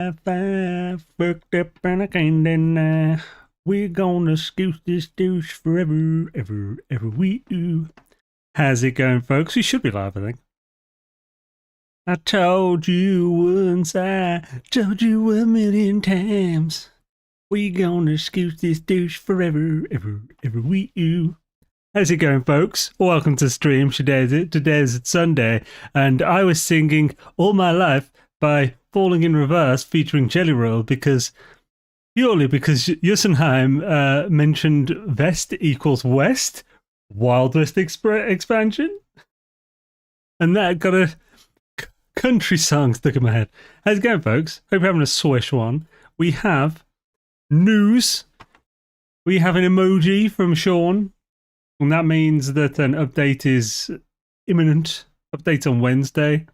Five, fucked up and I can't deny. We're gonna scoot this douche forever, ever we do. How's it going, folks? We should be live, I think. I told you once, I told you a million times. We're gonna scoot this douche forever, ever we do. How's it going, folks? Welcome to stream. Today's Sunday, and I was singing All My Life by Falling in Reverse featuring Jelly Roll purely because Jotunheim mentioned Vest equals West, Wild West expansion, and that got a country song stuck in my head. How's it going, folks? Hope you're having a swish one. We have news. We have an emoji from Sean, and that means that an update is imminent. Update on Wednesday.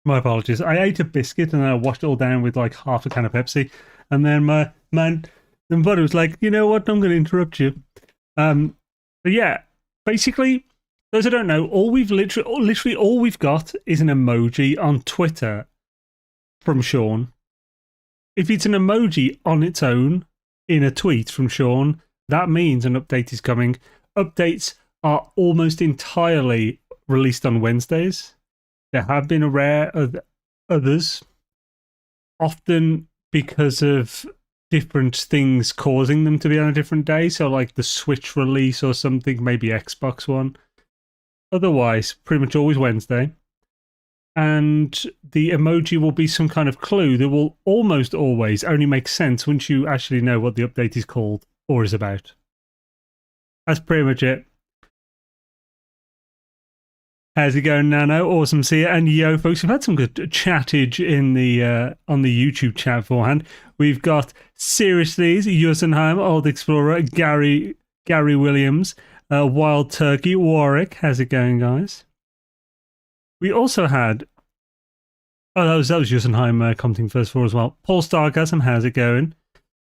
My apologies. I ate a biscuit and then I washed it all down with like half a can of Pepsi. And then my buddy was like, you know what? I'm going to interrupt you. But yeah, basically, those who don't know, literally all we've got is an emoji on Twitter from Sean. If it's an emoji on its own in a tweet from Sean, that means an update is coming. Updates are almost entirely released on Wednesdays. There have been a rare of others, often because of different things causing them to be on a different day. So like the Switch release or something, maybe Xbox One. Otherwise, pretty much always Wednesday. And the emoji will be some kind of clue that will almost always only make sense once you actually know what the update is called or is about. That's pretty much it. How's it going, Nano? Awesome to see you. And yo, folks, we've had some good chattage in the on the YouTube chat beforehand. We've got Seriously, Jotunheim, Old Explorer, Gary Williams, Wild Turkey, Warwick. How's it going, guys? We also had that was Jotunheim commenting first for as well. Paul Stargasm, how's it going?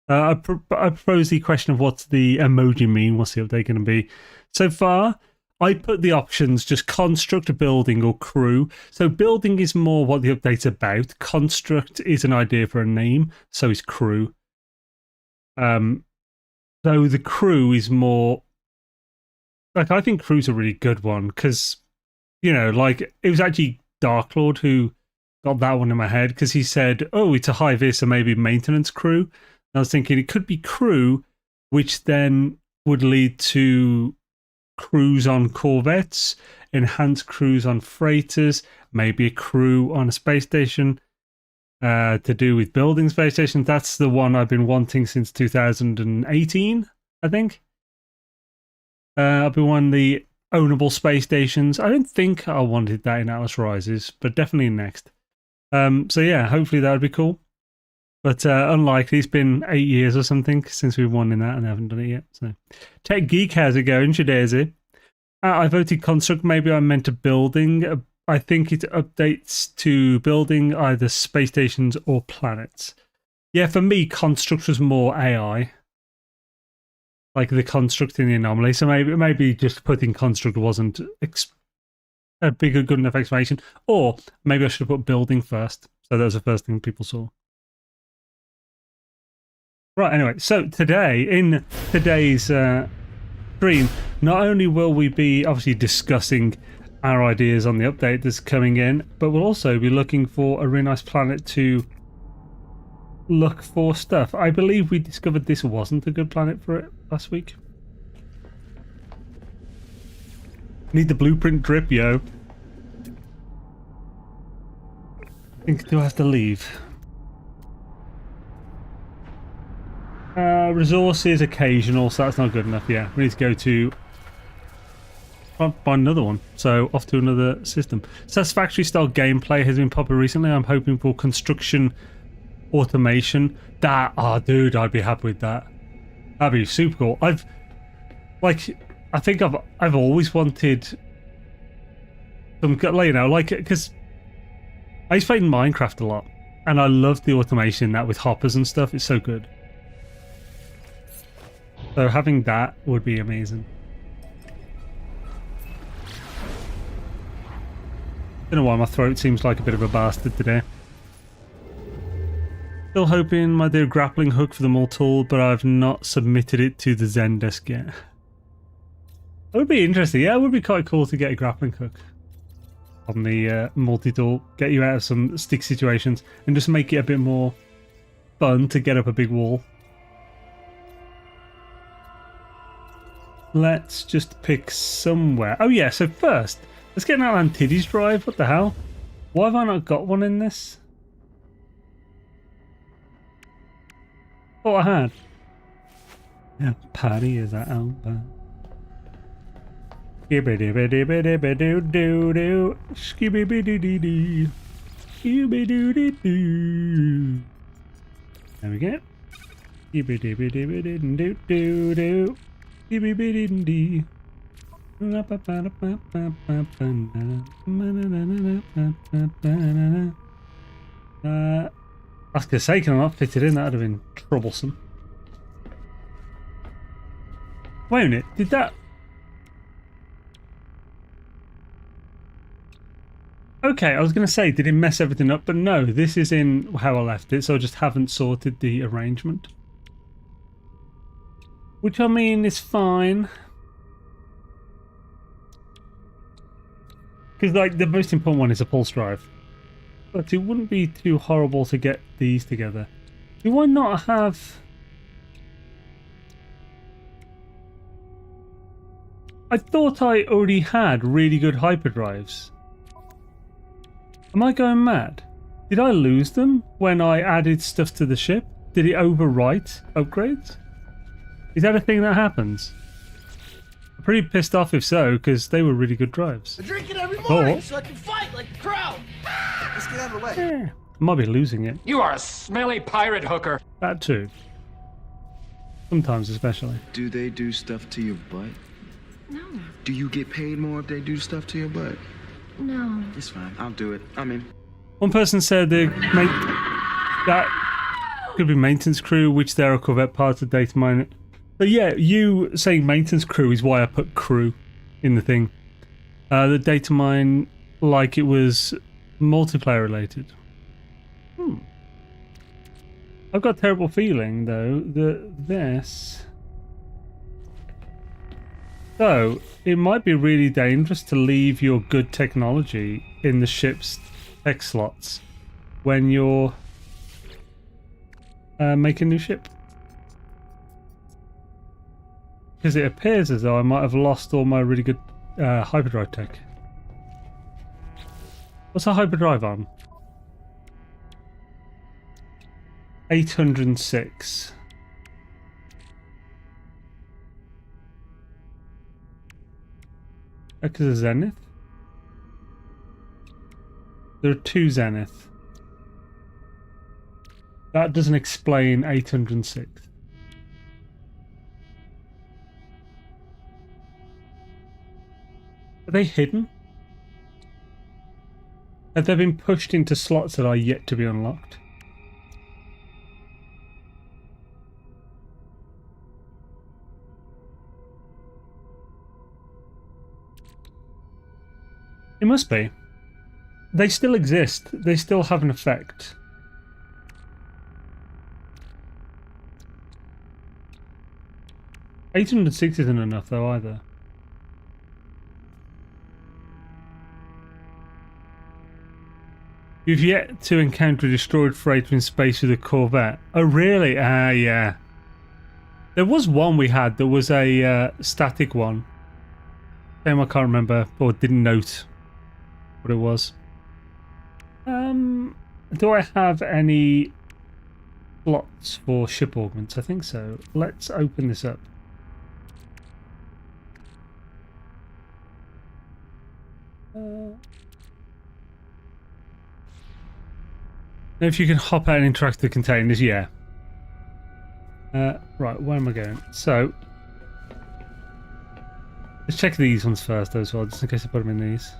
I propose the question of what's the emoji mean. What's the update going to be? So far, I put the options just construct, building, or crew. So building is more what the update's about. Construct is an idea for a name, so is crew. So the crew is more like, I think crew's a really good one because, you know, like it was actually Darklord who got that one in my head because he said, "Oh, it's a high vis, so maybe maintenance crew." And I was thinking it could be crew, which then would lead to crews on corvettes, enhanced crews on freighters, maybe a crew on a space station to do with building space stations. That's the one I've been wanting since 2018, I think. I've been wanting the ownable space stations. I don't think I wanted that in Atlas Rises, but definitely next. So yeah, hopefully that would be cool. But unlikely, it's been 8 years or something since we've won in that and I haven't done it yet. So, Tech Geek, how's it going? Shadazy. I voted construct. Maybe I meant to building. I think it updates to building either space stations or planets. Yeah, for me, construct was more AI. Like the construct in the anomaly. So maybe just putting construct wasn't a big or good enough explanation. Or maybe I should have put building first. So that was the first thing people saw. Right, anyway, so today, in today's stream, not only will we be obviously discussing our ideas on the update that's coming in, but we'll also be looking for a really nice planet to look for stuff. I believe we discovered this wasn't a good planet for it last week. Need the blueprint drip, yo. I think, do I have to leave? Resources occasional, so that's not good enough. Yeah, we need to go to find another one. So off to another system. Satisfactory style gameplay has been popular recently. I'm hoping for construction automation. Dude, I'd be happy with that. That'd be super cool. I think I've always wanted some, you know, like, because I used to play Minecraft a lot, and I loved the automation in that with hoppers and stuff. It's so good. So having that would be amazing. Don't know why my throat seems like a bit of a bastard today. Still hoping my dear grappling hook for the mall tool, but I've not submitted it to the Zendesk yet. That would be interesting. Yeah, it would be quite cool to get a grappling hook on the multi-tool. Get you out of some stick situations and just make it a bit more fun to get up a big wall. Let's just pick somewhere. Oh yeah, so first, let's get an Atlantides drive. What the hell? Why have I not got one in this? Thought I had. Yeah, Paddy is that out there. Skibidi-bidi-bidi-bidi-doo-doo-doo. Skibidi-bidi-doo. Skibidi-doo-doo-doo. There we go. Skibidi-bidi-bidi-doo-doo-doo. Skibidi-bidi-doo. I was going to say, can I not fit it in? That would have been troublesome. Wait a minute, did that... Okay, I was going to say, did it mess everything up? But no, this is in how I left it, so I just haven't sorted the arrangement. Which, I mean, is fine. Because, like, the most important one is a pulse drive. But it wouldn't be too horrible to get these together. Do I not have... I thought I already had really good hyperdrives. Am I going mad? Did I lose them when I added stuff to the ship? Did it overwrite upgrades? Is that a thing that happens? I'm pretty pissed off if so, because they were really good drives. I drink it every morning so I can fight like the crowd. Let's get out of the way. Yeah, I might be losing it. You are a smelly pirate hooker. That too. Sometimes especially. Do they do stuff to your butt? No. Do you get paid more if they do stuff to your butt? No. It's fine. I'll do it. I'm in. One person said that could be maintenance crew, which there are corvette parts of data mine. But yeah, you saying maintenance crew is why I put crew in the thing. The data mine like it was multiplayer related. I've got a terrible feeling though that this... So, it might be really dangerous to leave your good technology in the ship's tech slots when you're making a new ship. Because it appears as though I might have lost all my really good hyperdrive tech. What's a hyperdrive on? 806. Because of Zenith? There are 2 Zenith. That doesn't explain 806. Are they hidden? Have they been pushed into slots that are yet to be unlocked? It must be. They still exist. They still have an effect. $806 isn't enough though either. You've yet to encounter a destroyed freighter in space with a corvette. Oh really? Yeah. There was one we had that was a static one. Name I can't remember or didn't note what it was. Do I have any slots for ship augments? I think so. Let's open this up. If you can hop out and interact with the containers, yeah. Right, where am I going? So, let's check these ones first as well, just in case I put them in these.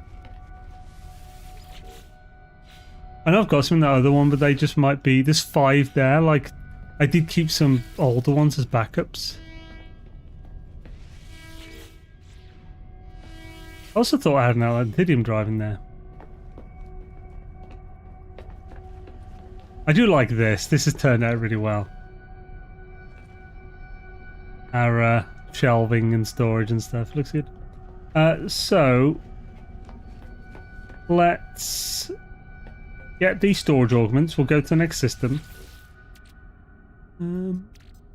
I know I've got some in that other one, but they just might be... There's 5 there, like... I did keep some older ones as backups. I also thought I had an Atlantidium drive in there. I do like this. This has turned out really well. Our shelving and storage and stuff looks good. So let's get these storage augments. We'll go to the next system.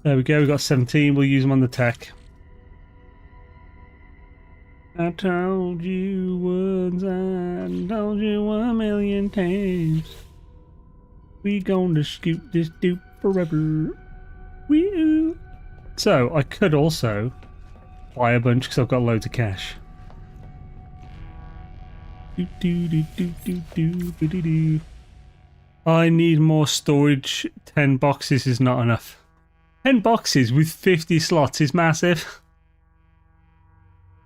There we go. We've got 17. We'll use them on the tech. I told you once, I told you a million times. We gonna scoop this dupe forever. Woo! So I could also buy a bunch because I've got loads of cash. I need more storage. 10 boxes is not enough. 10 boxes with 50 slots is massive.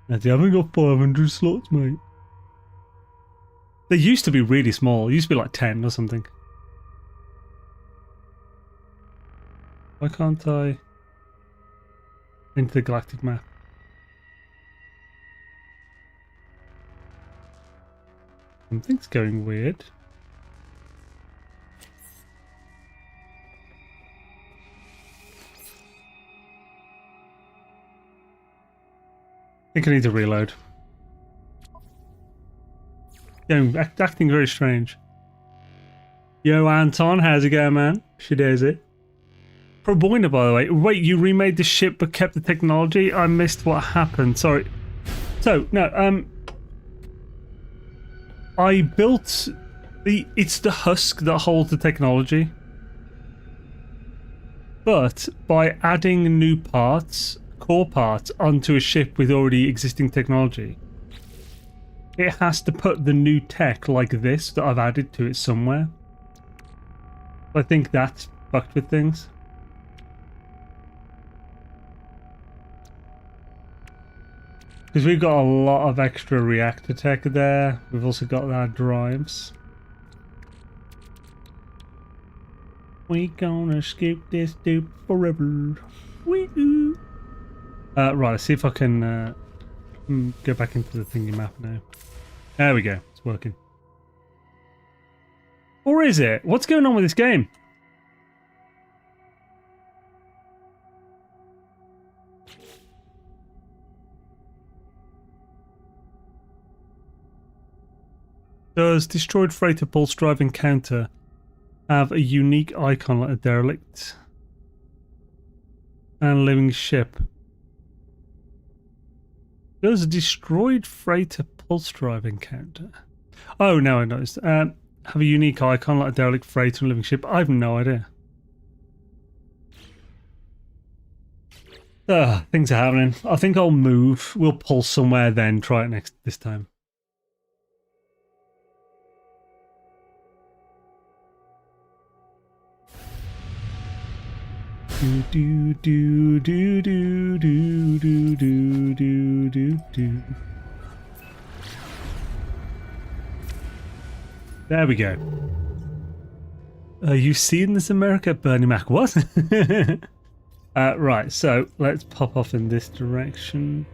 I haven't got 500 slots, mate. They used to be really small. It used to be like 10 or something. Why can't I into the galactic map? Something's going weird. I think I need to reload. Yeah, acting very strange. Yo, Anton, how's it going, man? Shit is it? Pro Boina, by the way. Wait, you remade the ship but kept the technology? I missed what happened. Sorry. So, no, I built the... It's the husk that holds the technology. But by adding new parts, core parts, onto a ship with already existing technology, it has to put the new tech like this that I've added to it somewhere. I think that's fucked with things. Because we've got a lot of extra reactor tech there. We've also got our drives. We gonna skip this dude forever. Wee-oo. Right, let's see if I can go back into the thingy map now. There we go. It's working. Or is it? What's going on with this game? Does destroyed freighter pulse drive encounter have a unique icon like a derelict and living ship? Does a destroyed freighter pulse drive encounter? Oh, no, I noticed. Have a unique icon like a derelict freighter and living ship? I have no idea. Things are happening. I think I'll move. We'll pulse somewhere then. Try it this time. Do do do do do do do do do do. There we go. You seen this, America? Bernie Mac, what? Right, so let's pop off in this direction.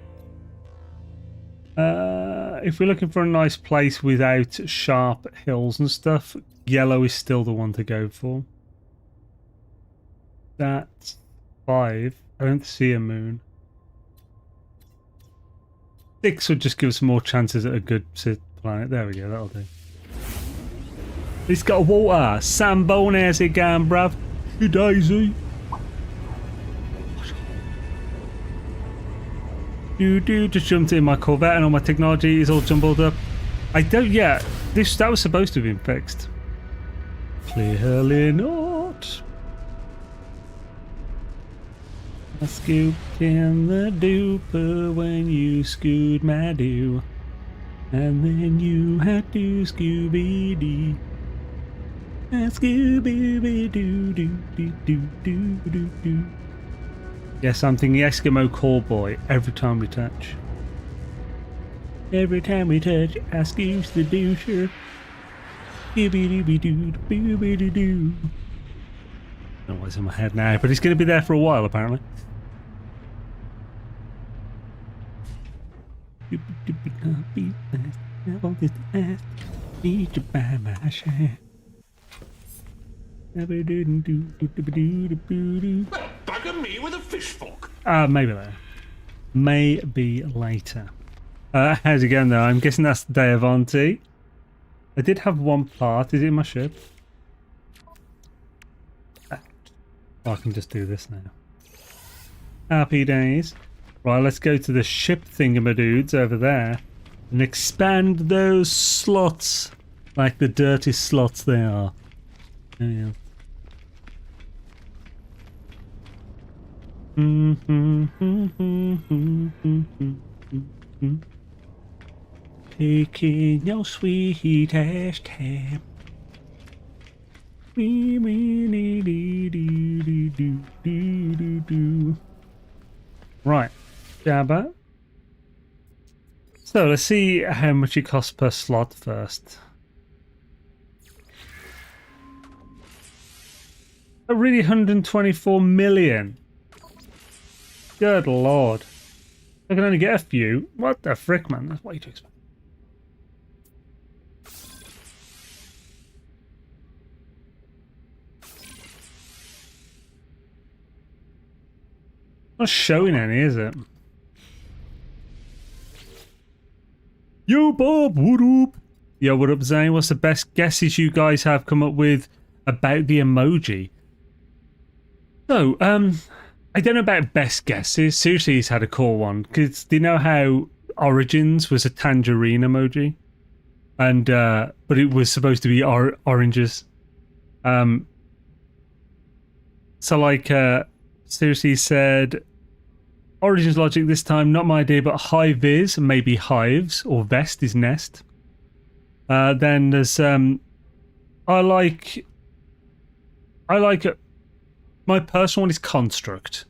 If we're looking for a nice place without sharp hills and stuff, yellow is still the one to go for. That's 5. I don't see a moon. 6 would just give us more chances at a good planet. There we go, that'll do. He's got water. Sambone as it going, bruv. Good daisy. Just jumped in my corvette and all my technology is all jumbled up. I don't, yeah, that was supposed to have been fixed. Clearly not. I scooped in the duper when you scooped my do. And then you had to Scooby-Doo. Scooby-Doo-Doo-Doo-Doo-Doo-Doo. Yes, I'm thinking Eskimo callboy every time we touch. Every time we touch, I scoops the doucher. Scooby-Doo-Doo-Doo-Doo-Doo. I don't know what's in my head now, but it's going to be there for a while apparently. Bugger me with a fish fork. Maybe later. Maybe later. How's it going though? I'm guessing that's the day of Auntie. I did have one part. Is it in my ship? Oh, I can just do this now. Happy days. Right, let's go to the ship thingamadudes over there and expand those slots like the dirty slots they are. Oh, yeah. Taking your sweetest time. Right, Jabba. So let's see how much it costs per slot first. Really, 124 million. Good lord. I can only get a few. What the frick, man? That's way too expensive. Not showing any, is it? Yo, Bob, what up? Yo, what up, Zane? What's the best guesses you guys have come up with about the emoji? So, I don't know about best guesses. Seriously, he's had a cool one. Because do you know how Origins was a tangerine emoji? And, but it was supposed to be oranges. So, like, seriously said, Origins logic this time, not my idea, but hive is, maybe hives, or vest is nest. Then there's, I like, my personal one is construct,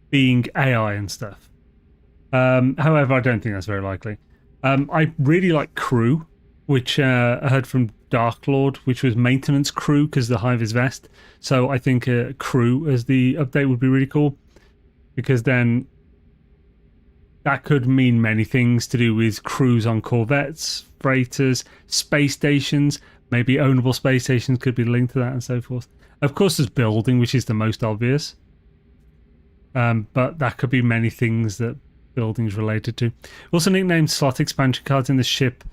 being AI and stuff. However, I don't think that's very likely. I really like crew, which I heard from Dark Lord, which was maintenance crew, because the hive is vest. So I think crew as the update would be really cool, because then that could mean many things to do with crews on corvettes, freighters, space stations, maybe ownable space stations could be linked to that and so forth. Of course, there's building, which is the most obvious. But that could be many things that building's related to. Also nicknamed slot expansion cards in the ship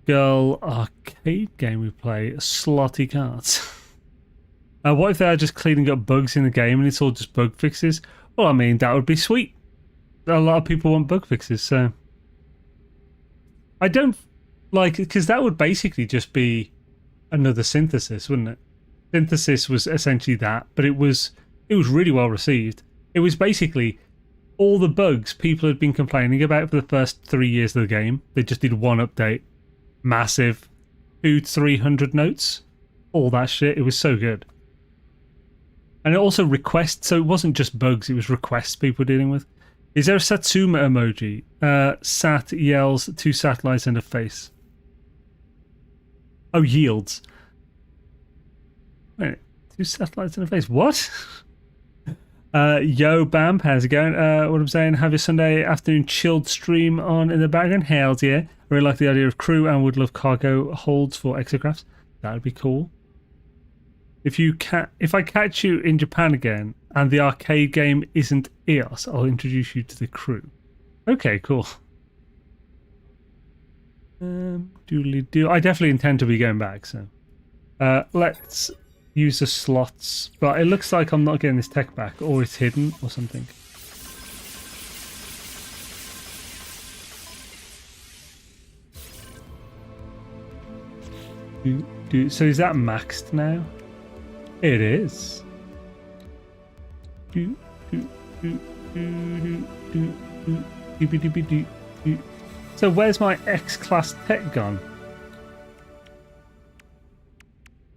girl arcade game we play, slotty cards. What if they are just cleaning up bugs in the game and it's all just bug fixes? Well, I mean, that would be sweet. A lot of people want bug fixes, so I don't like, because that would basically just be another synthesis, wouldn't it? Synthesis was essentially that, but it was really well received. It was basically all the bugs people had been complaining about for the first 3 years of the game. They just did one update, massive, 200-300 notes, all that shit. It was so good. And it also requests, so it wasn't just bugs, it was requests people were dealing with. Is there a Satsuma emoji? Sat yells, 2 satellites and a face. Oh, yields. Wait, 2 satellites and a face. What? Yo, Bamp, how's it going? What I'm saying, have your Sunday afternoon chilled stream on in the background. Hells yeah. I really like the idea of crew and would love cargo holds for exocrafts. That would be cool. If I catch you in Japan again and the arcade game isn't EOS, I'll introduce you to the crew. Okay, cool. Doodly doo. I definitely intend to be going back, so let's use the slots. But it looks like I'm not getting this tech back, or it's hidden or something. So is that maxed now? It is. So where's my X-Class tech gone?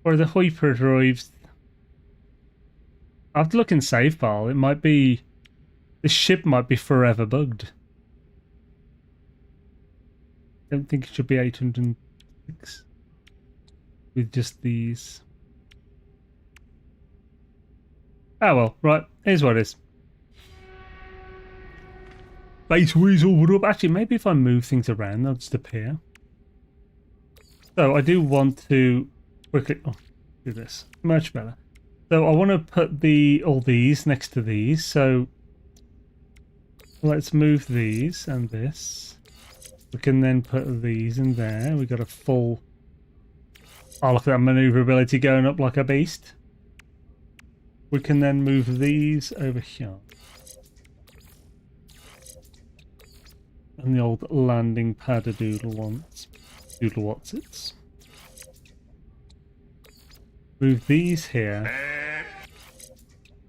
Or the hyperdrives? I have to look in save file. It might be... The ship might be forever bugged. I don't think it should be 806. With just these... Oh well, right, here's what it is. Base Weasel, what up? Actually, maybe if I move things around, they'll just appear. So I do want to quickly... Oh, do this. Much better. So I want to put all these next to these. So let's move these and this. We can then put these in there. We got a full... Oh, look at that maneuverability going up like a beast. We can then move these over here. And the old landing pad a doodle what's it. Move these here.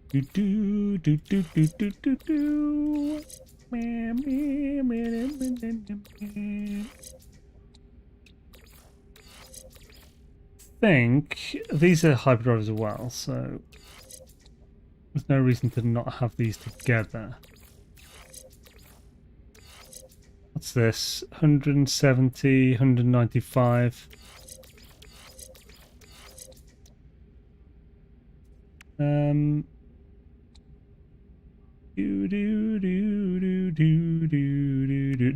Do do do do do do do do. Think these are hyperdrive as well, so there's no reason to not have these together. What's this? 170, 195.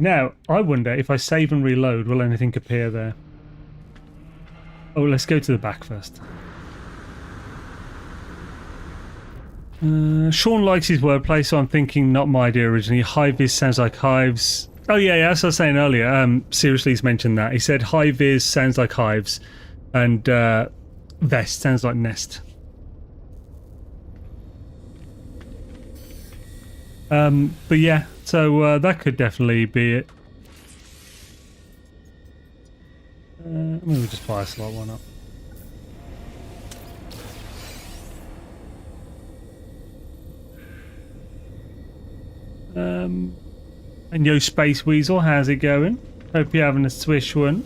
Now, I wonder if I save and reload, will anything appear there? Oh, let's go to the back first. Sean likes his wordplay, so I'm thinking not my idea originally. High-vis sounds like hives. Oh yeah, as I was saying earlier, seriously, he's mentioned that. He said high-vis sounds like hives, and vest sounds like nest. But yeah, so that could definitely be it. Maybe we'll just buy a slot, why not? And yo, Space Weasel, how's it going? Hope you're having a swish one.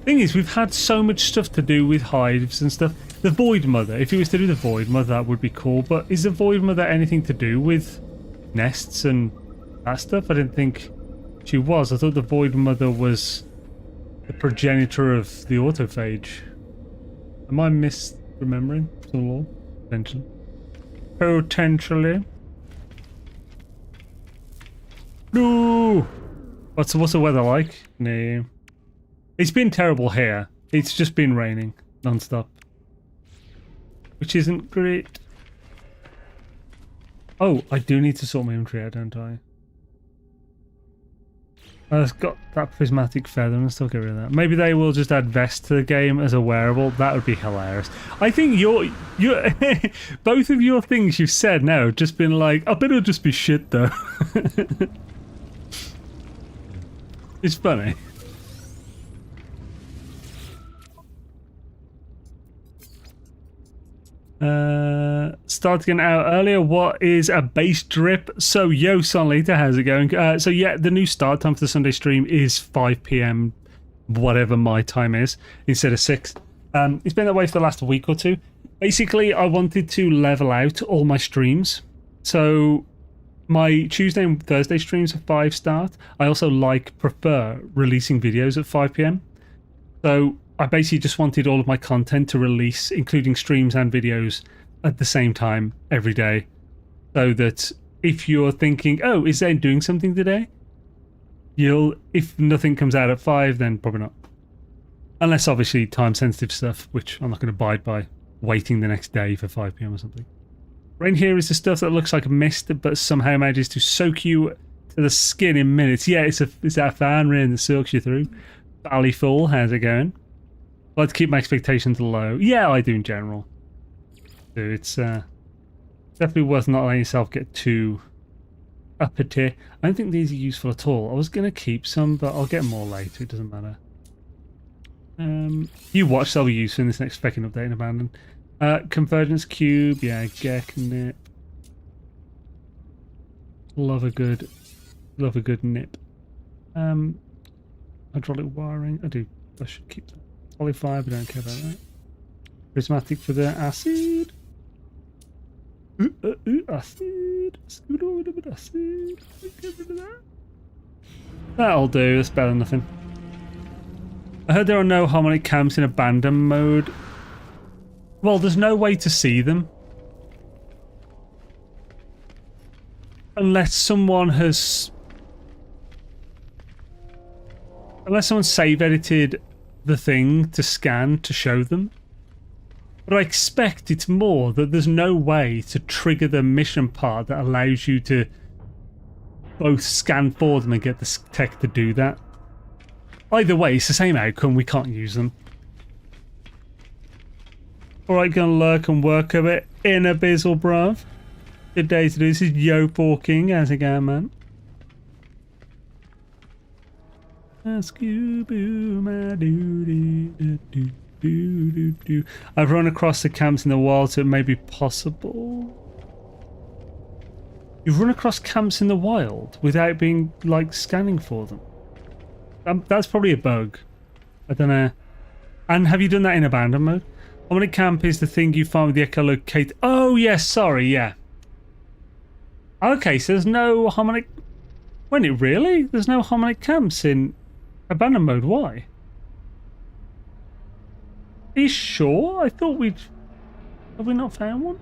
Thing is, we've had so much stuff to do with hives and stuff. The Void Mother, if he was to do the Void Mother, that would be cool. But is the Void Mother anything to do with nests and that stuff? I didn't think she was. I thought the Void Mother was the progenitor of the autophage. Am I misremembering the law? Potentially. Potentially. No. What's the weather like? No. It's been terrible here. It's just been raining non-stop, which isn't great. Oh, I do need to sort my inventory out, don't I? I've got that prismatic feather and I'll still get rid of that. Maybe they will just add vest to the game as a wearable. That would be hilarious. I think your both of your things you've said now have just been like, I bet it'll just be shit though. It's funny. Starting out earlier, what is a base drip? So yo, Sonlita, how's it going? So yeah, the new start time for the Sunday stream is 5 PM, whatever my time is, instead of 6. It's been that way for the last week or two. Basically, I wanted to level out all my streams. So my Tuesday and Thursday streams are 5 start. I also prefer releasing videos at 5 PM. So I basically just wanted all of my content to release, including streams and videos, at the same time every day. So that if you're thinking, oh, is Zane doing something today? If nothing comes out at 5, then probably not. Unless obviously time-sensitive stuff, which I'm not going to abide by, waiting the next day for 5 PM or something. Rain here is the stuff that looks like a mist, but somehow manages to soak you to the skin in minutes. Yeah, it's that fan rain that soaks you through. Ballyful, how's it going? I like to keep my expectations low. Yeah, I do in general. So it's definitely worth not letting yourself get too uppity. I don't think these are useful at all. I was going to keep some, but I'll get more later. It doesn't matter. You watch, they'll be useful in this next feckin' update and abandon. Convergence cube, yeah, Gek nip. Love a good nip. Hydraulic wiring, I should keep that. Polyfiber, don't care about that. Prismatic for the acid. Acid. Scoot over a bit acid. Get rid of that. That'll do, that's better than nothing. I heard there are no harmonic camps in abandon mode. Well, there's no way to see them. Unless someone save edited the thing to scan to show them. But I expect it's more that there's no way to trigger the mission part that allows you to both scan for them and get the tech to do that. Either way, it's the same outcome. We can't use them. Alright, gonna lurk and work a bit in Abyssal, bruv. Good day to do. This is Yo Forking. How's it going, man? Scooby, my do. I've run across the camps in the wild, so it may be possible. You've run across camps in the wild without being, like, scanning for them. That's probably a bug. I don't know. And have you done that in abandoned mode? Hominic camp is the thing you find with the echolocate. Oh, yes, sorry, yeah. Okay, so there's no hominic... When it really? There's no hominic camps in abandoned mode. Why? Are you sure? I thought we'd... Have we not found one?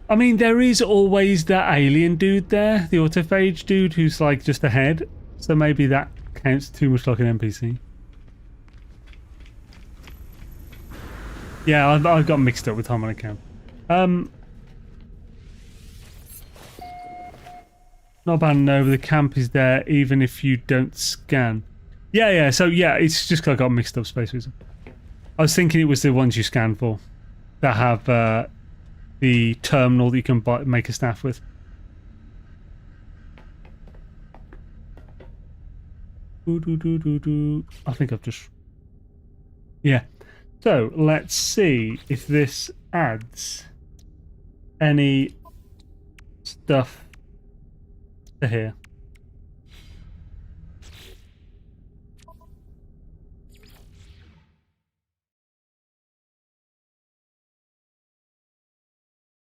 I mean, there is always that alien dude there, the autophage dude who's like just ahead. So maybe that counts too much like an NPC. Yeah, I got mixed up with Hominic Camp. Not bad, no, the camp is there even if you don't scan. Yeah, so yeah, it's just I got mixed up, Space Wizard. I was thinking it was the ones you scan for that have the terminal that you can make a staff with. I think I've just... Yeah. So, let's see if this adds any stuff to here.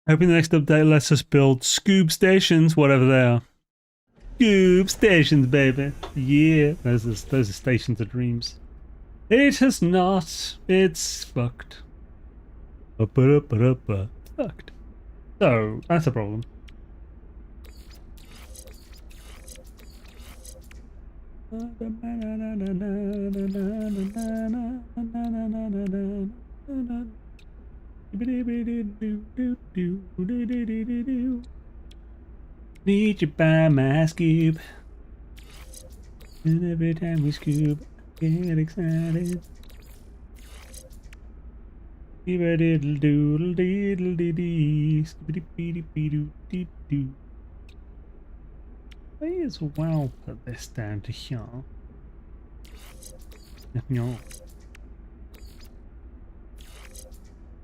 Hoping the next update lets us build Scoob stations, whatever they are. Scoob stations, baby. Yeah, those are stations of dreams. It has not. It's fucked. Fucked. So, that's a problem. Need you by my scoop. And every time we scoop, I get excited. Diddle doodle diddle dee dee doo. May as well put this down to here.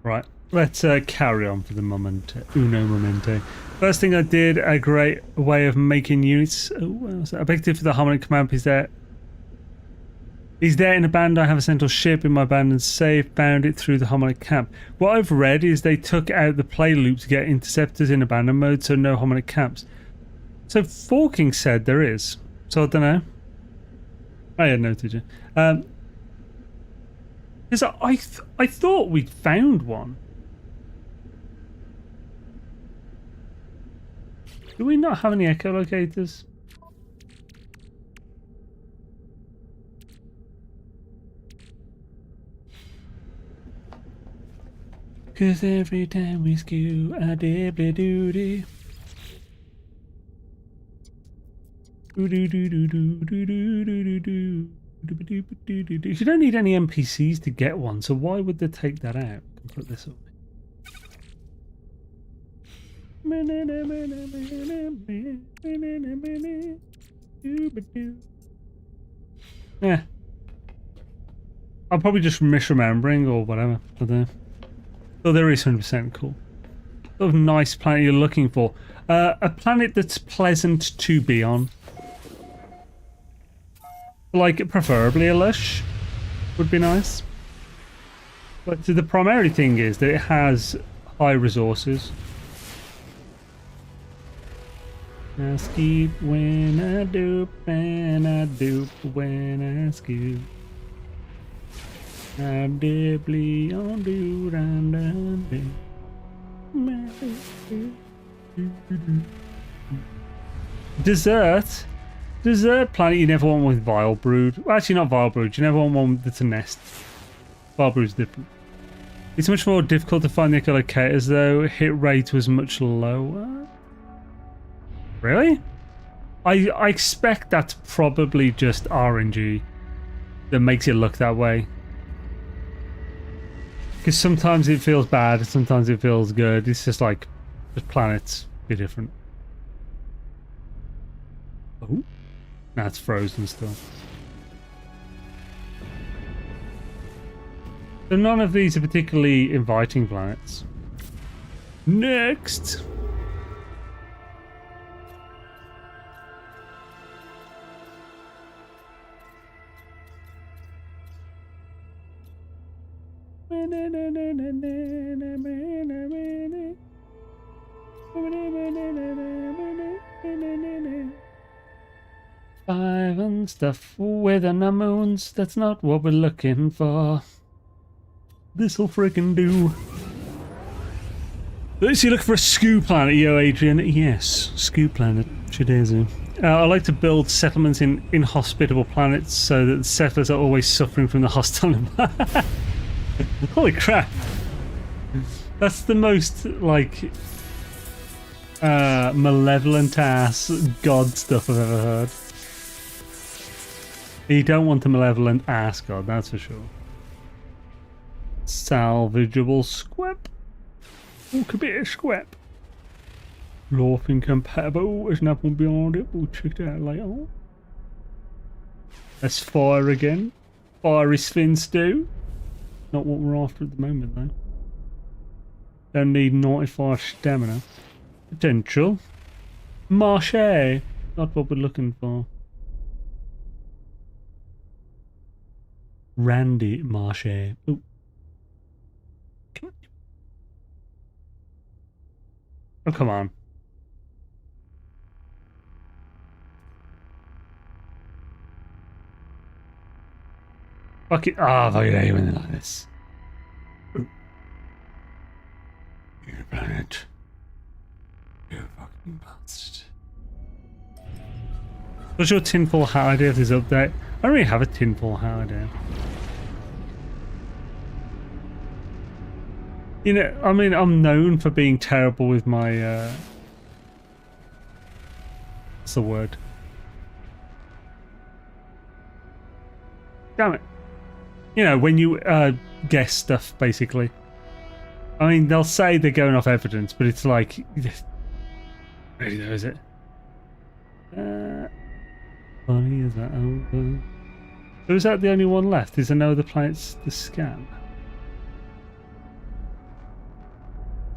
Right, let's carry on for the moment. Uno momento. First thing I did, a great way of making units. Objective for the Harmonic Command is there. He's there in a band. I have a central ship in my abandoned safe. Found it through the Harmonic camp. What I've read is they took out the play loop to get interceptors in abandoned mode, so no Harmonic camps. So Forking said there is. So I don't know. I had noted you. Because I thought we'd found one. Do we not have any echolocators? Cause every time we skew a dibbly doody. You don't need any NPCs to get one, so why would they take that out and put this up? Yeah. I'm probably just misremembering or whatever. I don't know. Oh, there is 100% cool. Sort of nice planet you're looking for. A planet that's pleasant to be on. Like, preferably a lush would be nice. But the primary thing is that it has high resources. I skip when I dope and I dope when I skip. I dibbly on do round and dessert. There's a planet you never want with Vile Brood. Well, actually, not Vile Brood. You never want one that's a nest. Vile Brood's different. It's much more difficult to find the echolocators, though. Hit rate was much lower. Really? I expect that's probably just RNG that makes it look that way. Because sometimes it feels bad, sometimes it feels good. It's just like, the planets be different. Oh, that's frozen still. So none of these are particularly inviting planets. Next! Five and stuff with the moons, that's not what we're looking for. This'll frickin' do. Is you look for a scoop planet, yo Adrian? Yes, scoop planet, Shidezu. I like to build settlements in inhospitable planets so that the settlers are always suffering from the hostile environment. Holy crap. That's the most, like, malevolent ass god stuff I've ever heard. You don't want a malevolent ass god, that's for sure. Salvageable squep. Oh, could be a squep. Laughing compatible. There's nothing beyond it. We'll check that out later. Let's fire again. Fiery spin stew. Not what we're after at the moment, though. Don't need 95 stamina. Potential. Marche. Not what we're looking for. Randy Marche. Ooh. Oh, come on. Fuck it. Ah, fuck it. I hate when they're like this. You planet. You fucking bastard. What's your tinfoil hat idea of this update? I don't really have a tinfoil hat idea. You know, I mean, I'm known for being terrible with my, what's the word? Damn it. You know, when you, guess stuff, basically. I mean, they'll say they're going off evidence, but it's like, really though, is it? Funny, is that over? So is that the only one left? Is there no other planets to scan?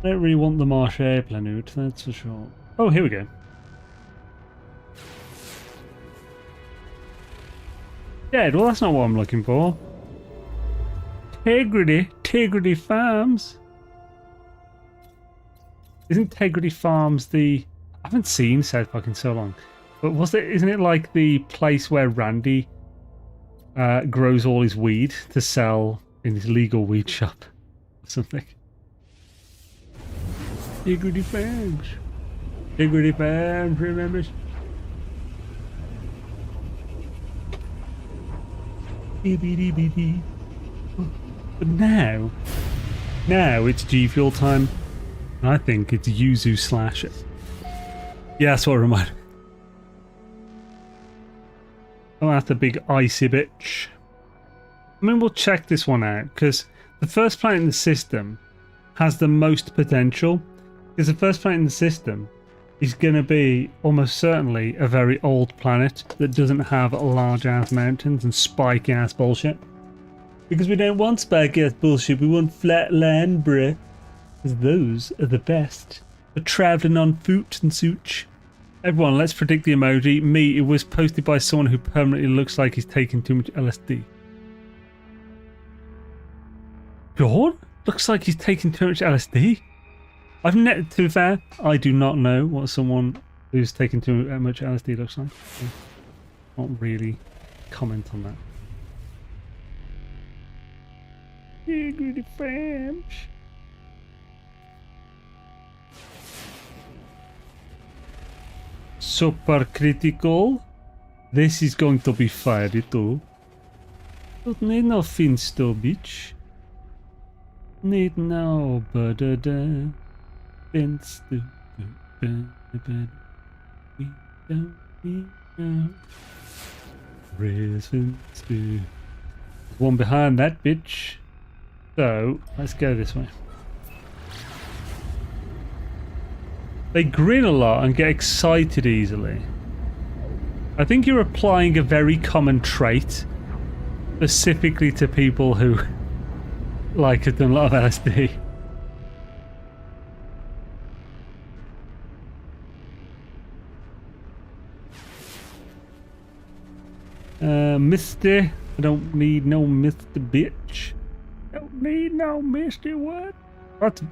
I don't really want the Marsh Air planet, that's for sure. Oh, here we go. Dead, well that's not what I'm looking for. Tegrity Farms. Isn't Tegrity Farms the... I haven't seen South Park in so long. But isn't it like the place where Randy grows all his weed to sell in his legal weed shop or something? Tegrity Farms. Tegrity Farms, remember? But now it's G Fuel time. And I think it's Yuzu slash. Yeah, that's what it reminded me. Oh, that's a big icy bitch. I mean, we'll check this one out because the first planet in the system has the most potential. Because the first planet in the system is going to be almost certainly a very old planet that doesn't have large ass mountains and spiky ass bullshit. Because we don't want spiky ass bullshit, we want flat land, bruh. Because those are the best for travelling on foot and such. Everyone, let's predict the emoji. Me, it was posted by someone who permanently looks like he's taking too much LSD. God? Looks like he's taking too much LSD? To be fair, I do not know what someone who's taken too much LSD looks like. So I can't really comment on that. Good French. Super critical. This is going to be fiery too. Don't need no finsto, bitch. Need no finsto. We don't need no finsto. One behind that bitch. So let's go this way. They grin a lot and get excited easily. I think you're applying a very common trait specifically to people who like have done a lot of LSD. Misty. I don't need no Misty bitch. Don't need no Misty what?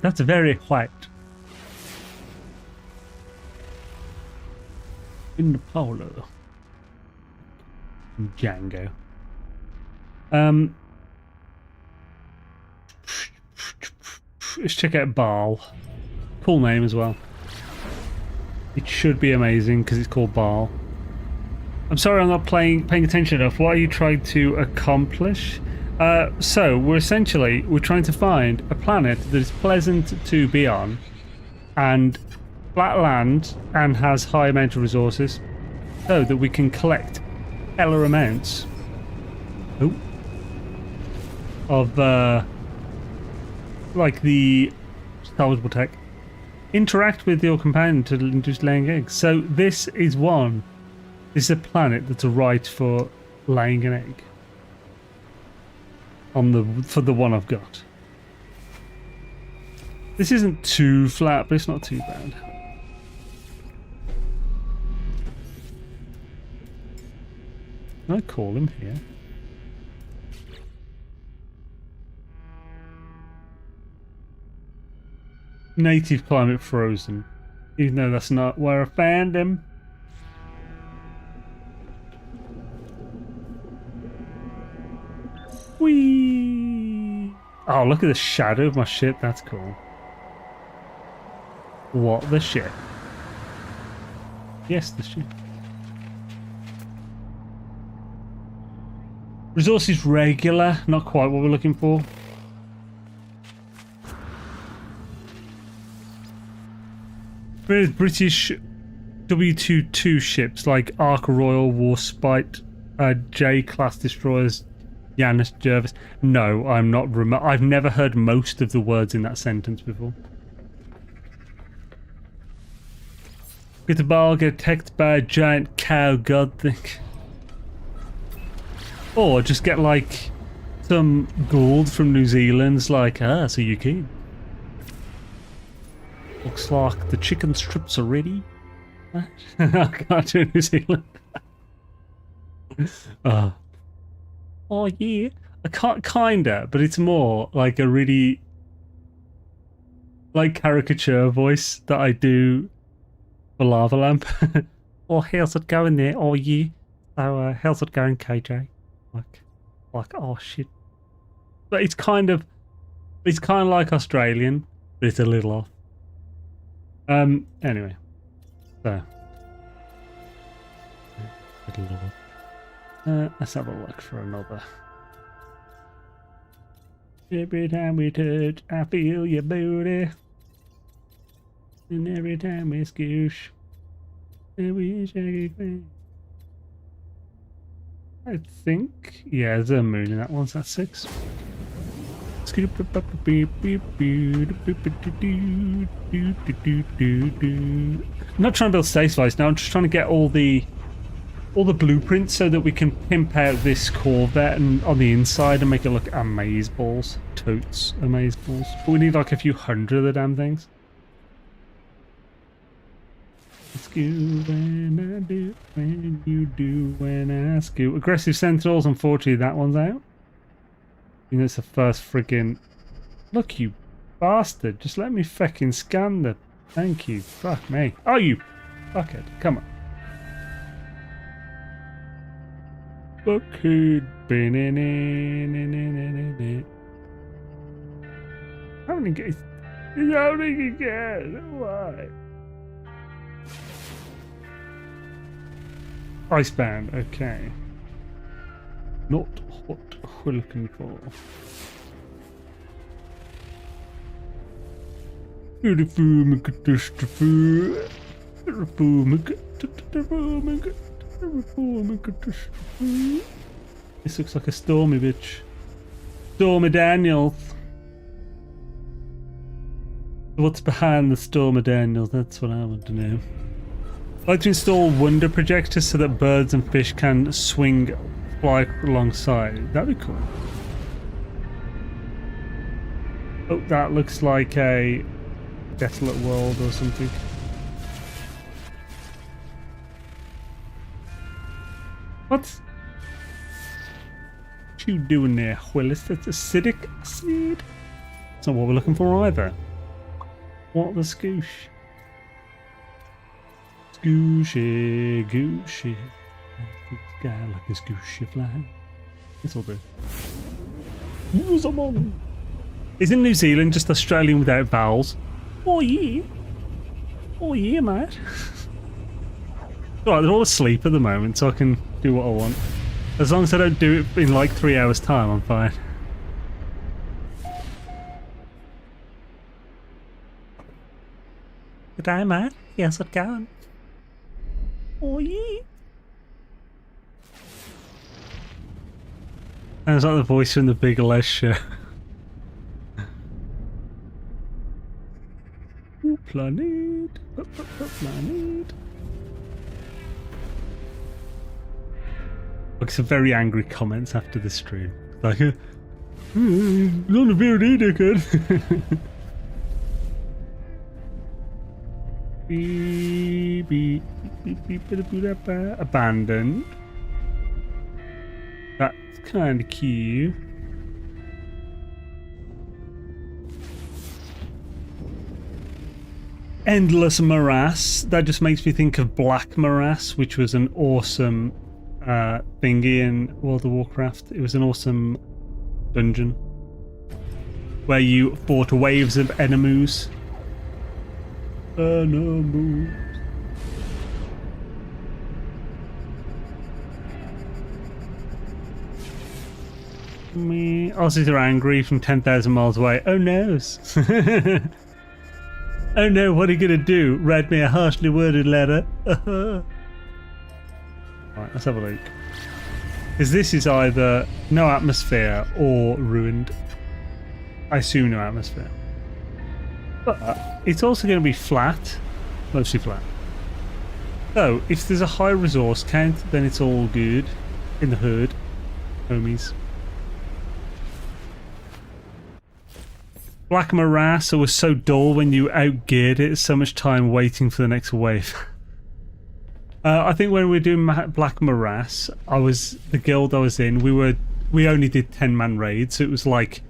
That's very white. In the polo. Django. Let's check out Baal. Cool name as well. It should be amazing because it's called Baal. I'm sorry I'm not paying attention enough. What are you trying to accomplish? So we're trying to find a planet that is pleasant to be on and flat land and has high amount of resources so that we can collect stellar amounts of like the salvageable tech. Interact with your companion to induce laying eggs. So this is a planet that's right for laying an egg for the one I've got. This isn't too flat, but it's not too bad. Can I call him here? Native climate frozen. Even though that's not where I found him. Whee! Oh, look at the shadow of my ship. That's cool. What the shit? Yes, the ship. Resources regular, not quite what we're looking for. British W22 ships like Ark Royal, Warspite, J-class destroyers, Yanis Jervis. No, I'm not. I've never heard most of the words in that sentence before. Get a ball, get attacked by a giant cow god thing. Or just get like some gold from New Zealand's like, so you keen. Looks like the chicken strips are ready. I can't do New Zealand. Oh yeah. I can't kinda, but it's more like a really like caricature voice that I do for Lava Lamp. Oh, how's it going there? Oh yeah. So how's it going, KJ? Like oh shit. But it's kind of like Australian, but it's a little off. Anyway. So let's have a look for another. Every time we touch, I feel your booty. And every time we scoosh, and we shake it. I think, yeah, there's a moon in that one, so that's 6. I'm not trying to build space device now, I'm just trying to get all the blueprints so that we can pimp out this corvette and on the inside and make it look amazeballs. Totes amazeballs. But we need like a few hundred of the damn things. Scoot when I do, when you do, when I scoot. Aggressive Sentinels, unfortunately that one's out. I think it's the first friggin'... Look, you bastard. Just let me fucking scan the... Thank you. Fuck me. Oh, you fuckhead. Come on. Fuckhead. How many guys? How many guys? Why? Icebound, okay. Not what we're looking for. Beautiful catastrophe. This looks like a Stormy bitch. Stormy Daniels. What's behind the Stormy Daniels? That's what I want to know. I'd like to install wonder projectors so that birds and fish can fly alongside. That'd be cool. Oh, that looks like a desolate world or something. What you doing there, Willis? That's acidic acid. That's not what we're looking for either. What the scoosh? Scooshy, gooshy. Guy like a scooshy fly. It's all good. Use them on. Isn't New Zealand just Australian without vowels? Oh yeah. Oh yeah, mate. Alright, they're all asleep at the moment, so I can do what I want. As long as I don't do it in like 3 hours time, I'm fine. Good day, mate. How's it going? Oh yeah. Sounds like the voice from the Big Les show. Planet. Planet. Like some very angry comments after the stream. Like, not a very good. Abandoned. That's kind of cute. Endless Morass. That just makes me think of Black Morass, which was an awesome thingy in World of Warcraft. It was an awesome dungeon where you fought waves of enemies. Enemies. Me. Aussies are angry from 10,000 miles away. Oh no. Oh no, what are you gonna do? Write me a harshly worded letter? Right, let's have a look. Because this is either no atmosphere or ruined. I assume no atmosphere. But it's also going to be flat. Mostly flat. So, if there's a high resource count, then it's all good in the hood, homies. Black Morass was so dull when you outgeared it, so much time waiting for the next wave. I think when we were doing Black Morass, the guild I was in, we only did 10-man raids, so it was like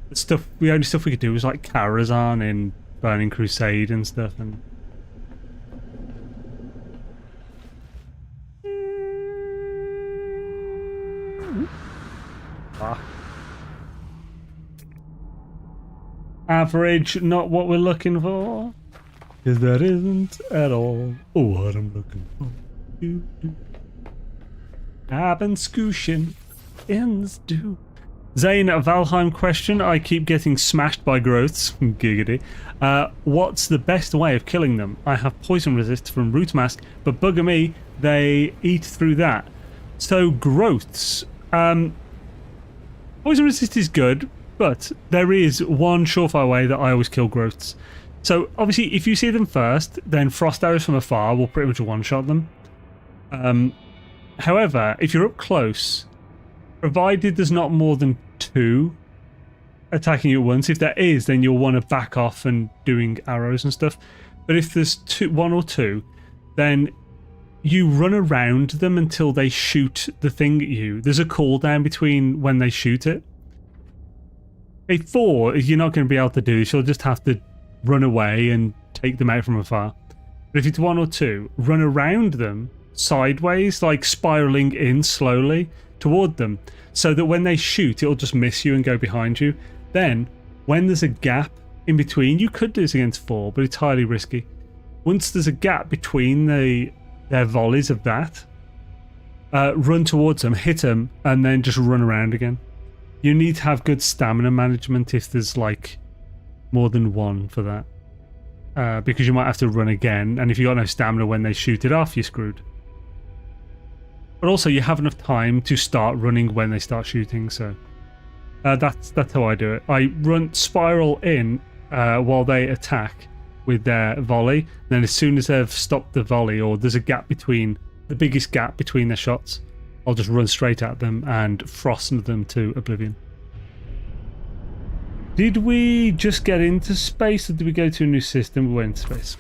the only stuff we could do was like Karazhan in Burning Crusade and stuff, and average, not what we're looking for. Because that isn't at all what I'm looking for. I've been scooshing in the stew. Zane, a Valheim question. I keep getting smashed by growths. Giggity. What's the best way of killing them? I have poison resist from root mask, but bugger me, they eat through that. So growths. Poison resist is good, but there is one surefire way that I always kill growths. So obviously, if you see them first, then frost arrows from afar will pretty much one-shot them. However, if you're up close, provided there's not more than 2 attacking you at once, if there is, then you'll want to back off and doing arrows and stuff. But if there's 1 or 2, then you run around them until they shoot the thing at you. There's a cooldown between when they shoot it. Before, you're not going to be able to do this. You'll just have to run away and take them out from afar. But if it's 1 or 2, run around them sideways, like spiraling in slowly toward them, so that when they shoot, it'll just miss you and go behind you. Then, when there's a gap in between, you could do this against 4, but it's highly risky. Once there's a gap between their volleys of that, run towards them, hit them, and then just run around again. You need to have good stamina management if there's like more than one for that. Because you might have to run again, and if you got no stamina when they shoot it off, you're screwed. But also you have enough time to start running when they start shooting, so that's how I do it. I run spiral in while they attack with their volley, then as soon as they've stopped the volley, or there's a gap between the biggest gap between their shots, I'll just run straight at them and frost them to oblivion. Did we just get into space, or did we go to a new system? We went into space.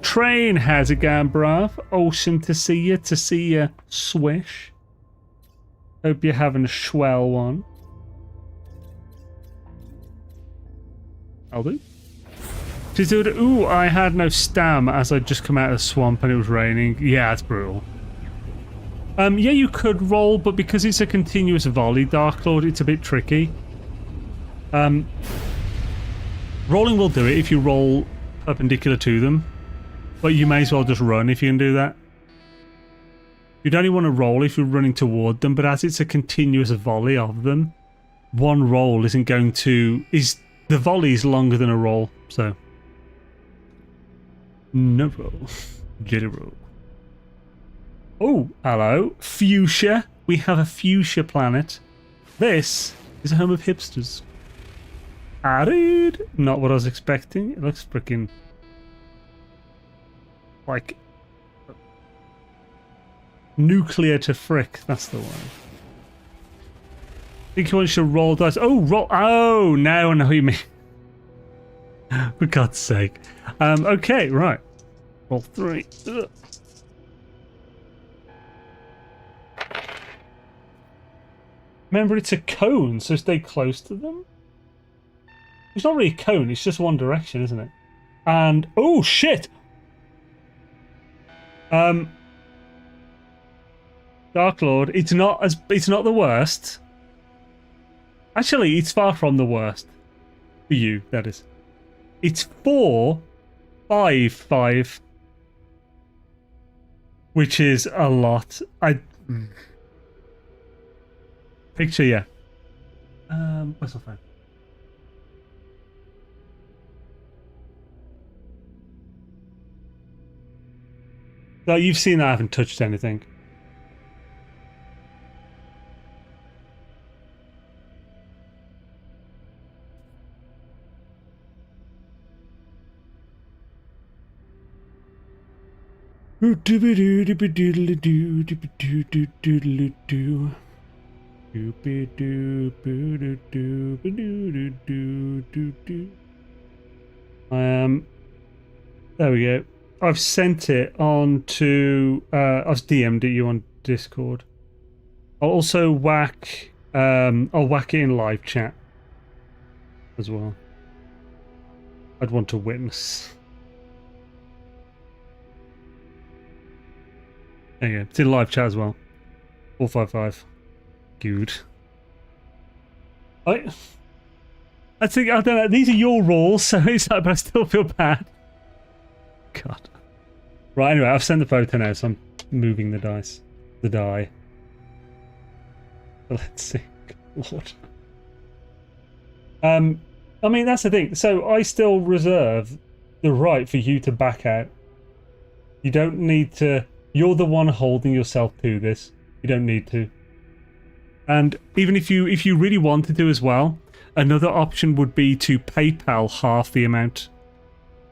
Train, how's it going, bruv? Awesome to see you, swish. Hope you're having a swell one. I'll do. Ooh, I had no stam as I'd just come out of the swamp and it was raining. Yeah, it's brutal. Yeah, you could roll, but because it's a continuous volley, Dark Lord, it's a bit tricky. Rolling will do it if you roll perpendicular to them, but you may as well just run if you can do that. You'd only want to roll if you're running toward them, but as it's a continuous volley of them, one roll isn't going to... the volley is longer than a roll, so... No roll. Get a roll. Oh, hello. Fuchsia. We have a fuchsia planet. This is a home of hipsters. Ah, dude. Not what I was expecting. It looks freaking... like... nuclear to frick. That's the one. I think you want to roll dice. Oh, roll... Oh, now I know what you mean. For God's sake. Okay, right. Roll 3. Ugh. Remember, it's a cone, so stay close to them. It's not really a cone, it's just one direction, isn't it? And... oh, shit! Dark Lord, it's not the worst. Actually, it's far from the worst. For you, that is. It's 4, 5, 5. Which is a lot. Picture, yeah. Where's my phone? So you've seen I haven't touched anything. There we go. I've sent it on to I've DM'd it you on Discord. I'll also whack I'll whack it in live chat as well. I'd want to witness. There you go. It's in live chat as well. 455. Good. I think, I don't know, these are your rules, so it's like, but I still feel bad. God. Right, anyway, I've sent the photo now, so I'm moving the dice. The die. Let's see. Lord. I mean, that's the thing. So I still reserve the right for you to back out. You don't need to... You're the one holding yourself to this. You don't need to. And even if you really wanted to as well, another option would be to PayPal half the amount.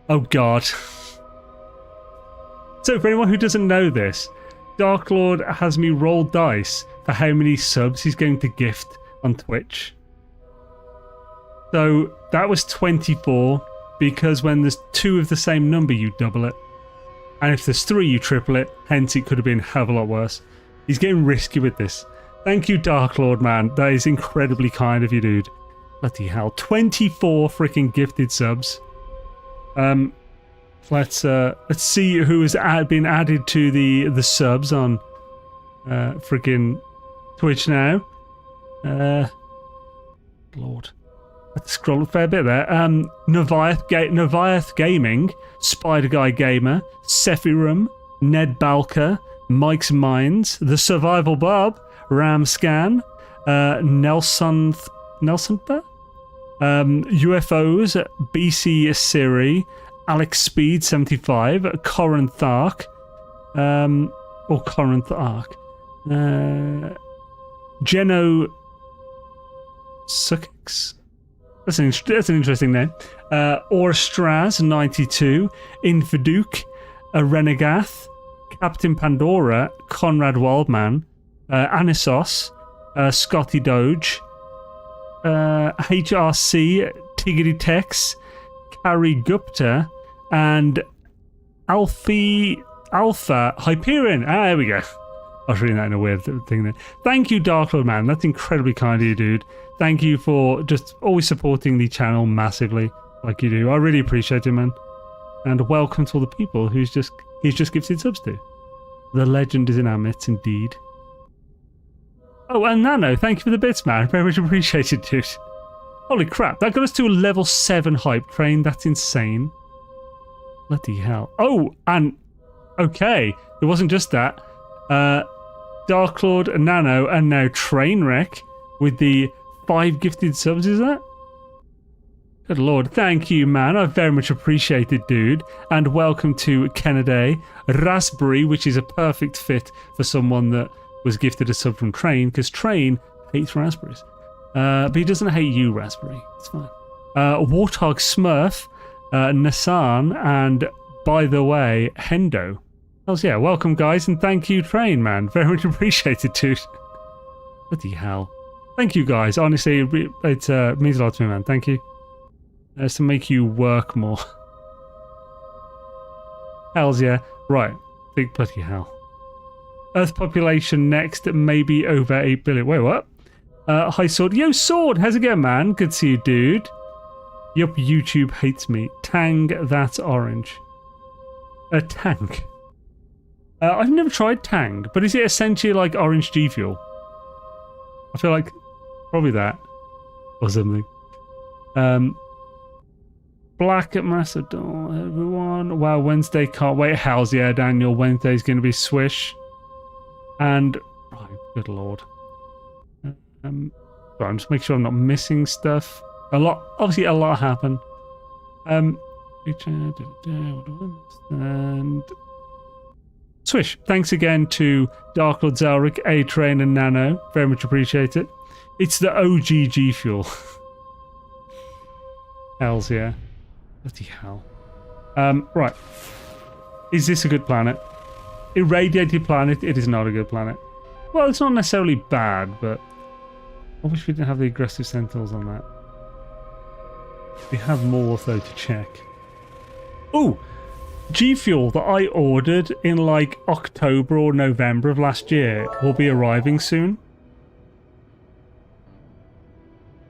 Oh God. So for anyone who doesn't know this, Dark Lord has me roll dice for how many subs he's going to gift on Twitch. So that was 24, because when there's 2 of the same number, you double it. And if there's 3, you triple it. Hence, it could have been a hell of a lot worse. He's getting risky with this. Thank you, Dark Lord, man. That is incredibly kind of you, dude. Bloody hell. 24 freaking gifted subs. Let's see who has been added to the subs on freaking Twitch now. Lord. Let's scroll a fair bit there. Noviath Gaming, Spider Guy Gamer, Sephirum, Ned Balker, Mike's Minds, The Survival Bob, Ramscan, Nelson UFOs, BC Siri, Alex Speed 75, Corinth Ark, or Corinth Ark, Geno Suckex. That's an interesting name. Orstraz 92, Infiduke, Renagath, Captain Pandora, Conrad Wildman, Anisos, Scotty Doge, HRC, Tiggity Tex, Carrie Gupta, and Alpha Hyperion. There we go. I was reading that in a weird thing there. Thank you, Dark Lord Man. That's incredibly kind of you, dude. Thank you for just always supporting the channel massively, like you do. I really appreciate it, man. And welcome to all the people he's just gifted subs to. The legend is in our midst, indeed. Oh, and Nano, thank you for the bits, man. Very much appreciated, dude. Holy crap, that got us to a level 7 hype train. That's insane. Bloody hell. Oh, and okay, it wasn't just that. Dark Lord, Nano, and now Trainwreck with the 5 gifted subs, is that? Good lord, thank you, man. I very much appreciate it, dude. And welcome to Kennedy. Raspberry, which is a perfect fit for someone that was gifted a sub from Train, because Train hates raspberries. But he doesn't hate you, Raspberry. It's fine. Warthog Smurf, Nassan, and by the way, Hendo. Oh, yeah, welcome, guys, and thank you, Train, man. Very much appreciated, dude. Bloody hell. Thank you, guys. Honestly, it means a lot to me, man. Thank you. It's to make you work more. Hells yeah. Right. Big bloody hell. Earth population next, maybe over 8 billion. Wait, what? Hi, Sword. Yo, Sword! How's it going, man? Good to see you, dude. Yup, YouTube hates me. Tang, that's orange. Tang. I've never tried Tang, but is it essentially like orange G Fuel? I feel like probably that. Or something. Black at Macedon, everyone. Wow, Wednesday, can't wait. How's yeah, Daniel? Wednesday's going to be swish. And, oh, good lord. Sorry, I'm just making sure I'm not missing stuff. Obviously a lot happened. And swish. Thanks again to Dark Lord Zelric, A-Train, and Nano. Very much appreciate it. It's the OG G Fuel. Hells yeah. Bloody hell. Right. Is this a good planet? Irradiated planet, it is not a good planet. Well, it's not necessarily bad, but I wish we didn't have the aggressive sentinels on that. We have more, though, to check. Oh! G Fuel that I ordered in like October or November of last year will be arriving soon.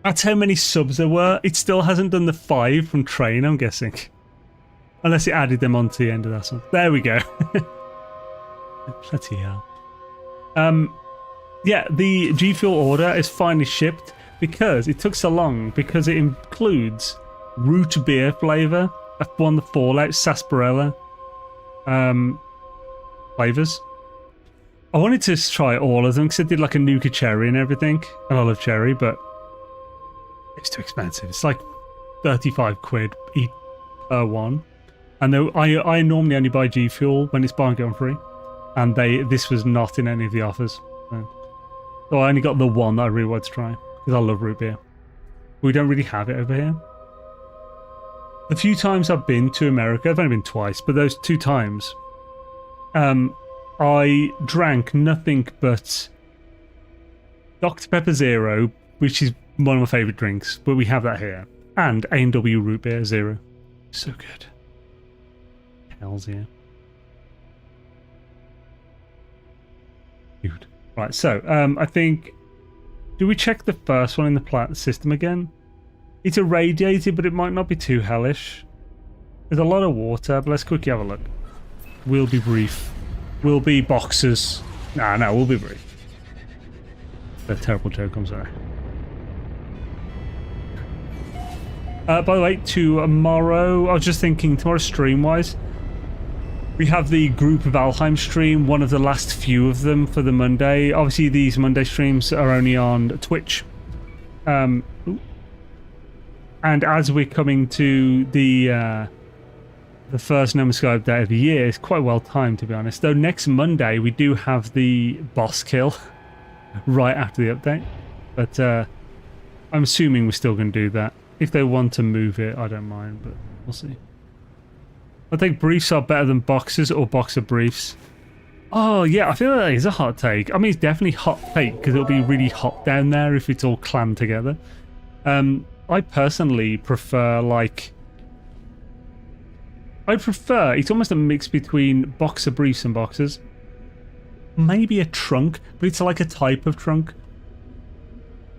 That's how many subs there were. It still hasn't done the 5 from Train, I'm guessing. Unless it added them onto the end of that one. There we go. Bloody hell. Yeah, the G Fuel order is finally shipped because it took so long, because it includes root beer flavour, one of the Fallout, sarsaparilla flavours. I wanted to try all of them because it did like a Nuka cherry and everything. And I love cherry, but it's too expensive. It's like 35 quid each per one. And I normally only buy G Fuel when it's buy and get one free. And this was not in any of the offers. So I only got the one that I really wanted to try. Because I love root beer. We don't really have it over here. The few times I've been to America, I've only been twice, but those 2 times, I drank nothing but Dr. Pepper Zero, which is one of my favourite drinks, but we have that here, and A&W Root Beer Zero. So good. Hells yeah. Dude. Right, so, I think... Do we check the first one in the system again? It's irradiated, but it might not be too hellish. There's a lot of water, but let's quickly have a look. We'll be brief. We'll be boxers. No, we'll be brief. A terrible joke, I'm sorry. By the way, tomorrow, I was just thinking, tomorrow stream-wise, We have the group Valheim stream, one of the last few of them for the Monday. Obviously, these Monday streams are only on Twitch. And as we're coming to the first No Man's Sky update of the year, it's quite well timed, to be honest. Though next Monday, we do have the boss kill right after the update. But I'm assuming we're still going to do that. If they want to move it, I don't mind, but we'll see. I think briefs are better than boxers or boxer briefs. Oh, yeah, I feel like that is a hot take. I mean, it's definitely hot take because it'll be really hot down there if it's all clammed together. I personally prefer, like... it's almost a mix between boxer briefs and boxers. Maybe a trunk, but it's like a type of trunk.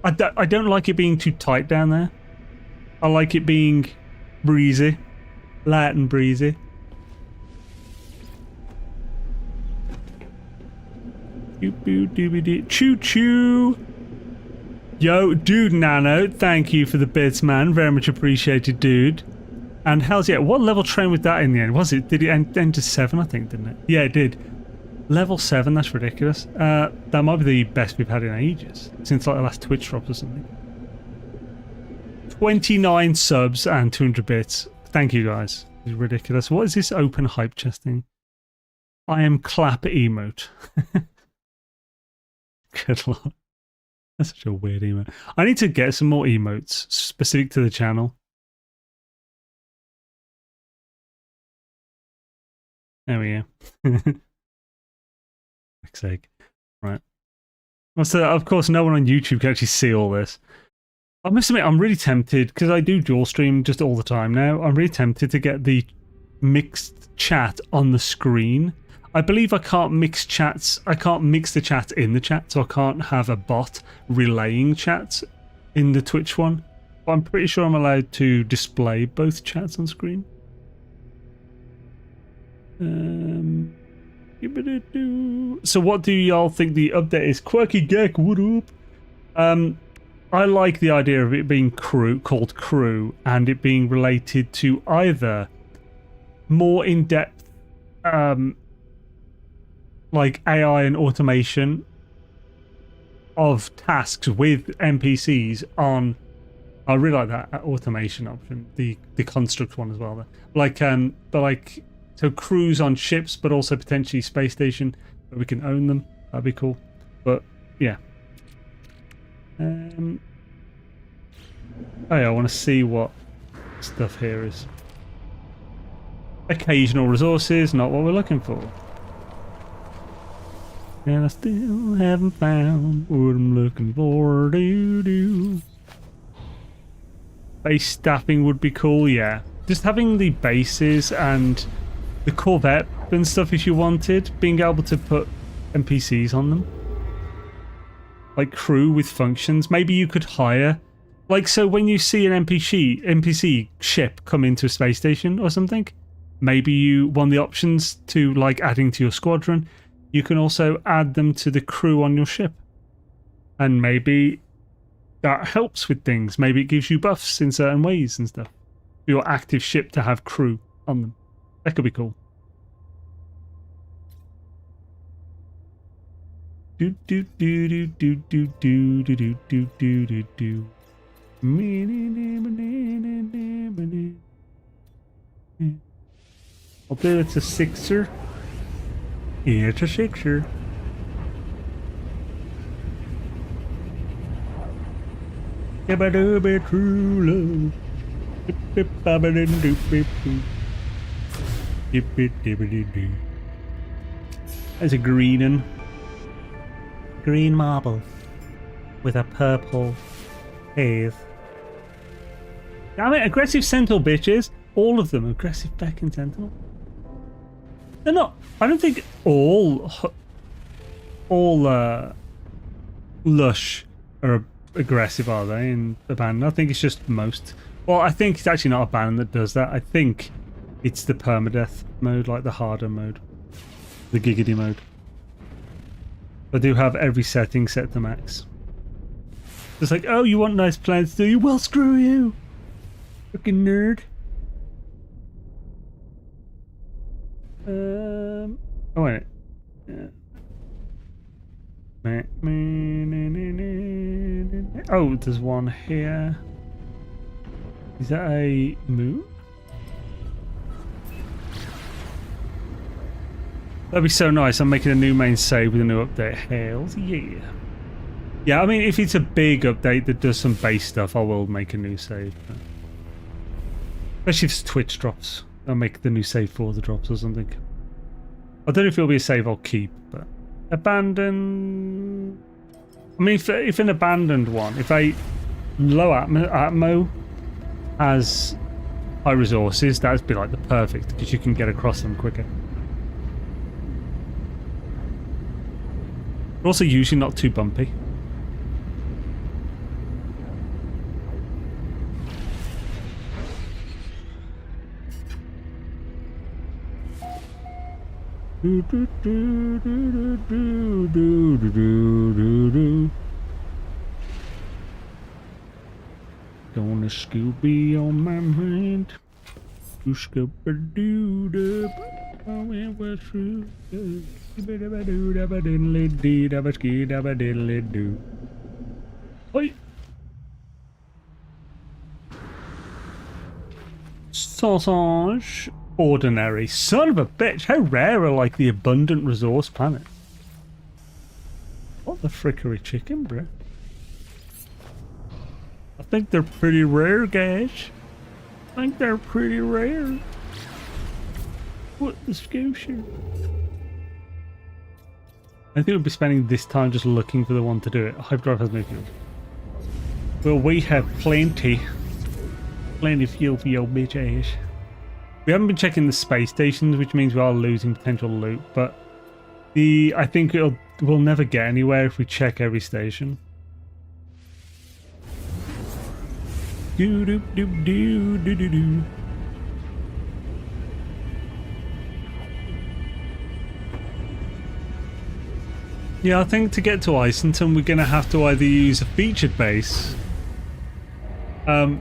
I don't like it being too tight down there. I like it being breezy. Light and breezy. Choo choo. Yo, dude Nano, thank you for the bits, man. Very much appreciated, dude. And hell's yeah, what level train was that in the end? Was it? Did it end to 7, I think, didn't it? Yeah, it did. Level 7, that's ridiculous. That might be the best we've had in ages. Since like the last Twitch drop or something. 29 subs and 200 bits. Thank you guys. It's ridiculous. What is this open hype chest thing? I am clap emote. Good lord. That's such a weird emote. I need to get some more emotes specific to the channel. There we go. Fuck's sake. Right. Well, so, of course, no one on YouTube can actually see all this. I must admit, I'm really tempted, because I do dual stream just all the time now. I'm really tempted to get the mixed chat on the screen. I believe I can't mix chats. I can't mix the chat in the chat, so I can't have a bot relaying chats in the Twitch one. But I'm pretty sure I'm allowed to display both chats on screen. So what do y'all think the update is? Quirky Gek, what up? I like the idea of it being called crew, and it being related to either more in-depth like AI and automation of tasks with NPCs on... I really like that automation option, the construct one as well. Like but like, so crews on ships, but also potentially space station, where we can own them. That'd be cool. But yeah. Oh yeah, I want to see what stuff here is. Occasional resources, not what we're looking for. And I still haven't found what I'm looking for. Base staffing would be cool, yeah. Just having the bases and the corvette and stuff if you wanted, being able to put NPCs on them. Like crew with functions. Maybe you could hire... Like, so when you see an NPC ship come into a space station or something, maybe you want the options to, like, adding to your squadron. You can also add them to the crew on your ship. And maybe that helps with things. Maybe it gives you buffs in certain ways and stuff. For your active ship to have crew on them. That could be cool. Do do do do do do do do do do do do do. I'll bet it's a 6er. Yeah, it's a 6er. True love. There's a green one. Green marble with a purple haze. Damn it, aggressive Sentinel bitches. All of them aggressive fucking Sentinel. They're not. I don't think all Lush are aggressive, are they, in Abandon? I think it's just most. Well, I think it's actually not Abandon that does that. I think it's the Permadeath mode, like the harder mode. The Giggity mode. I do have every setting set to max. It's like, oh, you want nice plants, do you? Well, screw you. Fucking nerd. Oh wait. Yeah. Oh, there's one here. Is that a moon? That'd be so nice. I'm making a new main save with a new update. Hells yeah. Yeah, I mean, if it's a big update that does some base stuff, I will make a new save. But especially if Twitch drops. I'll make the new save for the drops or something. I don't know if it'll be a save I'll keep, but... Abandon... I mean, if an abandoned one, if a low atmo has high resources, that'd be like the perfect, because you can get across them quicker. Also usually not too bumpy. Gonna Scooby on my mind. Scooby-Doo-Doo. Oh, it was true. Oi. Sausage. Ordinary. Son of a bitch. How rare are like the abundant resource planets? What the frickery chicken, bro? I think they're pretty rare, guys. I think they're pretty rare. What the scotia? I think we'll be spending this time just looking for the one to do it. Hyperdrive has no fuel. Well, we have plenty fuel for your bitch ass. We haven't been checking the space stations, which means we are losing potential loot, but I think we'll never get anywhere if we check every station. Do do do do do do do. Yeah, I think to get to Isenton, we're going to have to either use a featured base, a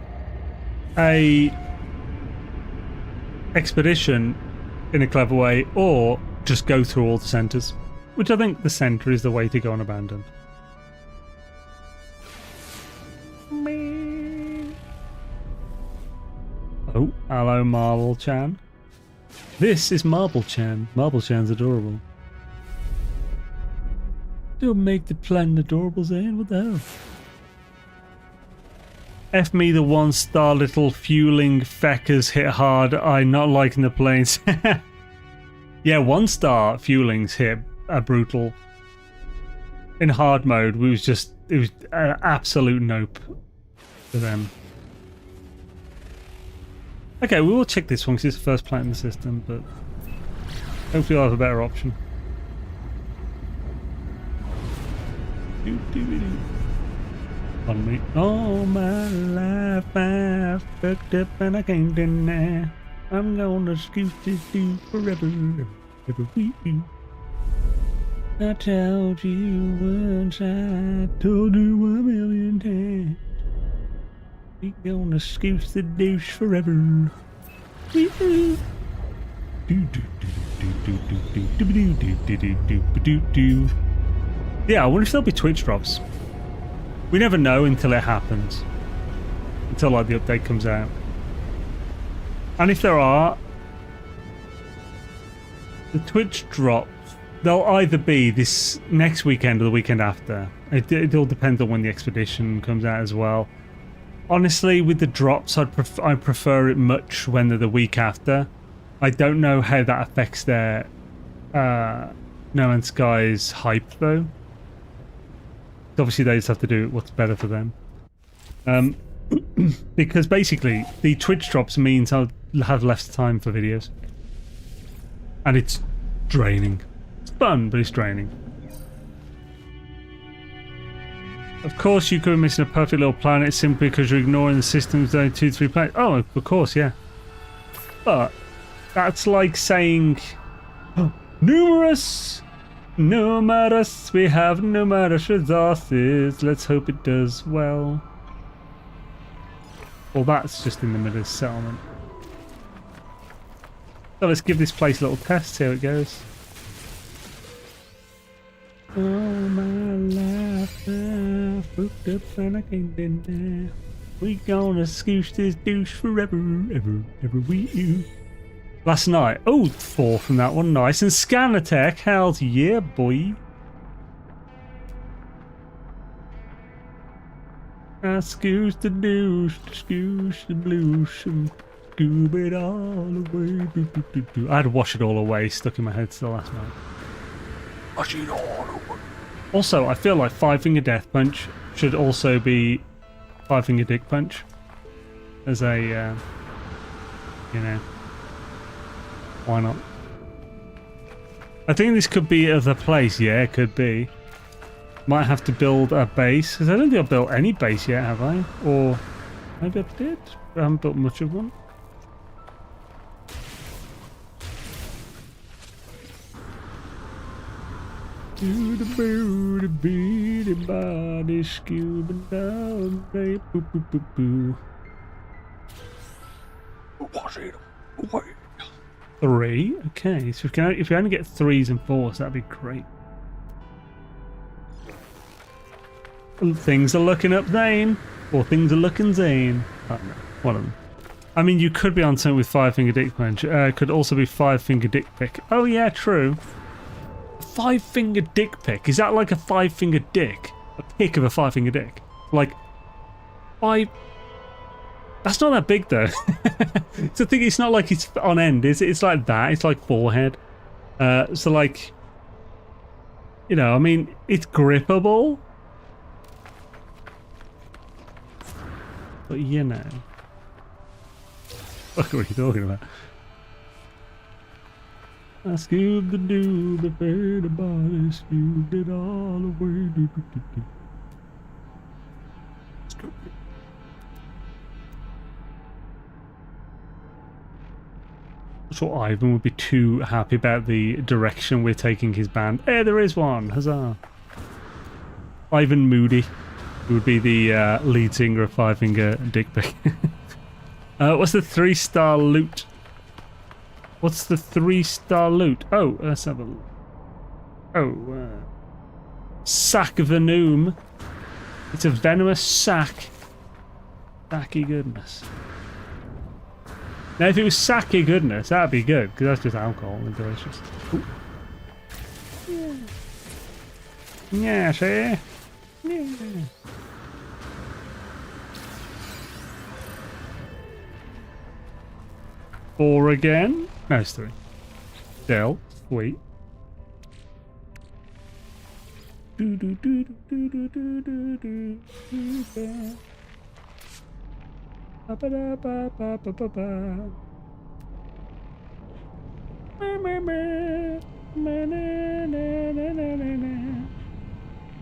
expedition in a clever way, or just go through all the centres, which I think the centre is the way to go on Abandoned. Oh, hello Marble Chan. This is Marble Chan. Marble Chan's adorable. Don't make the planet adorable, Zane. What the hell? F me the 1-star little fueling feckers hit hard. I not liking the planes. Yeah, 1-star fuelings hit a brutal. In hard mode, it was an absolute nope for them. Okay, we will check this one because it's the first planet in the system, but hopefully I'll have a better option. On me. All my life I fucked up and I can't deny. I'm gonna scoot this dude forever. I told you once, I told you 1,000,000 times. We gonna scoot the douche forever. Yeah, I wonder if there'll be Twitch drops. We never know until it happens. Until like the update comes out. And if there are, the Twitch drops, they'll either be this next weekend or the weekend after. It all depends on when the expedition comes out as well. Honestly, with the drops, I prefer it much when they're the week after. I don't know how that affects their No Man's Sky's hype though. Obviously they just have to do what's better for them. Because basically the Twitch drops means I'll have less time for videos. And it's draining. It's fun, but it's draining. Of course you could be missing a perfect little planet simply because you're ignoring the system's only 2-3 planets. Oh, of course, yeah. But that's like saying numerous, we have numerous resources. Let's hope it does well. Well, that's just in the middle of settlement. So let's give this place a little test, see how it goes. All my life I've booked up and I can't deny. We gonna scoosh this douche forever, ever we you. Last night, oh, 4 from that one, nice. And scan attack, hell yeah, boy. I scoosh the douche, scoosh the blues, and scoob it all away. Do, do, do, do. I had to wash it all away, stuck in my head still last night. Wash it all away. Also, I feel like 5-finger death punch should also be 5-finger dick punch. As a, you know, why not? I think this could be the place, yeah, it could be. Might have to build a base, because I don't think I've built any base yet, have I? Or maybe I did, but I haven't built much of one. Do the booty beady body scuba down, boo boo boo boo. 3, okay, so if we only get 3s and 4s, that'd be great. Things are looking up Zane, or things are looking Zane. I don't know, one of them. I mean, you could be on something with 5-finger dick punch. Could also be 5-finger dick pick. Oh yeah, true. 5-finger dick pick. Is that like a 5-finger dick? A pick of a 5-finger dick? Like 5. That's not that big though. So I think it's not like it's on end, is it? It's like that. It's like forehead. So like, you know, I mean, it's grippable. But you know. What are you talking about? I scooped the do the fairy body, scooped it all away. Do, do, do, do. I'm sure Ivan would be too happy about the direction we're taking his band. Hey, there is one! Huzzah! Ivan Moody, who would be the lead singer of 5-finger dick pic. What's the 3-star loot? What's the 3-star loot? Oh, let's have a look. Oh, sack venom. It's a venomous sack. Sacky goodness. Now, if it was sacky goodness, that'd be good, because that's just alcohol and delicious. Ooh. Yeah, see? Yeah. 4 again? No, it's 3. Still, sweet. Do do do do do do do do do. Ba ba da ba ba ba ba ba.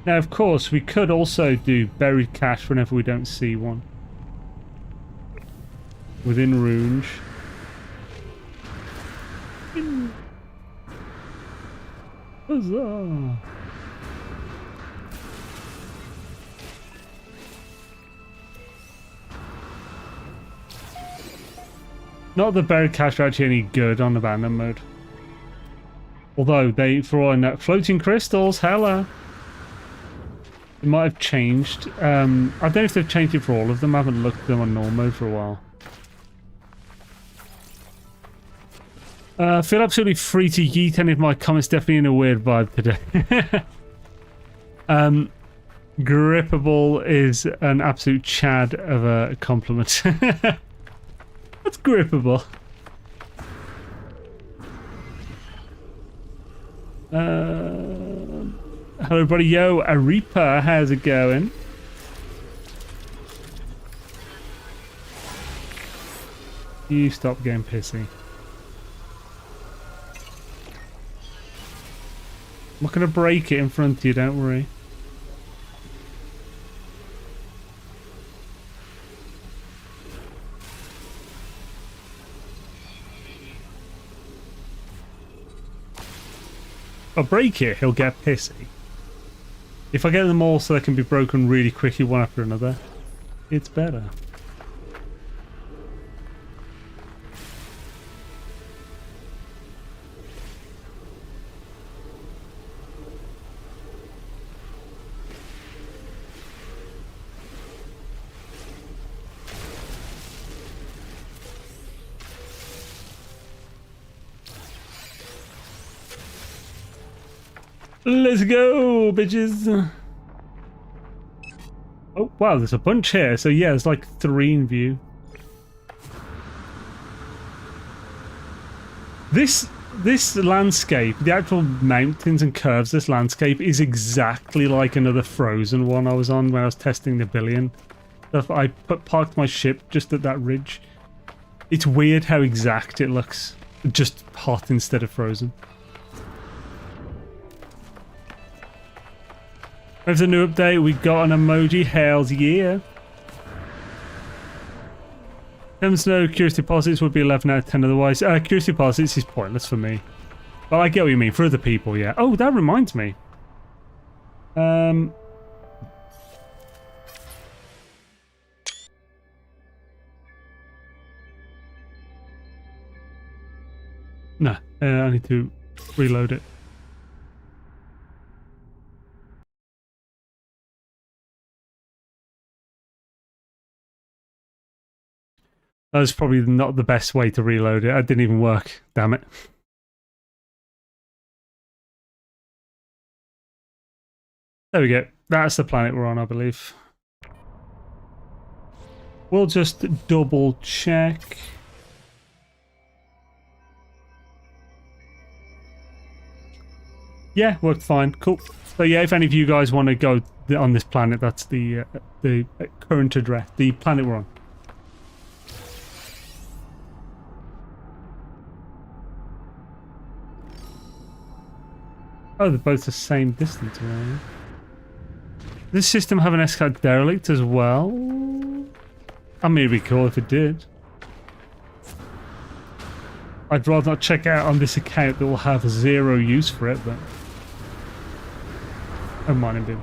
Now, of course, we could also do buried cache whenever we don't see one within Runge. Huzzah! Not that buried cache are actually any good on abandoned mode. Although they, for all I know, floating crystals, hella. It might have changed. I don't know if they've changed it for all of them. I haven't looked at them on normal mode for a while. Feel absolutely free to yeet any of my comments. Definitely in a weird vibe today. Grippable is an absolute chad of a compliment. That's grippable. Hello everybody, yo, Arepa, how's it going? You stop getting pissy. I'm not going to break it in front of you, don't worry. If I break it, he'll get pissy. If I get them all so they can be broken really quickly one after another, it's better. Let's go, bitches. Oh, wow, there's a bunch here. So yeah, there's like 3 in view. This landscape, the actual mountains and curves, this landscape is exactly like another Frozen one I was on when I was testing the billion. I parked my ship just at that ridge. It's weird how exact it looks. Just hot instead of frozen. With the new update, we got an emoji. Hells yeah. No curious deposits would be 11 out of 10 otherwise. Curious deposits is pointless for me. But I get what you mean. For other people, yeah. Oh, that reminds me. Nah, I need to reload it. That was probably not the best way to reload it. It didn't even work. Damn it. There we go. That's the planet we're on, I believe. We'll just double check. Yeah, worked fine. Cool. So yeah, if any of you guys want to go on this planet, that's the current address, the planet we're on. Oh, they're both the same distance away. Does this system have an escalate derelict as well? I mean, it'd be cool if it did. I'd rather not check out on this account that will have 0 use for it, but... Oh, mining bin.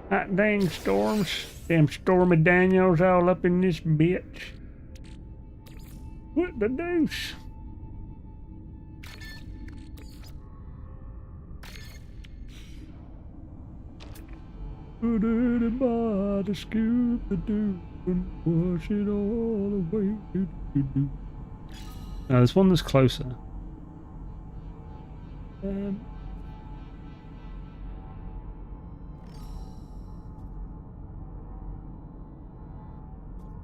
That dang storms. Damn Stormy Daniels all up in this bitch. What the deuce? Put it in by the scoop the do and wash it all away. Now there's one that's closer.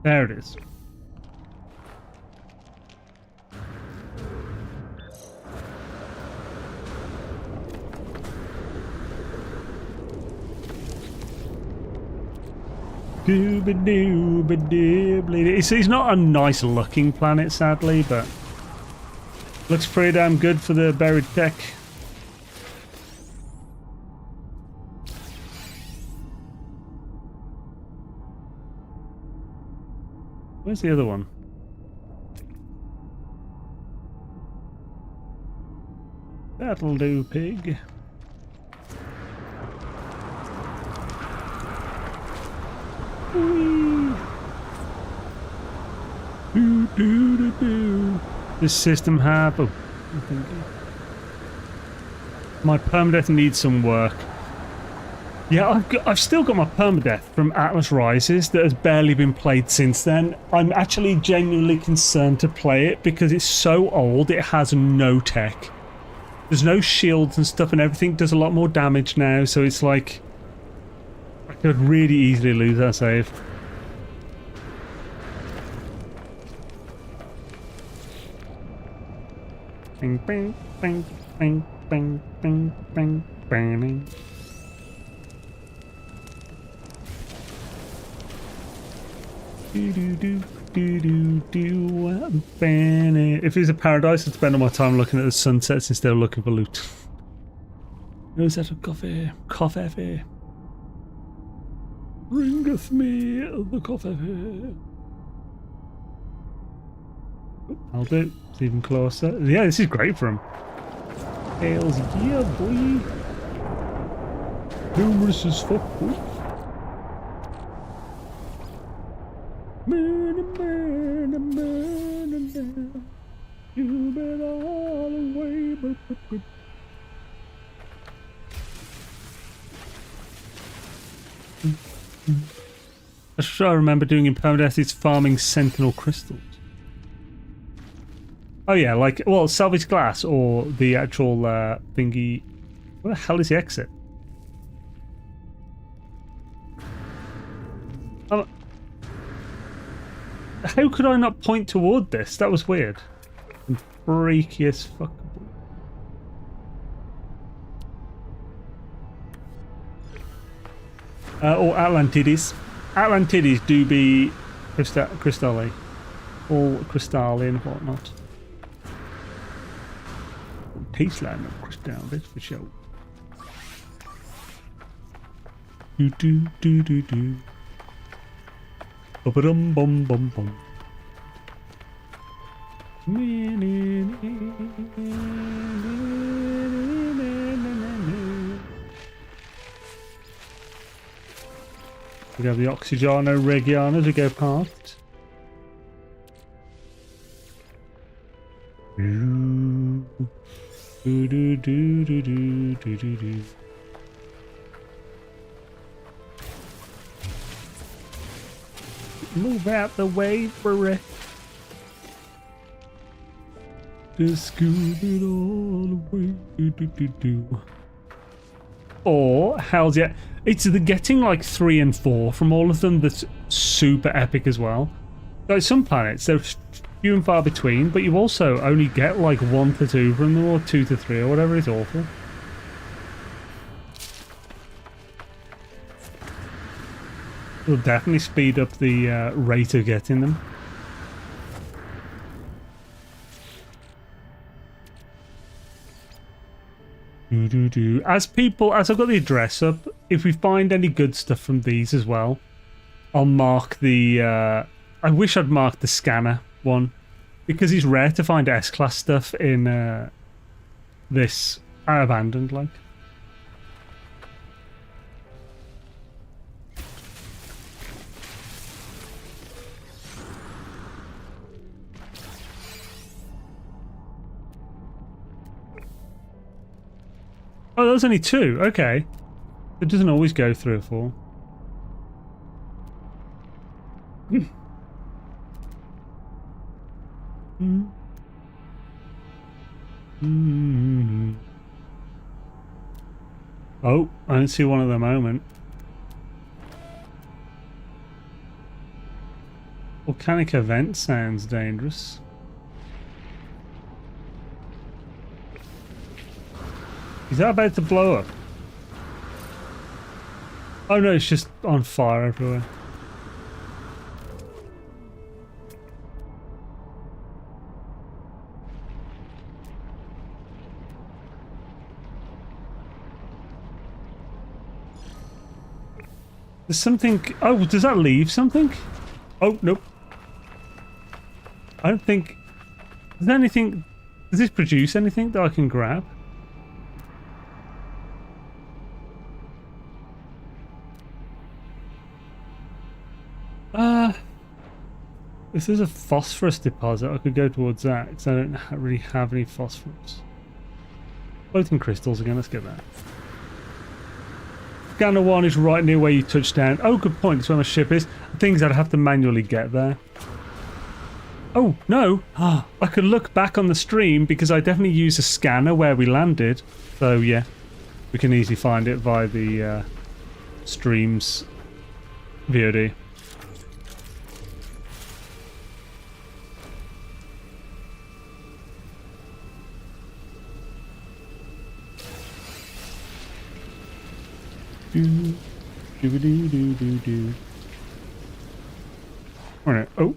There it is. It's not a nice looking planet, sadly, but looks pretty damn good for the buried tech. Where's the other one? That'll do, pig. This system have... Oh, my permadeath needs some work. Yeah, I've still got my permadeath from Atlas Rises that has barely been played since then. I'm actually genuinely concerned to play it because it's so old, it has no tech. There's no shields and stuff, and everything does a lot more damage now, so it's like... I could really easily lose that save. Bing, bing, bing, bing, bing, bing, bing, bing. If it's a paradise, I'd spend all my time looking at the sunsets instead of looking for loot. No set of coffee. Coffee. Bringeth me the coffee. I'll do it. It's even closer. Yeah, this is great for him. Hells yeah, boy. Numerous as fuck, boy. You've been all away, but. That's what I remember doing in Permadeath is farming sentinel crystals. Oh yeah, like, well, salvage glass or the actual thingy. Where the hell is the exit? How could I not point toward this? That was weird. And freaky as fuck. Or Atlantides. Atlantides do be crystalline. All crystalline and whatnot. Tastes like no crystal, that's for sure. Do do do do do. Bum bum bum bum. We have the Oxygeno Regiana to go past. Do do do do do do do do. Move out the way for it. Just scoot it all away. Do, do, do, do. Or, how's it? It's the getting like 3 and 4 from all of them that's super epic as well. Like some planets, they're few and far between, but you also only get like 1 to 2 from them, or 2 to 3, or whatever. It's awful. It'll definitely speed up the rate of getting them. As I've got the address up, if we find any good stuff from these as well, I'll mark the... I wish I'd marked the scanner one, because it's rare to find S-class stuff in this abandoned, like. Oh, there's only 2. Okay. It doesn't always go 3 or 4. Oh, I don't see one at the moment. Volcanic event sounds dangerous. Is that about to blow up? Oh no, it's just on fire everywhere. There's something... Oh, does that leave something? Oh, nope. I don't think... Is there anything... Does this produce anything that I can grab? If there's a phosphorus deposit, I could go towards that, because I don't really have any phosphorus. Floating crystals again, let's get that. Scanner 1 is right near where you touched down. Oh, good point, it's where my ship is. Things I'd have to manually get there. Oh, no! I could look back on the stream, because I definitely used a scanner where we landed. So, yeah, we can easily find it via the stream's VOD. Do. Alright, oh.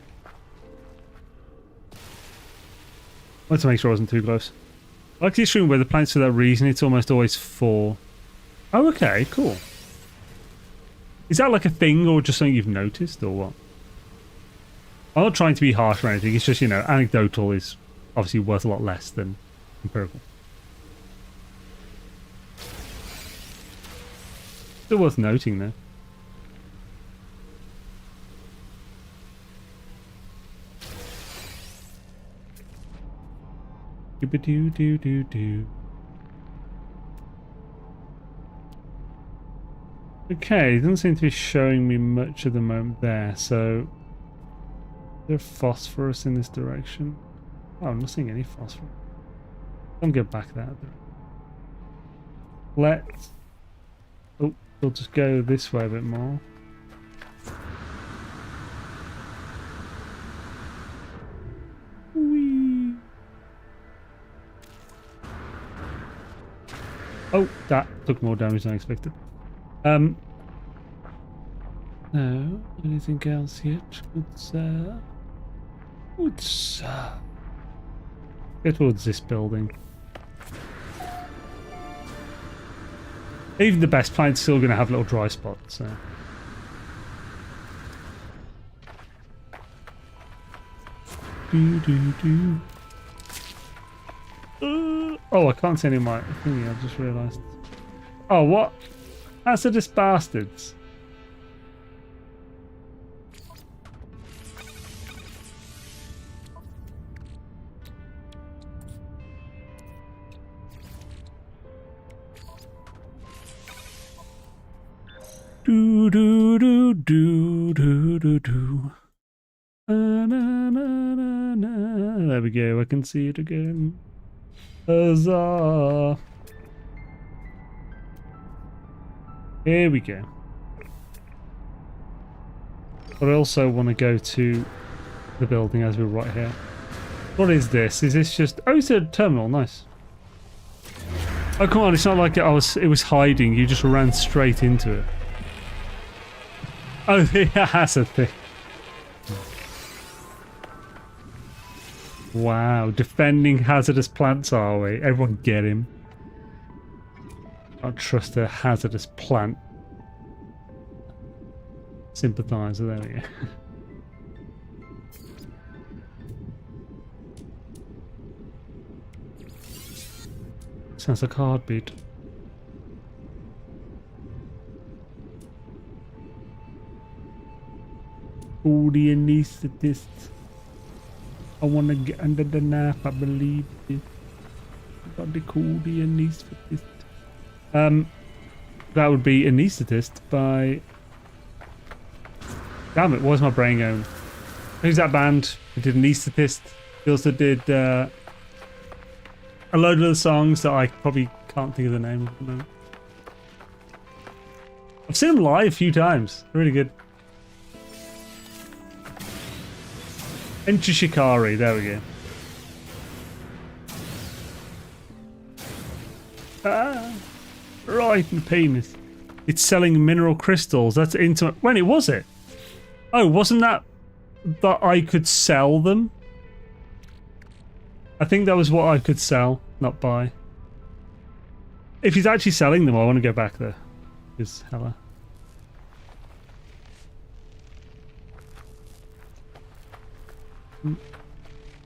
Let's make sure I wasn't too close. I like to assume where the planets for that reason, it's almost always 4. Oh, okay, cool. Is that like a thing or just something you've noticed or what? I'm not trying to be harsh or anything, it's just, you know, anecdotal is obviously worth a lot less than empirical. Still worth noting, though. Do. Okay, it doesn't seem to be showing me much at the moment there, so... Is there phosphorus in this direction? Oh, I'm not seeing any phosphorus. Don't go back that. Let's... Oh, we'll just go this way a bit more. Whee. Oh, that took more damage than I expected. No, anything else yet? What's go towards this building. Even the best planet's still going to have little dry spots. So. Oh, I can't see any of my thingy, I just realised. Oh, what? Hazardous bastards. Do do do do do do do. Na, na, na, na. There we go. I can see it again. Huzzah! Here we go. But I also want to go to the building as we're right here. What is this? Is this just... Oh, it's a terminal. Nice. Oh, come on. It's not like it was hiding. You just ran straight into it. Oh, that's a thing. Wow, defending hazardous plants, are we? Everyone get him. I don't trust a hazardous plant. Sympathiser, there we go. Sounds like a heartbeat. Oh, the anaesthetist. I want to get under the knife, I believe it. Got the cool, the anaesthetist. That would be anaesthetist by... Damn it, where's my brain going? Who's that band? They did anaesthetist. They also did a load of other songs that I probably can't think of the name of at the moment. I've seen them live a few times. They're really good. Enter Shikari, there we go. Ah, right, and penis. It's selling mineral crystals. That's intimate. When it was it? Oh, wasn't that I could sell them? I think that was what I could sell, not buy. If he's actually selling them, I want to go back there. Is hella.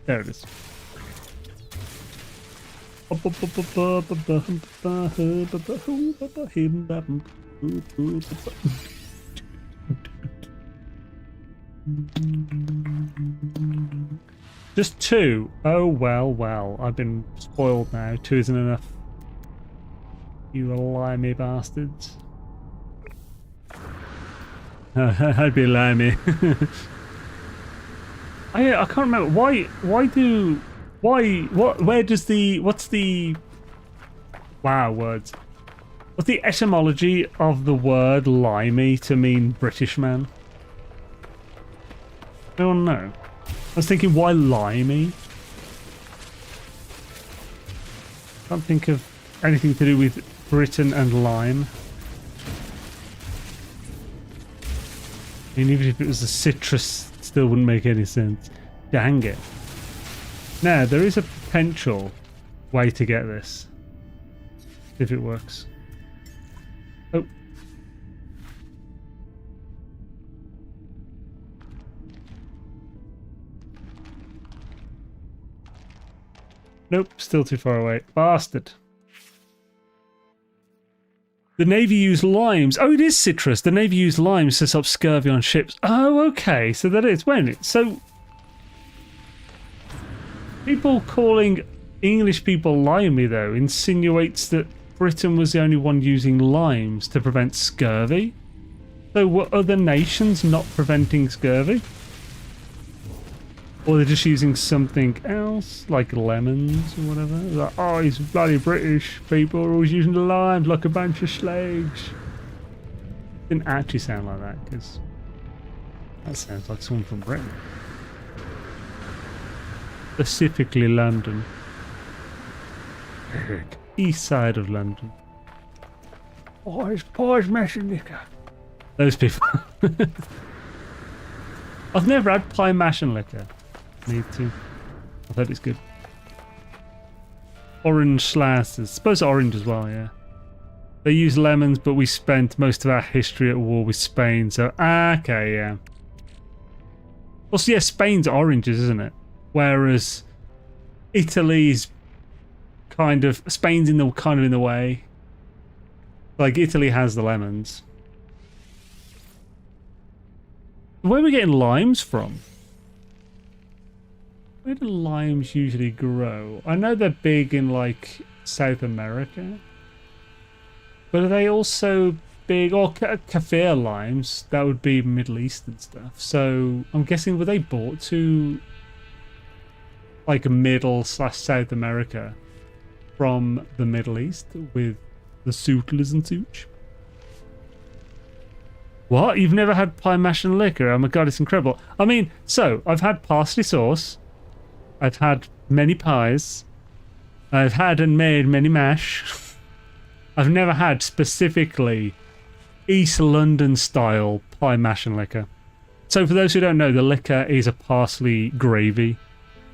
There it is. Just 2. Oh well. I've been spoiled now. 2 isn't enough. You limey bastards. I'd be limey. I can't remember what's the etymology of the word limey to mean British man? I don't know. I was thinking, why limey? Can't think of anything to do with Britain and lime. I mean, even if it was a citrus, it still wouldn't make any sense. Dang it. Now, there is a potential way to get this. If it works. Oh. Nope, still too far away. Bastard. The Navy used limes. Oh, it is citrus. The Navy used limes to stop scurvy on ships. Oh, okay. So that is when. So people calling English people limey, though, insinuates that Britain was the only one using limes to prevent scurvy. So were other nations not preventing scurvy? Or they're just using something else, like lemons or whatever. Like, oh, he's bloody British. People are always using the limes like a bunch of slaves. Didn't actually sound like that, because that sounds like someone from Britain. Specifically London. East side of London. Pies mashing liquor. Those people. I've never had pie mashing liquor. Need to. I've heard it's good. Orange slices. Suppose orange as well, yeah. They use lemons, but we spent most of our history at war with Spain, so okay, yeah. Also, yeah, Spain's oranges, isn't it? Whereas Italy's kind of Spain's in the way. Like Italy has the lemons. Where are we getting limes from? Where do limes usually grow? I know they're big in like South America. But are they also big, or kaffir limes? That would be Middle Eastern stuff. So I'm guessing, were they brought to like Middle/South America from the Middle East with the suitlers and such? What? You've never had pie mash and liquor? Oh my god, it's incredible. I mean, so I've had parsley sauce. I've had many pies. I've had and made many mash. I've never had specifically East London style pie mash and liquor. So for those who don't know, the liquor is a parsley gravy.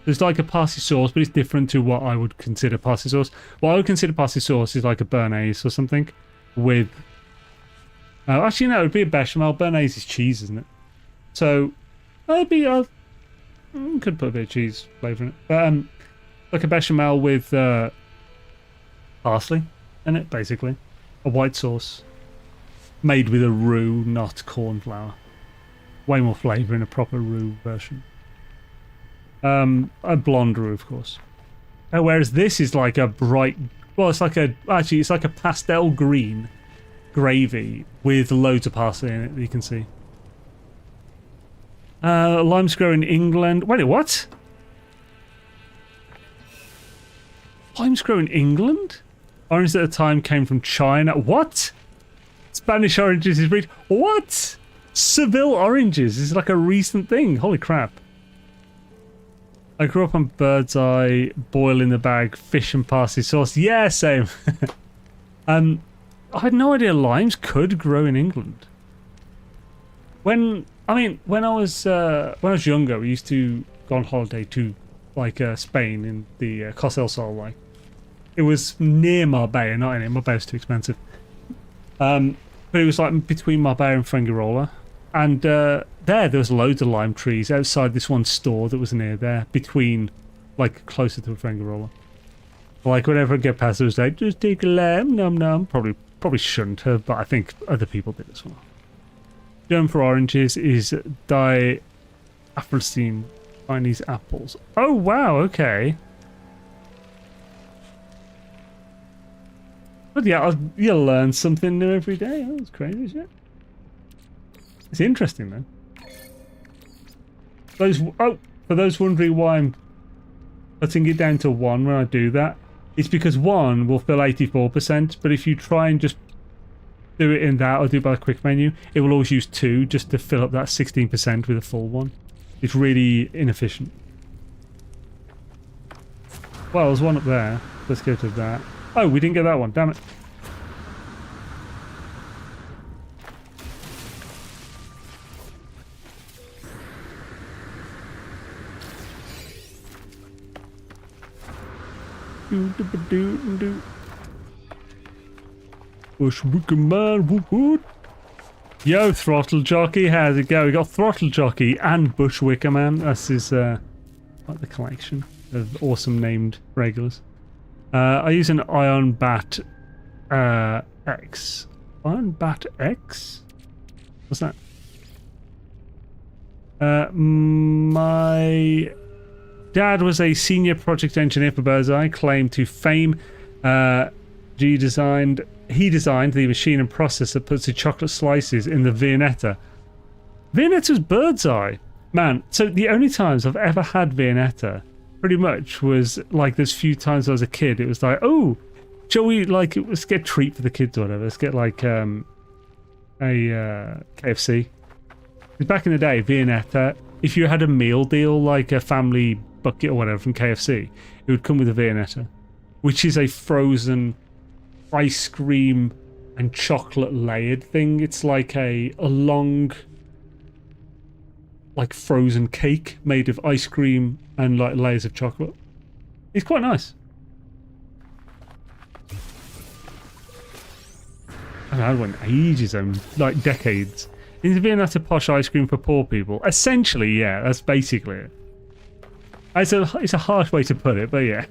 It's like a parsley sauce, but it's different to what I would consider parsley sauce. What I would consider parsley sauce is like a béarnaise or something with... actually, no, it would be a bechamel. Béarnaise is cheese, isn't it? So maybe I could put a bit of cheese flavour in it. But like a bechamel with parsley in it, basically. A white sauce made with a roux, not corn flour. Way more flavour in a proper roux version. A blonde roux, of course. Whereas this is like a bright... Well, it's like a... Actually, it's like a pastel green gravy with loads of parsley in it that you can see. Limes grow in England. Wait, what? Limes grow in England? Oranges at the time came from China. What? Spanish oranges is breed. What? Seville oranges is like a recent thing. Holy crap. I grew up on bird's eye, boil in the bag, fish and parsley sauce. Yeah, same. I had no idea limes could grow in England. When I was younger, we used to go on holiday to like Spain in the Costa del Sol. Like, it was near Marbella, not in it. Marbella was too expensive. But it was like between Marbella and Fuengirola, and there was loads of lime trees outside this one store that was near there, between like closer to Fuengirola. Like whenever I get past, it was like, just take a lime, num num. Probably shouldn't have, but I think other people did as well. German for oranges is Apfelsine, Chinese apples. Oh wow, okay. But yeah, you'll learn something new every day. Oh, that's crazy, isn't it? It's interesting, though. For those wondering why I'm putting it down to 1 when I do that, it's because 1 will fill 84%, but if you try and just do it in that or do it by the quick menu, it will always use 2 just to fill up that 16% with a full one. It's really inefficient. Well, there's one up there. Let's go to that. Oh, we didn't get that one. Damn it. Bushwicker man, whoop whoop. Yo, Throttle Jockey, how's it go? We got Throttle Jockey and Bushwicker Man. That's his, like the collection of awesome named regulars. I use an Ion Bat X. Ion Bat X? What's that? My dad was a senior project engineer for Birdseye, claimed to fame. He designed the machine and process that puts the chocolate slices in the Viennetta. Viennetta's Birdseye. Man, so the only times I've ever had Viennetta pretty much was like those few times I was a kid. It was like, oh, shall we, like, let's get a treat for the kids or whatever. Let's get like a KFC. Because back in the day, Viennetta, if you had a meal deal, like a family bucket or whatever from KFC, it would come with a Viennetta, which is a frozen ice cream and chocolate layered thing. It's like a long, like frozen cake made of ice cream and like layers of chocolate. It's quite nice. I had one ages ago, like decades. Is Viennetta posh ice cream for poor people? Essentially, yeah, that's basically it. It's a harsh way to put it, but yeah.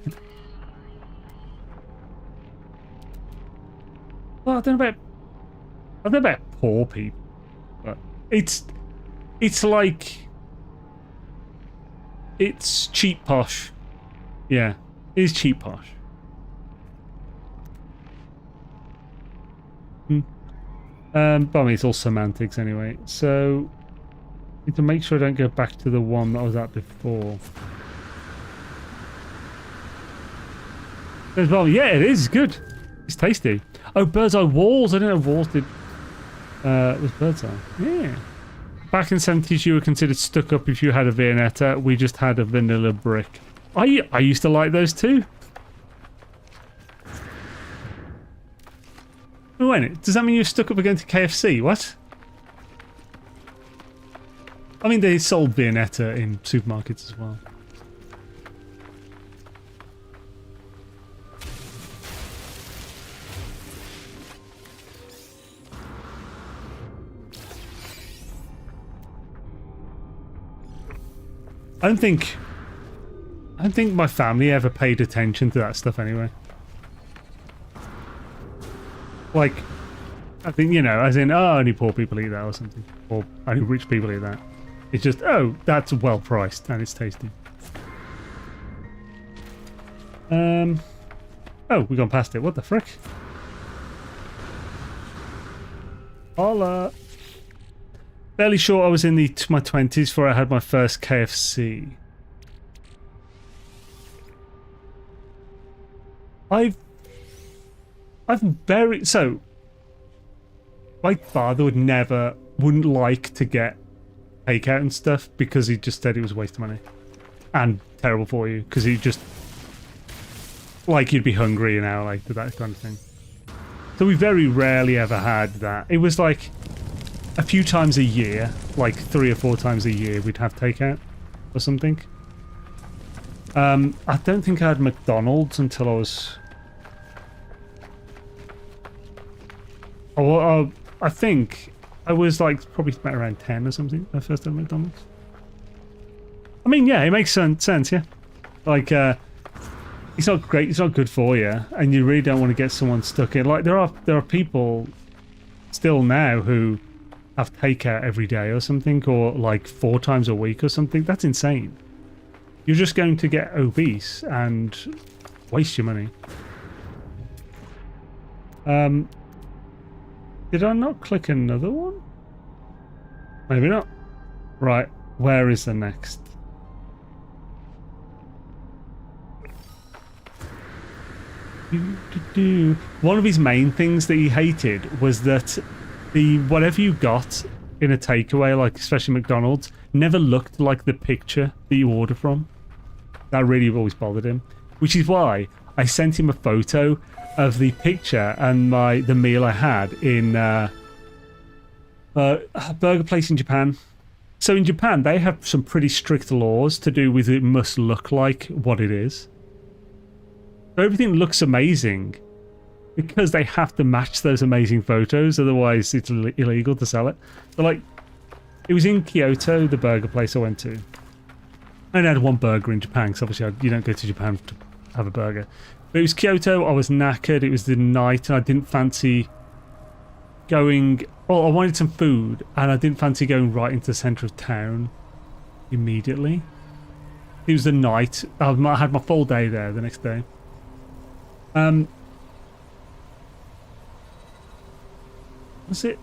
Well, I don't know about poor people, but it's like it's cheap posh. Yeah, it is cheap posh. But I mean, it's all semantics anyway. So, I need to make sure I don't go back to the one that I was at before. Well, yeah, it is good. It's tasty. Oh, bird's eye walls. I didn't know walls did. It was bird's eye. Yeah. Back in the 70s, you were considered stuck up if you had a Viennetta. We just had a vanilla brick. I used to like those too. Wait, does that mean you're stuck up going to KFC? What? I mean, they sold Viennetta in supermarkets as well. I don't think my family ever paid attention to that stuff anyway. Like, I think, you know, as in, oh, only poor people eat that or something. Or only rich people eat that. It's just, oh, that's well priced and it's tasty. Oh, we've gone past it. What the frick? Hola. Fairly sure I was in my 20s before I had my first KFC. So my father wouldn't like to get takeout and stuff because he just said it was a waste of money and terrible for you because he just, like, you'd be hungry an hour later, that kind of thing. So we very rarely ever had that. It was like a few times a year, like 3 or 4 times a year, we'd have takeout or something. I don't think I had McDonald's until I was... I think I was like probably about around 10 or something when I first had McDonald's. I mean, yeah, it makes sense, yeah. Like, it's not great, it's not good for you, and you really don't want to get someone stuck in. Like, there are people still now who have takeout every day or something, or like 4 times a week or something. That's insane. You're just going to get obese and waste your money. Did I not click another one? Maybe not. Right, where is the next? One of his main things that he hated was that whatever you got in a takeaway, like especially McDonald's, never looked like the picture that you order from. That really always bothered him. Which is why I sent him a photo of the picture and the meal I had in a burger place in Japan. So in Japan, they have some pretty strict laws to do with it must look like what it is. So everything looks amazing because they have to match those amazing photos, otherwise it's illegal to sell it. So like, it was in Kyoto, the burger place I went to. I only had one burger in Japan, because obviously you don't go to Japan to have a burger. But it was Kyoto, I was knackered, it was the night, and I didn't fancy going... Well, I wanted some food, and I didn't fancy going right into the centre of town immediately. It was the night. I had my full day there the next day. Was it?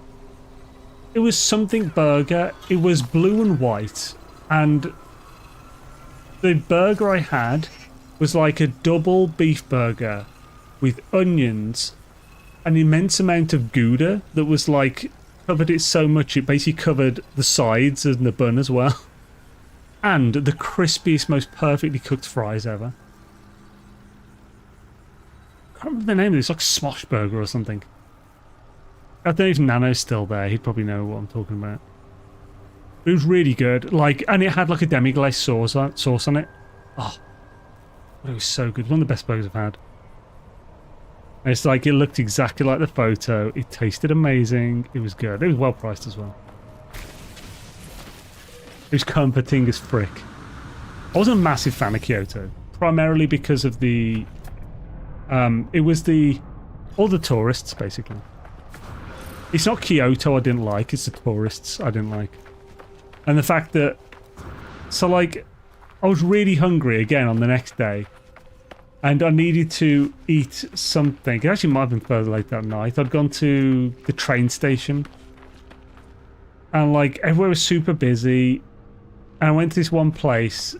It was something burger. It was blue and white, And the burger I had was like a double beef burger with onions, an immense amount of Gouda that was like covered it so much it basically covered the sides and the bun as well. And the crispiest, most perfectly cooked fries ever. I can't remember the name of this, like Smosh Burger or something. I don't know if Nano's still there, he'd probably know what I'm talking about. It was really good, like, and it had like a demi-glace sauce on it. Oh, it was so good. One of the best burgers I've had. And it's like, it looked exactly like the photo. It tasted amazing. It was good. It was well priced as well. It was comforting as frick. I wasn't a massive fan of Kyoto, primarily because of the... it was all the tourists, basically. It's not Kyoto I didn't like, it's the tourists I didn't like. And the fact that... So, like, I was really hungry again on the next day. And I needed to eat something. It actually might have been further late that night. I'd gone to the train station. And, like, everywhere was super busy. And I went to this one place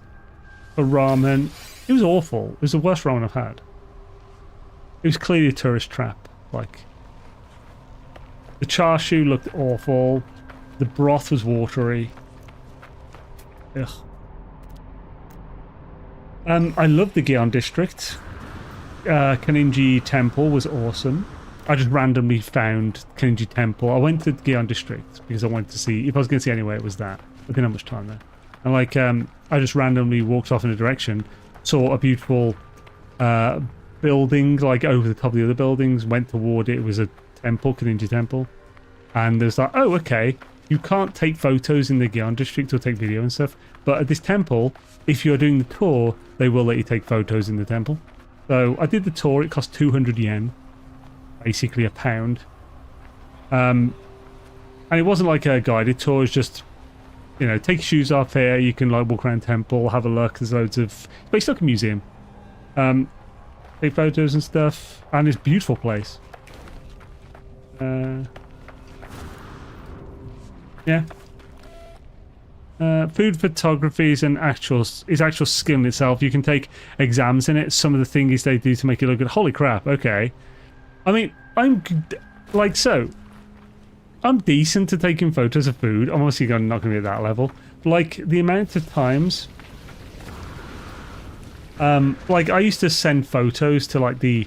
for ramen. It was awful. It was the worst ramen I've had. It was clearly a tourist trap. Like, the char siu looked awful. The broth was watery. Ugh. I loved the Gion district. Kaninji Temple was awesome. I just randomly found Kaninji Temple. I went to the Gion district because I wanted to see, if I was going to see anywhere, it was that. I didn't have much time there. And like, I just randomly walked off in a direction, saw a beautiful building, like over the top of the other buildings, went toward it. It was a temple, Kaninji Temple. And there's like, oh, okay. You can't take photos in the Gion district or take video and stuff. But at this temple, if you're doing the tour, they will let you take photos in the temple. So I did the tour. It cost 200 yen. Basically a pound. And it wasn't like a guided tour. It was just, you know, take your shoes off here. You can like walk around temple, have a look. There's loads of... It's basically like a museum. Take photos and stuff. And it's a beautiful place. Yeah. Food photography is actual skill in itself. You can take exams in it. Some of the things they do to make it look good. Holy crap, okay. I mean, I'm decent at taking photos of food. I'm obviously not going to be at that level. But like, the amount of times... like, I used to send photos to like a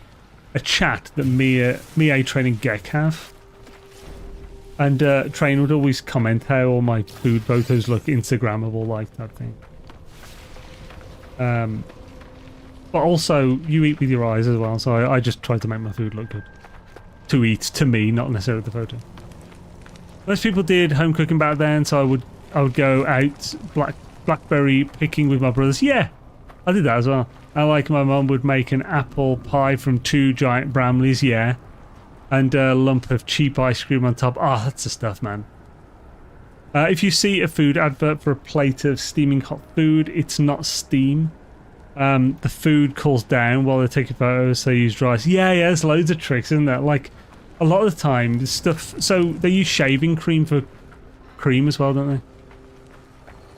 chat that me, A-Train and Gek have. And Train would always comment how all my food photos look Instagrammable, like that thing. But also, you eat with your eyes as well, so I just try to make my food look good. To eat, to me, not necessarily the photo. Most people did home cooking back then, so I would go out blackberry picking with my brothers. Yeah, I did that as well. I like my mum would make an apple pie from 2 giant Bramleys, yeah. And a lump of cheap ice cream on top. Ah, oh, that's the stuff, man. If you see a food advert for a plate of steaming hot food, it's not steam. The food cools down while they're taking photos, so they use dry ice. Yeah, there's loads of tricks, isn't there? Like, a lot of the time, the stuff... So, they use shaving cream for cream as well, don't they?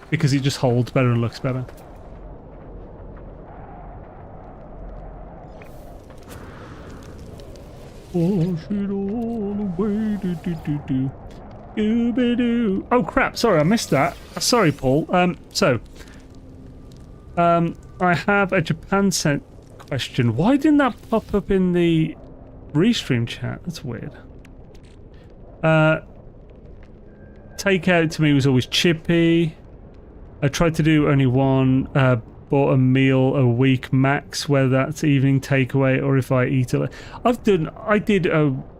Because it just holds better and looks better. Wash it all away, do-do-do-do. Oh crap, sorry, I missed that. Sorry, Paul. I have a Japan sent question. Why didn't that pop up in the restream chat? That's weird. Takeout to me was always chippy. I tried to do only one. Bought a meal a week max, whether that's evening takeaway or if I eat it. I did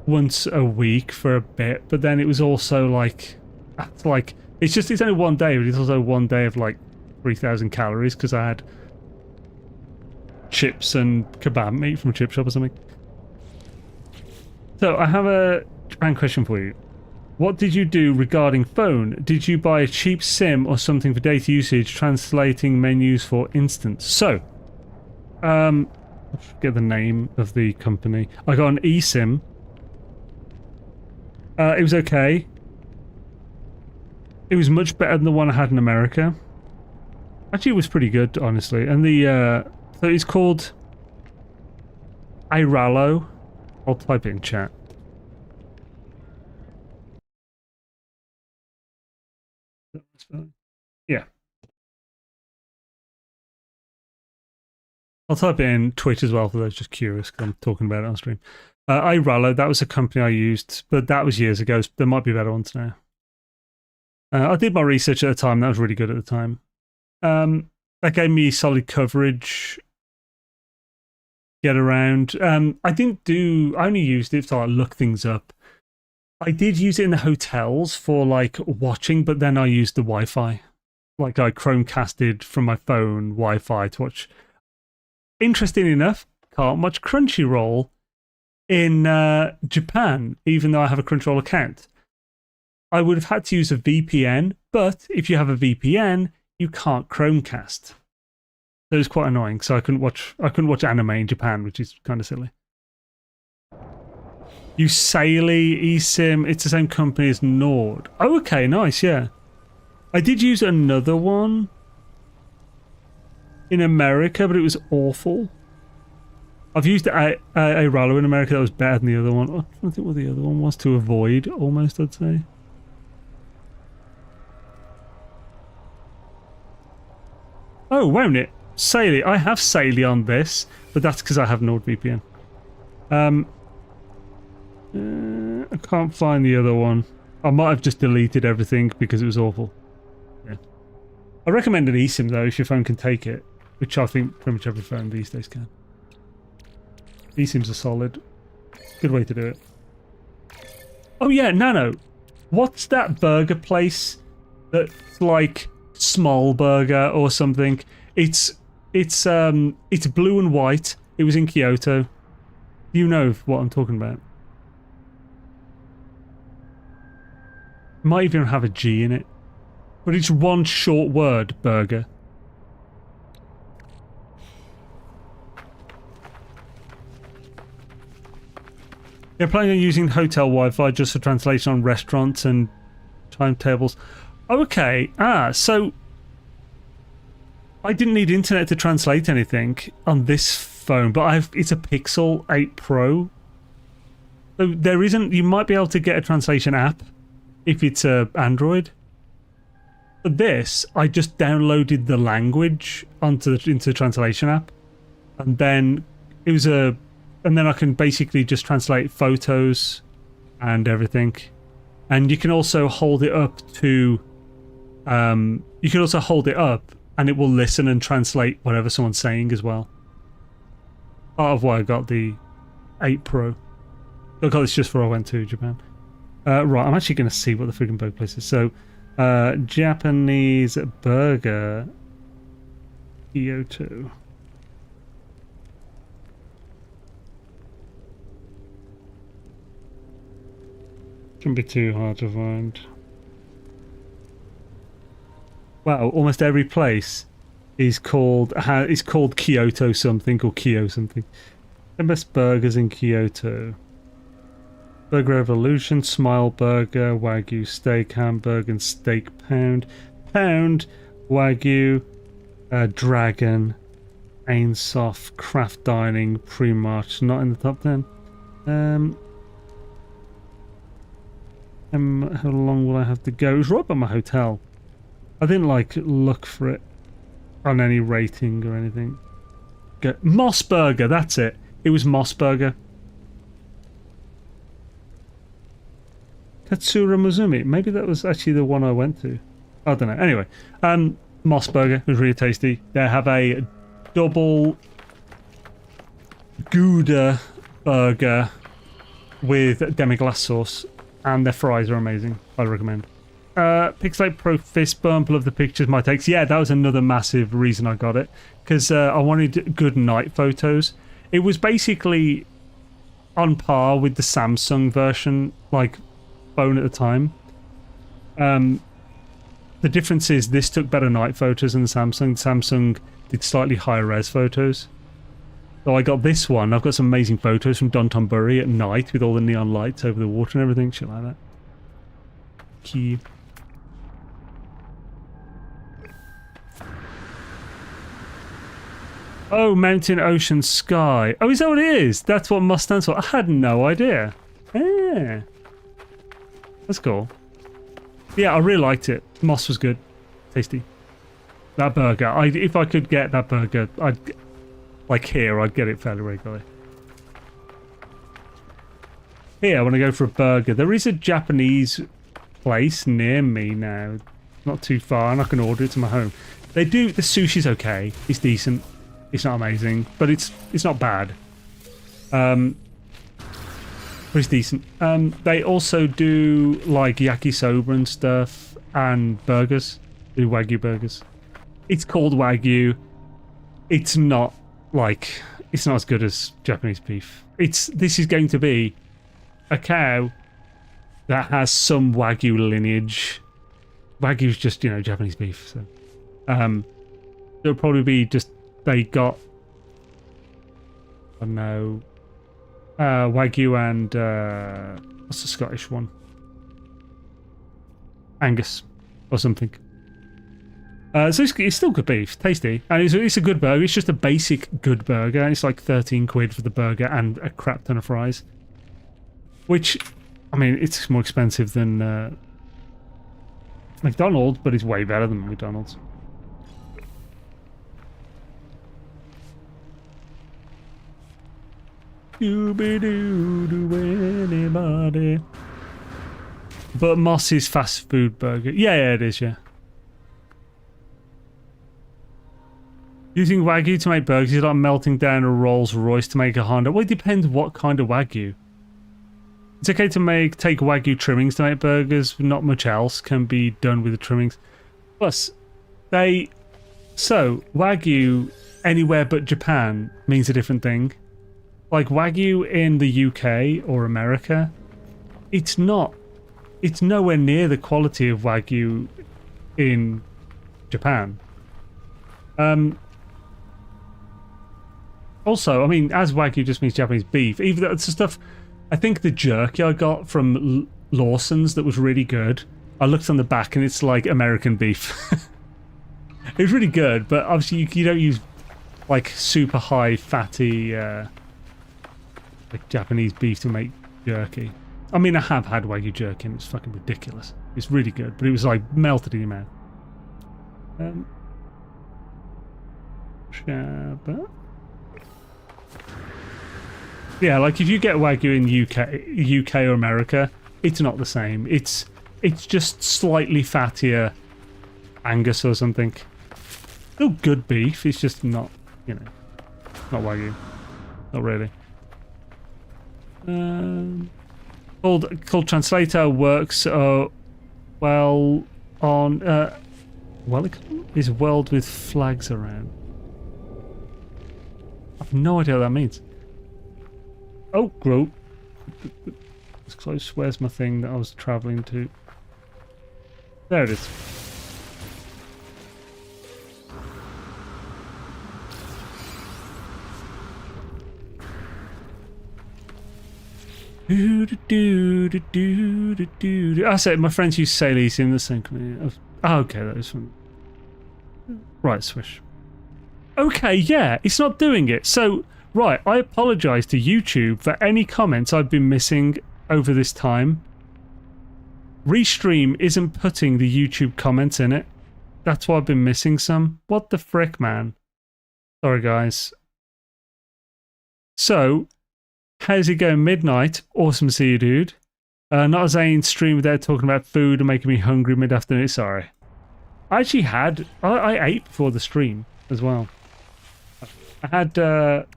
once a week for a bit, but then it was also like it's only one day, but it's also one day of like 3,000 calories because I had chips and kebab meat from a chip shop or something. So I have a Japan question for you. What did you do regarding phone? Did you buy a cheap SIM or something for data usage, translating menus for instance? So, I forget the name of the company. I got an eSIM. It was okay. It was much better than the one I had in America. Actually, it was pretty good, honestly. And the so it's called Iralo. I'll type it in chat. Yeah. I'll type it in Twitch as well for those just curious because I'm talking about it on stream. Iralo, that was a company I used, but that was years ago. There might be better ones now. I did my research at the time. That was really good at the time. That gave me solid coverage. Get around. I only used it to like look things up. I did use it in the hotels for like watching, but then I used the Wi-Fi. Like I Chromecasted from my phone Wi-Fi to watch. Interesting enough, can't watch Crunchyroll in Japan, even though I have a Crunchyroll account. I would have had to use a VPN, but if you have a VPN, you can't Chromecast. So it was quite annoying. So I couldn't watch anime in Japan, which is kind of silly. Usaili, eSIM, it's the same company as Nord. Oh, okay, nice, yeah. I did use another one in America, but it was awful. I've used a Rallo in America that was better than the other one. I don't think what the other one was to avoid, almost, I'd say. Oh, won't it? Saily. I have Saily on this, but that's because I have NordVPN. I can't find the other one. I might have just deleted everything because it was awful. Yeah. I recommend an eSIM though if your phone can take it, which I think pretty much every phone these days can. eSIMs are solid. Good way to do it. Oh yeah, Nano. What's that burger place that's like Small Burger or something? It's blue and white. It was in Kyoto. You know what I'm talking about. Might even have a G in it. But it's one short word, burger. They're planning on using hotel Wi-Fi just for translation on restaurants and timetables. Okay, so I didn't need internet to translate anything on this phone, but it's a Pixel 8 Pro. So there isn't. You might be able to get a translation app if it's a Android. For this, I just downloaded the language into the translation app, and then and then I can basically just translate photos and everything. And you can also hold it up to, and it will listen and translate whatever someone's saying as well. Part of why I got the 8 Pro. I got this just before I went to Japan. Right, I'm actually going to see what the freaking burger place is. So, Japanese burger, Kyoto. Shouldn't be too hard to find. Wow, almost every place is called Kyoto something or Kyo something. NMS Burgers in Kyoto. Burger Revolution, Smile Burger, Wagyu Steak, Hamburger and Steak Pound, Wagyu, Dragon, Ainsoft, Craft Dining, Pre-March, not in the top 10. How long will I have to go? It was right by my hotel. I didn't look for it on any rating or anything. Moss Burger, that's it. It was Moss Burger. Katsura Muzumi. Maybe that was actually the one I went to. I don't know. Anyway, Moss Burger was really tasty. They have a double Gouda burger with demi-glace sauce, and their fries are amazing. I recommend. Pixel 8 Pro fist bump. Love the pictures. My takes. Yeah, that was another massive reason I got it, because I wanted good night photos. It was basically on par with the Samsung version, like phone at the time. The difference is this took better night photos than the Samsung. Samsung did slightly higher res photos. So I got this one. I've got some amazing photos from Downtonbury at night with all the neon lights over the water and everything, shit like that. Key. Oh, mountain, ocean, sky. Oh, is that what it is? That's what MOS stands for. I had no idea. Yeah. That's cool. Yeah, I really liked it. MOS was good. Tasty. That burger. If I could get that burger, I'd get it fairly regularly. Here, when I go for a burger, there is a Japanese place near me now. Not too far, and I can order it to my home. They do, the sushi's okay. It's decent. It's not amazing, but it's not bad. But it's decent. They also do like yakisoba and stuff, and burgers. They do Wagyu burgers. It's called Wagyu. It's not as good as Japanese beef. This is going to be a cow that has some Wagyu lineage. Wagyu's just, Japanese beef, so it'll probably be just they got, I don't know, Wagyu and what's the Scottish one? Angus or something. So it's still good beef, tasty, and it's a good burger. It's just a basic good burger, and it's like 13 quid for the burger and a crap ton of fries. Which, I mean, it's more expensive than McDonald's, but it's way better than McDonald's. Doo-be-doo-doo anybody. But Moss's fast food burger. Yeah, it is, yeah. Using Wagyu to make burgers is like melting down a Rolls Royce to make a Honda. Well, it depends what kind of Wagyu. It's okay to take Wagyu trimmings to make burgers. Not much else can be done with the trimmings. Plus, Wagyu anywhere but Japan means a different thing. Like Wagyu in the UK or America, it's nowhere near the quality of Wagyu in Japan. Also, I mean, as Wagyu just means Japanese beef, even the stuff, I think the jerky I got from Lawson's that was really good, I looked on the back and it's like American beef. It was really good, but obviously you don't use like super high fatty like Japanese beef to make jerky. I mean, I have had Wagyu jerky and it's fucking ridiculous. It's really good, but it was like melted in your mouth. Yeah, like if you get Wagyu in UK or America, it's not the same. It's just slightly fattier Angus or something. Still good beef, it's just not, not Wagyu. Not really. Called Translator works well on is world with flags around. I've no idea what that means. Oh, Groot. It's close. Where's my thing that I was travelling to? There it is. I said my friends use Salies in the same community. Oh, okay, that is from right swish. Okay, yeah, it's not doing it. So, right, I apologise to YouTube for any comments I've been missing over this time. Restream isn't putting the YouTube comments in it. That's why I've been missing some. What the frick, man? Sorry, guys. So, how's it going, Midnight? Awesome to see you, dude. Not a Zane stream without talking about food and making me hungry mid-afternoon. Sorry. I actually I ate before the stream as well. I had the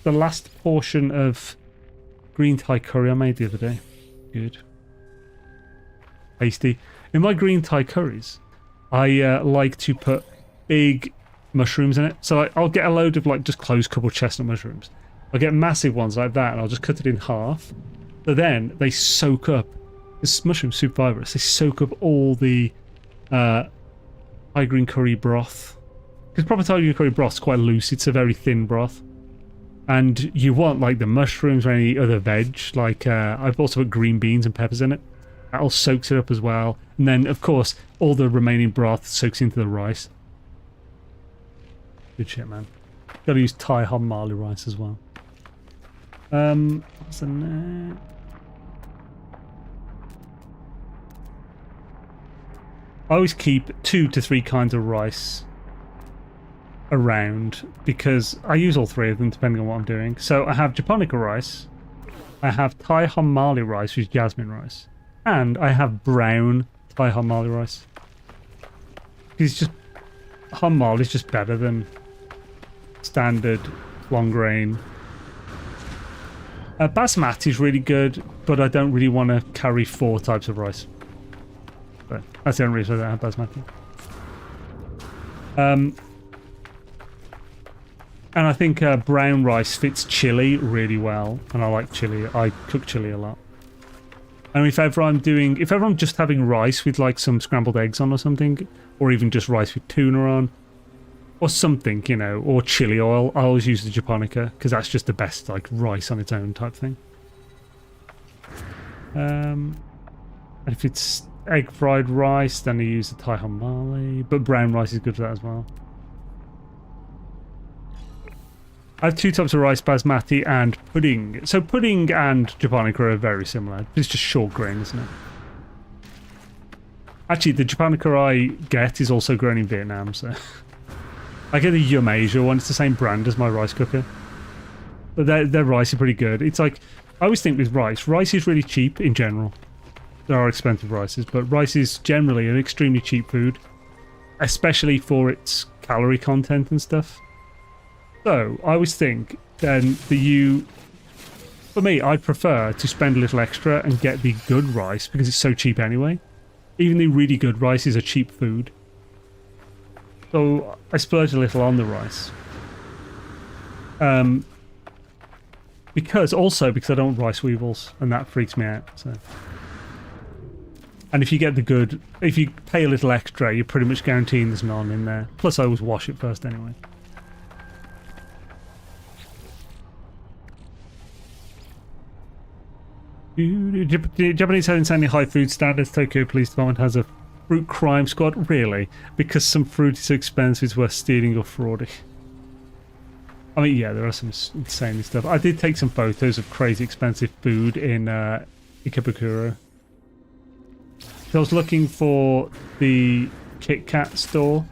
last portion of green Thai curry I made the other day. Good. Tasty. In my green Thai curries, I like to put big mushrooms in it. So I'll get a load of just closed couple chestnut mushrooms. I'll get massive ones like that and I'll just cut it in half. So then they soak up, this mushroom's super fibrous, they soak up all the Thai green curry broth. Because proper Thai green curry broth's quite loose, it's a very thin broth. And you want the mushrooms or any other veg, I've also put green beans and peppers in it. That all soaks it up as well. And then, of course, all the remaining broth soaks into the rice. Good shit, man. Got to use Thai hom barley rice as well. What's the next? I always keep 2 to 3 kinds of rice around because I use all 3 of them depending on what I'm doing. So I have japonica rice, I have Thai hom barley rice, which is jasmine rice, and I have brown Thai hom barley rice. It's just hom barley is just better than standard long grain. Basmati is really good, but I don't really want to carry 4 types of rice. But that's the only reason I don't have basmati. And I think brown rice fits chili really well, and I like chili. I cook chili a lot. And if ever I'm just having rice with like some scrambled eggs on or something, or even just rice with tuna on, or something, you know, or chili oil, I always use the japonica because that's just the best like rice on its own type thing. And if it's egg fried rice, then I use the Thai hom barley, but brown rice is good for that as well. I have 2 types of rice, basmati and pudding. So pudding and japonica are very similar. It's just short grain, isn't it? Actually, the japonica I get is also grown in Vietnam, so I get the Yum Asia one. It's the same brand as my rice cooker, but their rice is pretty good. It's like, I always think with rice is really cheap in general. There are expensive rices, but rice is generally an extremely cheap food, especially for its calorie content and stuff. So I always think then for me, I'd prefer to spend a little extra and get the good rice because it's so cheap anyway. Even the really good rice is a cheap food. So I splurge a little on the rice. Because I don't want rice weevils, and that freaks me out. So. And if you pay a little extra, you're pretty much guaranteeing there's none in there. Plus I always wash it first anyway. Japanese have insanely high food standards. Tokyo Police Department has a fruit crime squad. Really? Because some fruit is so expensive it's worth stealing or frauding. I mean, yeah, there are some insane stuff. I did take some photos of crazy expensive food in Ikebukuro. I was looking for the Kit Kat store.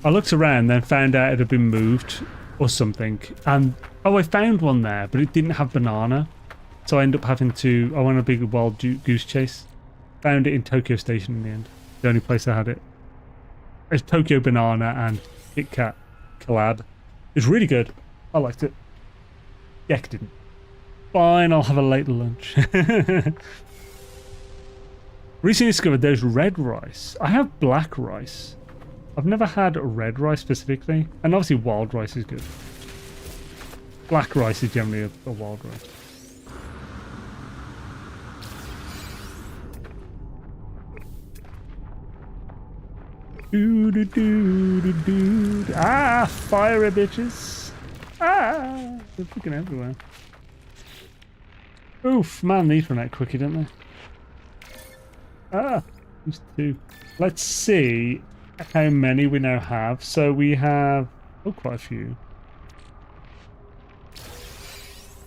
I looked around, then found out it had been moved or something. And I found one there, but it didn't have banana. So I ended up having to... I went on a big wild goose chase. Found it in Tokyo Station in the end. The only place I had it. It's Tokyo Banana and Kit Kat collab. It was really good. I liked it. Gek didn't. Fine, I'll have a late lunch. Recently discovered there's red rice. I have black rice. I've never had red rice specifically. And obviously wild rice is good. Black rice is generally a wild rice. Ah, fire bitches. Ah, they're freaking everywhere. Oof, man, these run out quicker, don't they? Ah, these 2. Let's see how many we now have. So we have, quite a few.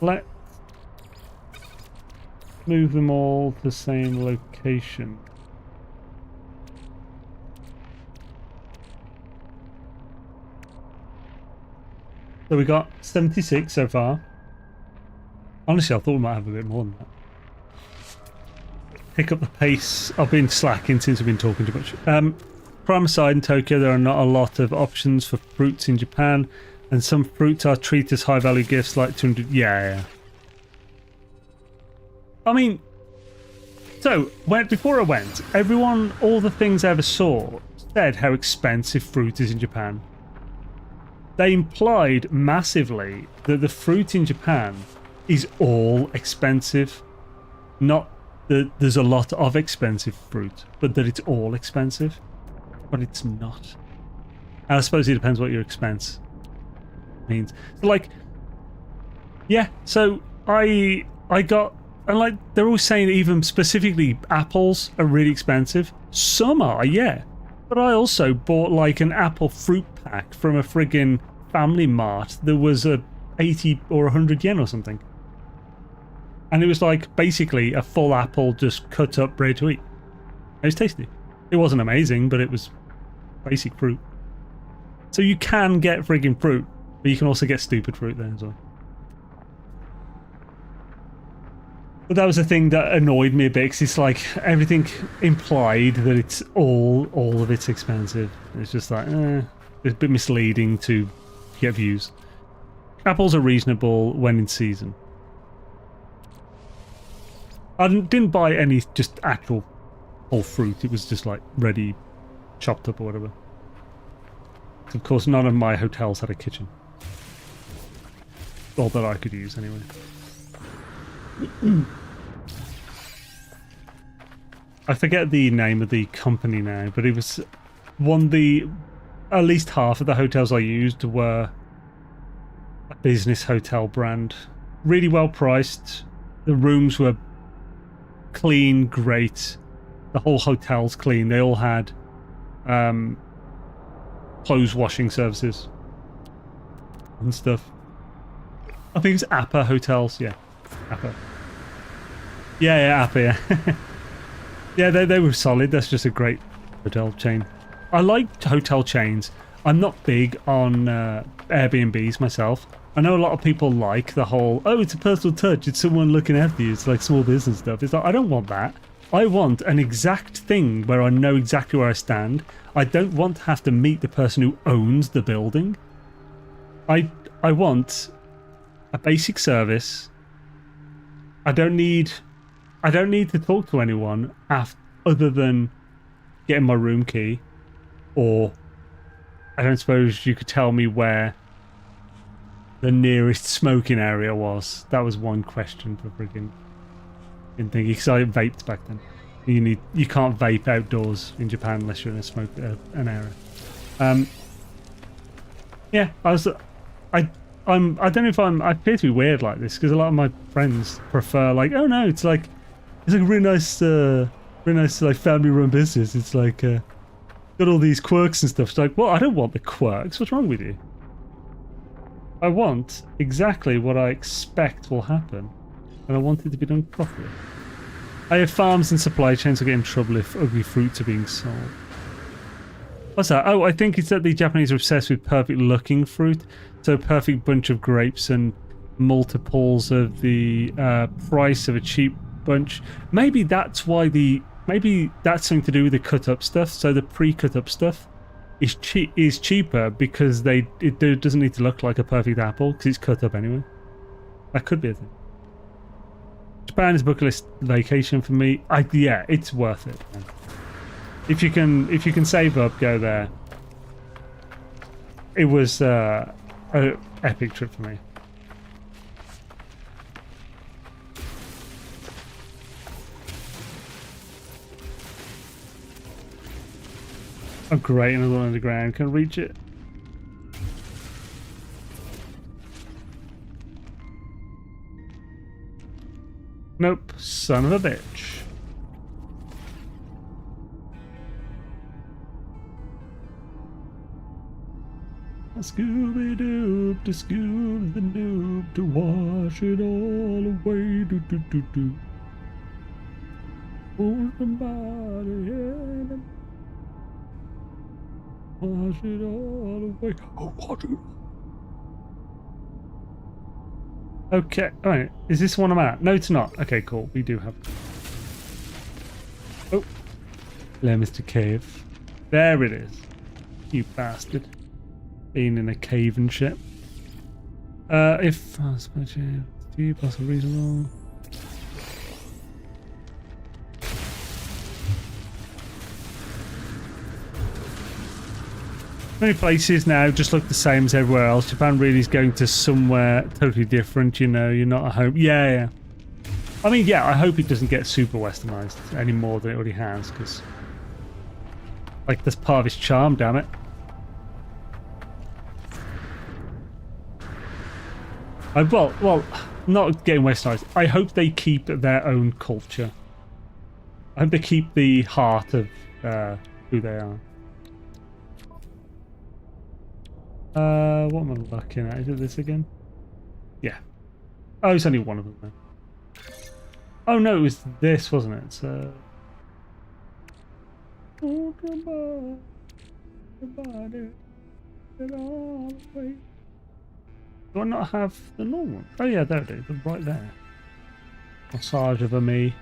Let's move them all to the same location. So we got 76 so far. Honestly, I thought we might have a bit more than that. Pick up the pace. I've been slacking since we've been talking too much. Prime aside, in Tokyo, there are not a lot of options for fruits in Japan, and some fruits are treated as high-value gifts, like 200. Yeah. I mean, so before I went, all the things I ever saw said how expensive fruit is in Japan. They implied massively that the fruit in Japan is all expensive. Not that there's a lot of expensive fruit, but that it's all expensive. But it's not. And I suppose it depends what your expense means. So like, yeah, so I got, and like, they're always saying even specifically apples are really expensive. Some are, yeah. But I also bought like an apple fruit pack from a friggin' Family Mart, there was a 80 or 100 yen or something. And it was like basically a full apple just cut up ready to eat. It was tasty. It wasn't amazing, but it was basic fruit. So you can get friggin' fruit, but you can also get stupid fruit there as well. But that was the thing that annoyed me a bit, because it's like everything implied that it's all of it's expensive. It's just like, it's a bit misleading to get views. Apples are reasonable when in season. I didn't buy any just actual whole fruit. It was just like ready, chopped up or whatever. Of course, none of my hotels had a kitchen. All that I could use anyway. I forget the name of the company now, but it was at least half of the hotels I used were a business hotel brand. Really well priced. The rooms were clean, great. The whole hotel's clean. They all had clothes washing services and stuff. I think it's Appa Hotels. Yeah, Appa. Yeah, Appa, yeah. Yeah, they were solid. That's just a great hotel chain. I like hotel chains. I'm not big on Airbnbs myself. I know a lot of people like the whole, oh, it's a personal touch. It's someone looking after you. It's like small business stuff. It's like, I don't want that. I want an exact thing where I know exactly where I stand. I don't want to have to meet the person who owns the building. I want a basic service. I don't need to talk to anyone other than getting my room key, or I don't suppose you could tell me where the nearest smoking area was. That was one question for friggin' thinking, because I vaped back then. You can't vape outdoors in Japan unless you're in an area. Yeah, I don't know if I appear to be weird like this, because a lot of my friends prefer like, oh no, it's like a really nice like family-run business. It's like got all these quirks and stuff. It's like, well, I don't want the quirks. What's wrong with you? I want exactly what I expect will happen, and I want it to be done properly. I have farms and supply chains will get in trouble if ugly fruits are being sold. What's that? Oh, I think it's that the Japanese are obsessed with perfect-looking fruit. So a perfect bunch of grapes and multiples of the price of a cheap bunch. Maybe that's why maybe that's something to do with the cut-up stuff. So the pre-cut up stuff is cheaper because it doesn't need to look like a perfect apple because it's cut up anyway. That could be a thing. Japan is a bucket list vacation for me. Yeah, it's worth it, man. If you can save up, go there. It was an epic trip for me. Oh great, another one underground. Can I reach it? Nope, son of a bitch. Scooby-Doo to Scoob the noob to wash it all away. Do do do do. Hold somebody in. Wash it all away. Oh, wash it. Okay, alright. Is this one I'm at? No, it's not. Okay, cool. We do have. Oh. There, Mr. Cave. There it is. You bastard. Being in a cave and shit. If I suppose you possible reasonable. Many places now just look the same as everywhere else. Japan really is going to somewhere totally different, you know, you're not at home. Yeah. I mean, yeah, I hope it doesn't get super westernized any more than it already has, because like that's part of its charm, damn it. Well, not getting westernized. I hope they keep their own culture. I hope they keep the heart of who they are. What am I looking at? Is it this again? Yeah. Oh, it's only one of them then. Oh no, it was this, wasn't it? So. Oh, goodbye. Goodbye, dude. Get all the way. Do I not have the normal one? Oh yeah, there it is. Right there. Massage over me.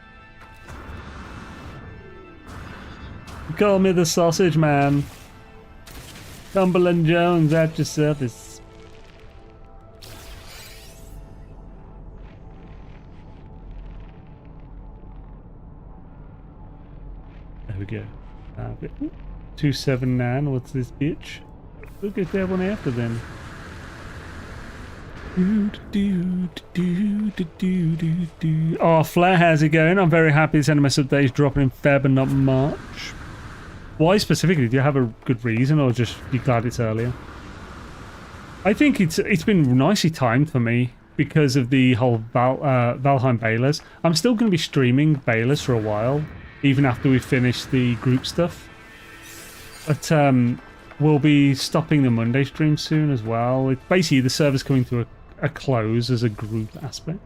Call me the sausage man. Cumberland Jones at your service. There we go. 279. What's this bitch? Look at that one after then. Oh, Flair, how's it going? I'm very happy this NMS update is dropping in Feb and not March. Why specifically? Do you have a good reason, or just you glad it's earlier? I think it's been nicely timed for me because of the whole Valheim Beylas. I'm still going to be streaming Beylas for a while, even after we finish the group stuff. But we'll be stopping the Monday stream soon as well. Basically, the server's coming to a close as a group aspect.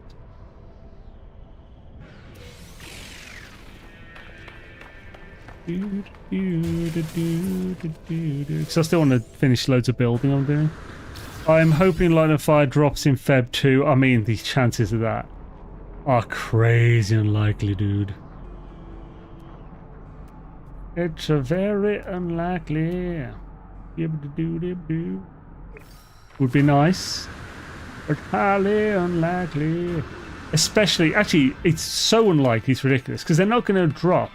Because I still want to finish loads of building I'm doing. I'm hoping Light of Fire drops in Feb 2. I mean, the chances of that are crazy unlikely, dude. It's a very unlikely. Would be nice, but highly unlikely. Especially, actually, it's so unlikely it's ridiculous because they're not going to drop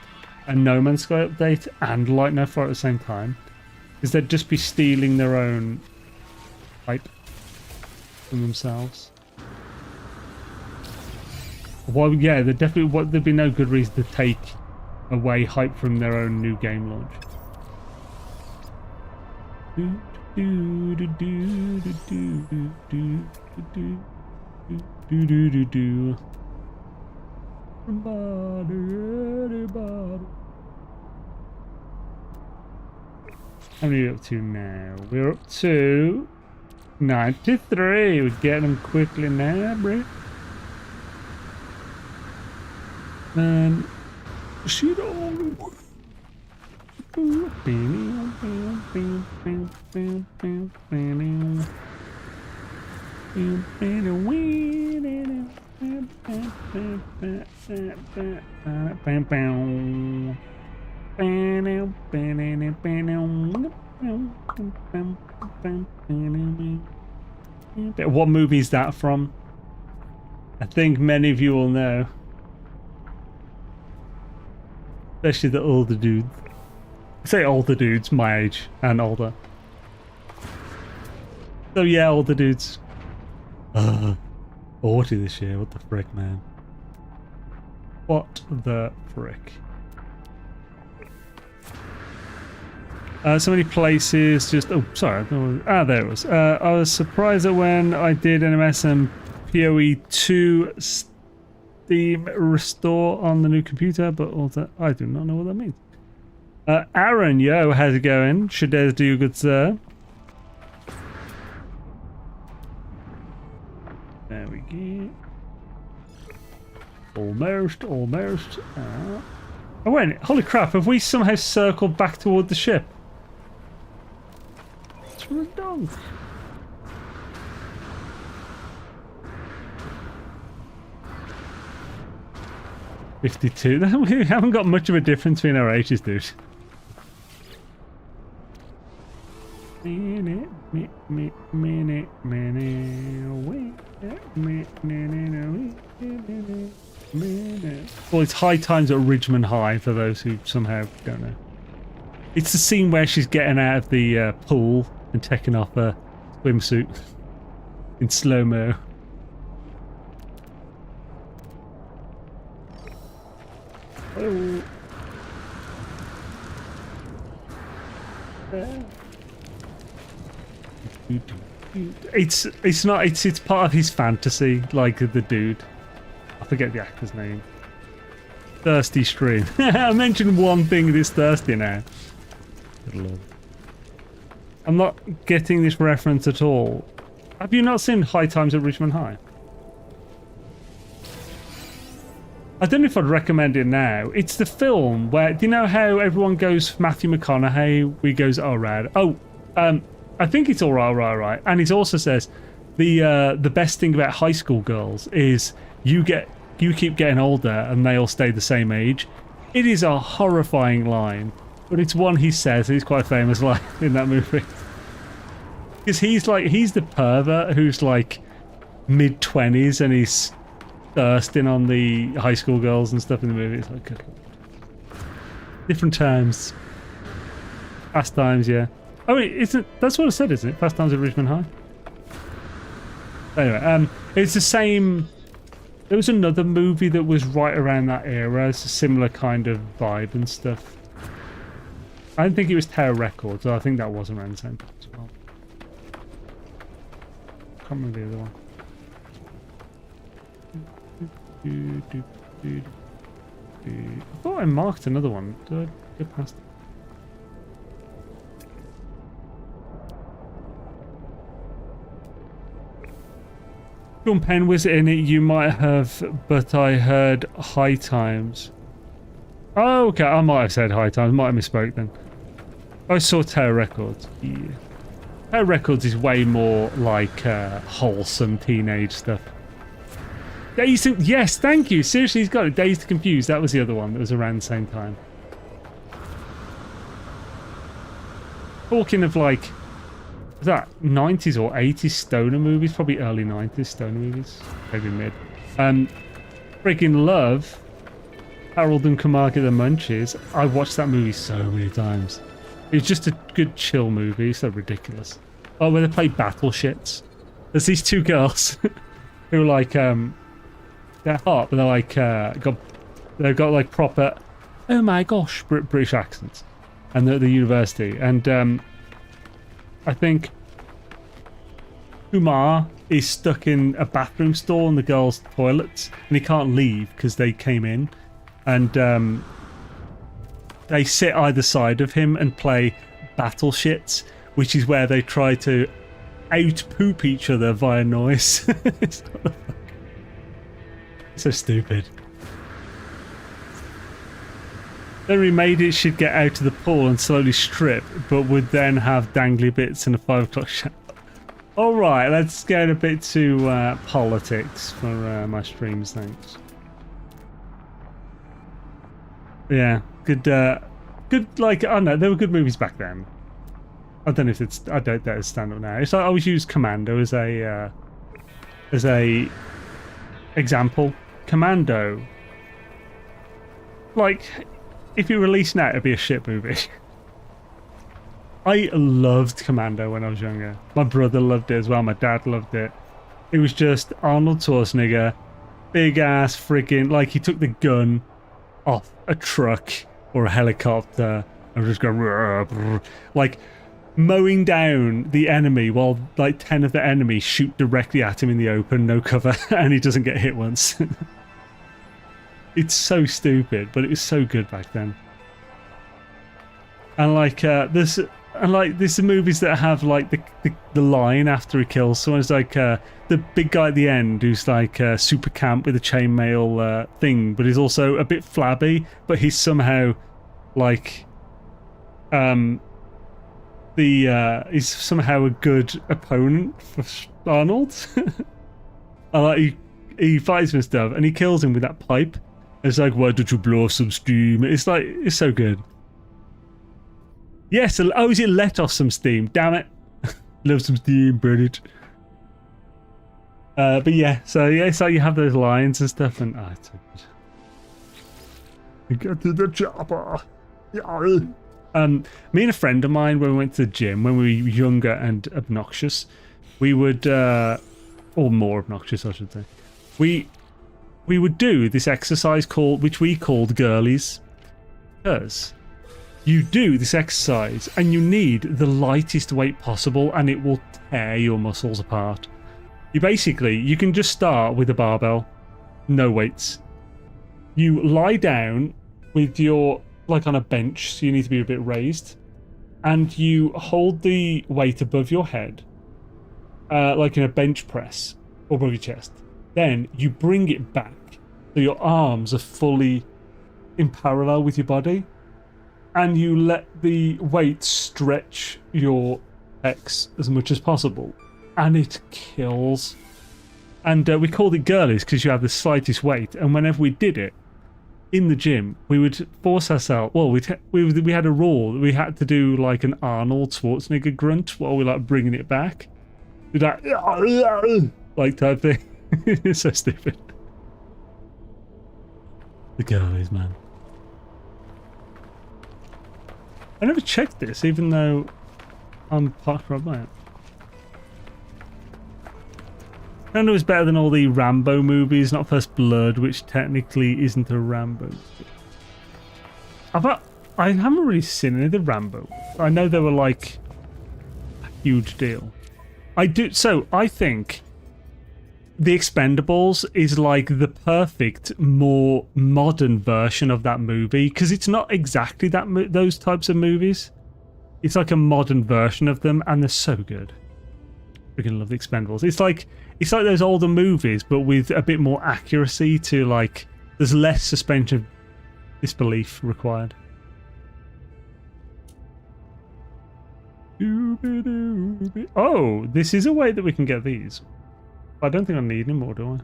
a No Man's Sky update and Light No Fire at the same time, because they'd just be stealing their own hype from themselves. Well, yeah, there'd be no good reason to take away hype from their own new game launch. How many are we up to now? We're up to 93. We're getting them quickly now, bro. And shoot on. What movie is that from? I think many of you will know. Especially the older dudes. I say older dudes, my age and older. So yeah, older dudes. 40 this year, what the frick, man? What the frick? So many places just... Oh, sorry. There it was. I was surprised that when I did NMS and PoE 2 Steam restore on the new computer, but also I do not know what that means. Aaron, yo, how's it going? Shadez, do you good, sir? There we go. Almost. Oh wait, holy crap, have we somehow circled back toward the ship? What's wrong? Dog? $52. We haven't got much of a difference between our ages, dude. Well, it's high times at Ridgeman High for those who somehow don't know. It's the scene where she's getting out of the pool and taking off her swimsuit in slow-mo. Oh. It's part of his fantasy, like the dude. I forget the actor's name. Thirsty stream. I mentioned one thing this thirsty now. Good lord. I'm not getting this reference at all. Have you not seen High Times at Richmond High? I don't know if I'd recommend it now. It's the film where, do you know how everyone goes Matthew McConaughey? We goes, oh, rad. Oh, I think it's all right. And it also says the best thing about high school girls is you keep getting older and they all stay the same age. It is a horrifying line, but it's one he says. He's quite famous line in that movie. Because he's the pervert who's like mid-20s and he's thirsting on the high school girls and stuff in the movie. It's like, good Lord. Different times. Fast times, yeah. Oh wait, that's what I said, isn't it? Fast Times at Richmond High. Anyway, it's the same. There was another movie that was right around that era. It's a similar kind of vibe and stuff. I don't think it was Tower Records, so I think that was around the same time as well. Can't remember the other one. I thought I marked another one. Did I get past it? Sean Penn was in it, you might have, but I heard High Times. Oh, okay, I might have said High Times, might have misspoke then. I saw Tower Records. Yeah. Tower Records is way more like wholesome teenage stuff. Yes, thank you. Seriously, he's got it. Dazed Confused. That was the other one that was around the same time. Talking of like, was that 90s or 80s stoner movies? Probably early 90s stoner movies. Maybe mid. Freaking love Harold and Kumar Get the Munchies. I watched that movie so many times. It's just a good chill movie. It's so ridiculous. Oh, where they play battle shits. There's these two girls who are like, they're hot, but they're like, they've got like proper, oh my gosh, British accents. And they're at the university. And I think Kumar is stuck in a bathroom stall in the girls' toilets, and he can't leave because they came in. And they sit either side of him and play battle shits, which is where they try to out-poop each other via noise. It's so stupid. Then we made it she'd get out of the pool and slowly strip, but would then have dangly bits in a 5 o'clock shower. Alright, let's get a bit to politics for my streams, thanks. Yeah, good, like, I don't know, there were good movies back then. I don't know if it's, I don't know, it's stand up now. It's like I always use Commando as a example. Commando, like, if you release now, it'd be a shit movie. I loved Commando when I was younger. My brother loved it as well. My dad loved it. It was just Arnold Schwarzenegger, big ass friggin', like he took the gun off a truck or a helicopter and just going like mowing down the enemy while like 10 of the enemy shoot directly at him in the open, no cover, and he doesn't get hit once. It's so stupid, but it was so good back then. And like there's movies that have like the line after he kills someone. It's like the big guy at the end who's like super camp with a chainmail thing, but he's also a bit flabby, but he's somehow like he's somehow a good opponent for Arnold. And like he fights him and stuff, and he kills him with that pipe. It's like, why don't you blow off some steam? It's like, it's so good. Yes, oh, is it let off some steam? Damn it. Love some steam, burn it. But yeah, so yeah, it's like you have those lines and stuff, and it's so good. Get to the chopper. Yeah. Me and a friend of mine, when we went to the gym, when we were younger and obnoxious, we would, or more obnoxious, I should say, we would do this exercise which we called girlies, because you do this exercise and you need the lightest weight possible and it will tear your muscles apart. You can just start with a barbell, no weights. You lie down with your, like on a bench, so you need to be a bit raised, and you hold the weight above your head, like in a bench press, or above your chest. Then you bring it back so your arms are fully in parallel with your body, and you let the weight stretch your pecs as much as possible, and it kills. And we called it girlies because you have the slightest weight, and whenever we did it in the gym, we would force ourselves. Well, we had a rule that we had to do like an Arnold Schwarzenegger grunt while we like bringing it back, do that like type thing. It's so stupid. The girlies, man. I never checked this, even though I'm parked right by it. I know it's better than all the Rambo movies, not First Blood, which technically isn't a Rambo. I haven't really seen any of the Rambo. I know they were like a huge deal. I think The Expendables is like the perfect, more modern version of that movie, because it's not exactly those types of movies. It's like a modern version of them, and they're so good. Freaking love The Expendables. It's like those older movies, but with a bit more accuracy to like. There's less suspension of disbelief required. Oh, this is a way that we can get these. I don't think I need any more, do I?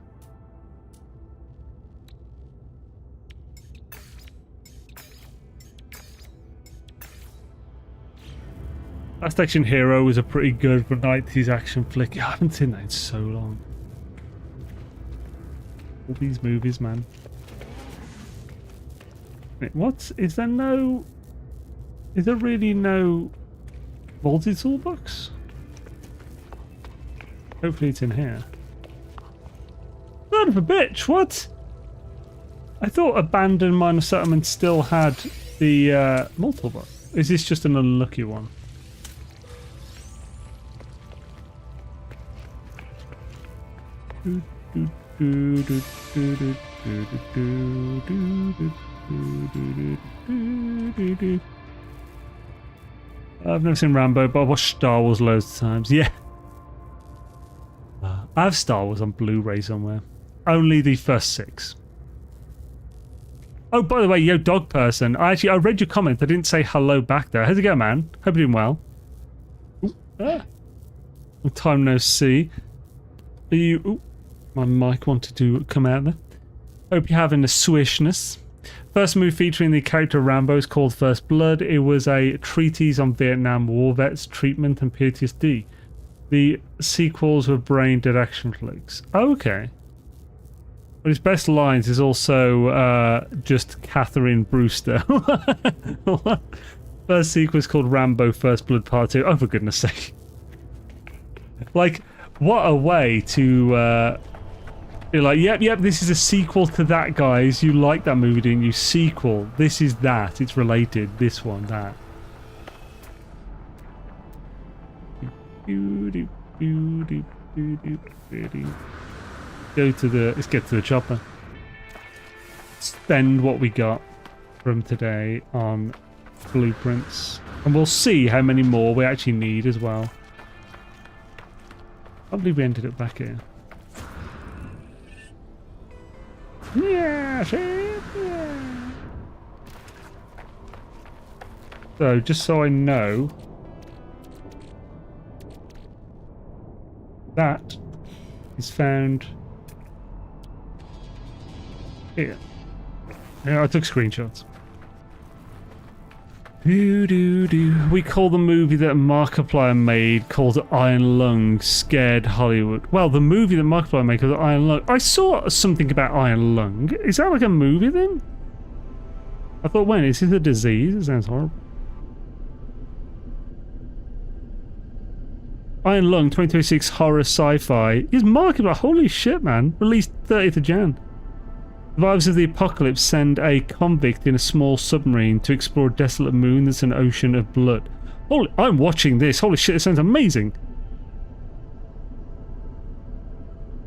Last Action Hero was a pretty good 90s action flick. I haven't seen that in so long. All these movies, man. Wait, what? Is there really no multi-toolbox? Hopefully it's in here. Son of a bitch, what? I thought Abandoned Minor Settlement still had the multi-toolbox. Is this just an unlucky one? I've never seen Rambo, but I've watched Star Wars loads of times. Yeah. I have Star Wars on Blu-ray somewhere. Only the first 6. Oh, by the way, yo, dog person. I read your comment. I didn't say hello back there. How's it going, man? Hope you're doing well. Ooh, long time no see. Are you... Ooh, my mic wanted to come out there. Hope you're having a swishness. First movie featuring the character Rambo is called First Blood. It was a treatise on Vietnam War vets, treatment, and PTSD. The sequels were brain-dead action flicks. Oh, okay. But his best lines is also just Catherine Brewster. First sequel is called Rambo First Blood Part 2. Oh, for goodness sake. Like, what a way to be like, yep, this is a sequel to that, guys. You like that movie, didn't you? Sequel. This is that. It's related. This one, that. Let's get to the chopper. Spend what we got from today on blueprints, and we'll see how many more we actually need as well. I believe we ended up back here. Yeah, yeah. So, just so I know, that is found here. Yeah, I took screenshots. We call the movie that Markiplier made called Iron Lung scared Hollywood. Well, the movie that Markiplier made called Iron Lung. I saw something about Iron Lung. Is that like a movie then? I thought, when is this a disease? It sounds horrible. Iron Lung 2026 horror sci-fi is Markiplier. Holy shit, man! Released 30th of Jan. Survivors of the apocalypse send a convict in a small submarine to explore a desolate moon that's an ocean of blood. Holy, I'm watching this. Holy shit, it sounds amazing.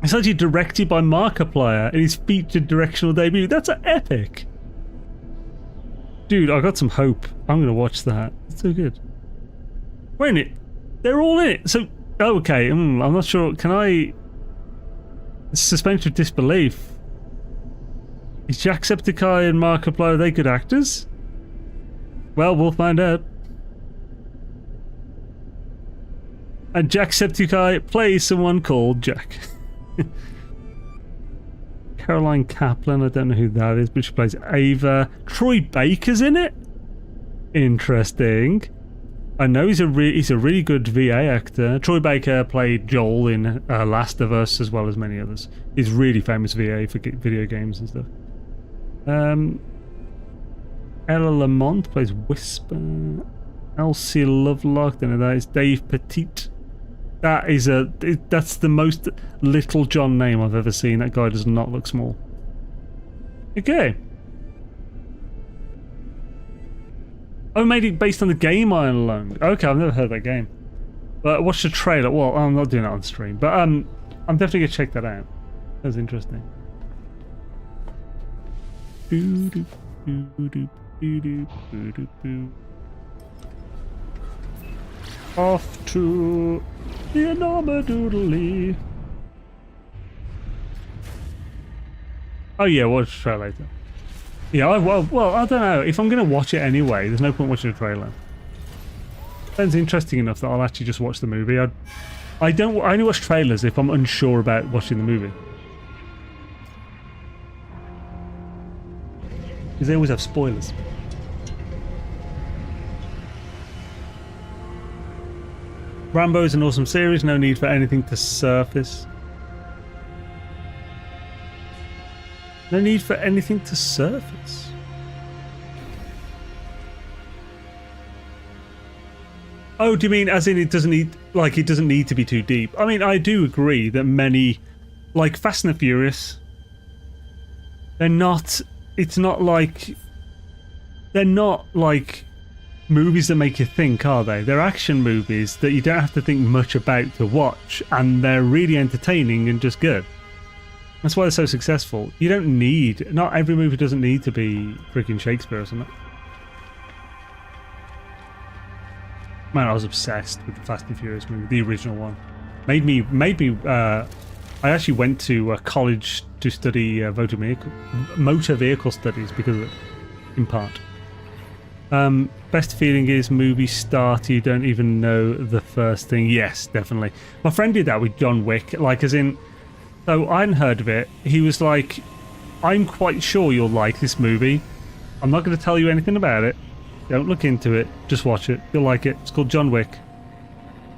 It's actually directed by Markiplier in his featured directional debut. That's epic. Dude, I got some hope. I'm going to watch that. It's so good. Wait a minute. They're all in it. So, okay. I'm not sure. Can I... Suspension of disbelief. Is Jacksepticeye and Markiplier, are they good actors? Well, we'll find out. And Jacksepticeye plays someone called Jack. Caroline Kaplan, I don't know who that is, but she plays Ava. Troy Baker's in it? Interesting. I know he's a really good VA actor. Troy Baker played Joel in Last of Us, as well as many others. He's really famous VA for video games and stuff. Ella Lamont plays Whisper. Elsie Lovelock, don't know that is Dave Petit. That's the most Little John name I've ever seen. That guy does not look small. Okay. Oh, made it based on the game Iron Alone. Okay, I've never heard of that game. But I watched the trailer. Well, I'm not doing that on stream, but I'm definitely gonna check that out. That's interesting. Off to the Anomadoodly. Oh yeah, watch the trailer later. Yeah, well, I don't know. If I'm going to watch it anyway, there's no point watching the trailer. Sounds interesting enough that I'll actually just watch the movie. I only watch trailers if I'm unsure about watching the movie. Because they always have spoilers. Rambo's an awesome series, no need for anything to surface. No need for anything to surface. Oh, do you mean as in it doesn't need to be too deep? I mean, I do agree that many, like Fast and the Furious, they're not like movies that make you think, are they? They're action movies that you don't have to think much about to watch, and they're really entertaining and just good. That's why they're so successful. You don't need... Not every movie doesn't need to be freaking Shakespeare or something. Man, I was obsessed with the Fast and Furious movie, the original one. Made me I actually went to college to study motor vehicle studies because of it, in part. Best feeling is movie start, you don't even know the first thing. Yes, definitely. My friend did that with John Wick, like as in... So I hadn't heard of it. He was like, I'm quite sure you'll like this movie. I'm not going to tell you anything about it. Don't look into it. Just watch it. You'll like it. It's called John Wick.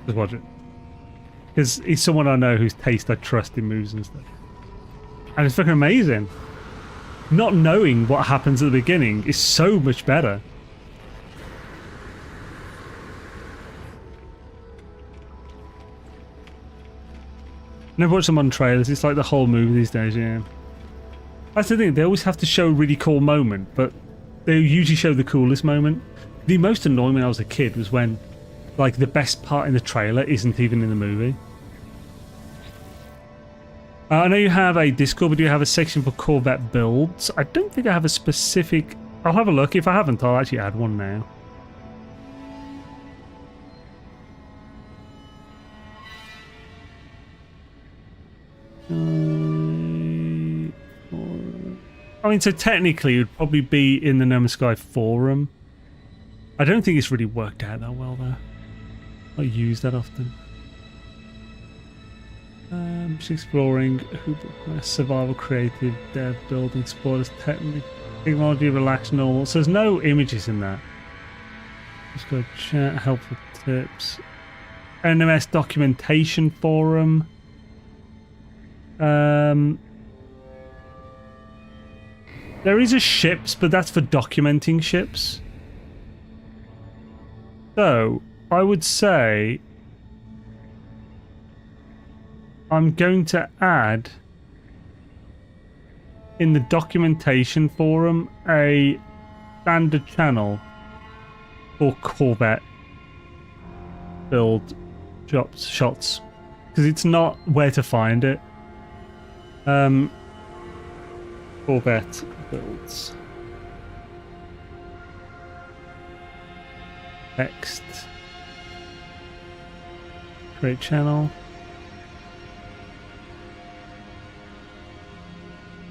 Just watch it. Because he's someone I know whose taste I trust in movies and stuff. And it's fucking amazing. Not knowing what happens at the beginning is so much better. Never watch them on trailers. It's like the whole movie these days, yeah. That's the thing. They always have to show a really cool moment, but they usually show the coolest moment. The most annoying when I was a kid was when, like, the best part in the trailer isn't even in the movie. I know you have a Discord, but do you have a section for Corvette builds? I don't think I have a specific... I'll have a look. If I haven't, I'll actually add one now. I mean, so technically it would probably be in the No Man's Sky forum. I don't think it's really worked out that well though. I use that often. Just exploring survival, creative, dev, building, spoilers, technology, relaxed, normal. So there's no images in that. Just go chat, helpful tips. NMS documentation forum. There is a ships, but that's for documenting ships. So, I would say I'm going to add in the documentation forum a standard channel for Corvette build shots because it's not where to find it. Corvette builds. Text. Create channel.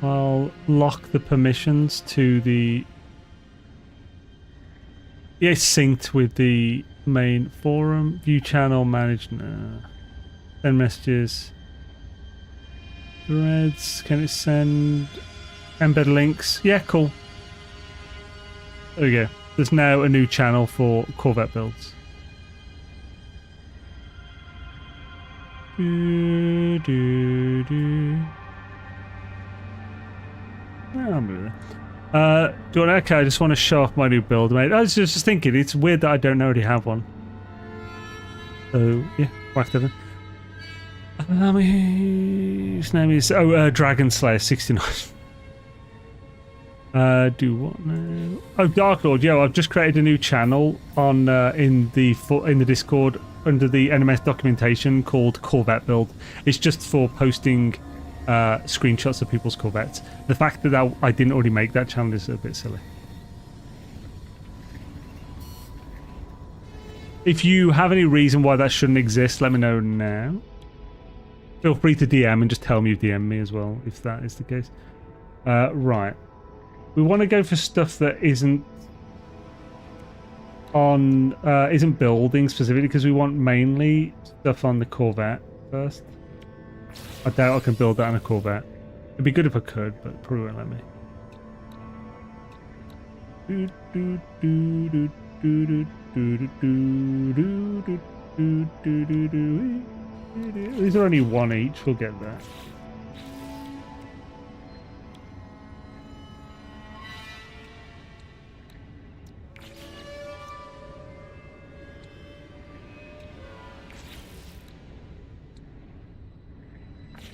I'll lock the permissions to the... Yeah, it's synced with the main forum. View channel, manage... Send messages. Threads. Can it send... Embed links? Yeah, cool. There we go. There's now a new channel for Corvette builds. Do, do, do. Okay, I just want to show off my new build, mate. I was just thinking, it's weird that I don't already have one. So, yeah, whack that in. His name is... Dragon Slayer 69. Do what now? Oh, Dark Lord, yo, I've just created a new channel on in the Discord under the NMS documentation called Corvette Build. It's just for posting screenshots of people's Corvettes. The fact that I didn't already make that channel is a bit silly. If you have any reason why that shouldn't exist, let me know now. Feel free to DM and just tell me you DM me as well, if that is the case. Right. We want to go for stuff that isn't building specifically, because we want mainly stuff on the Corvette first. I doubt I can build that on a Corvette. It'd be good if I could, but it probably won't let me. These are only one each, we'll get there.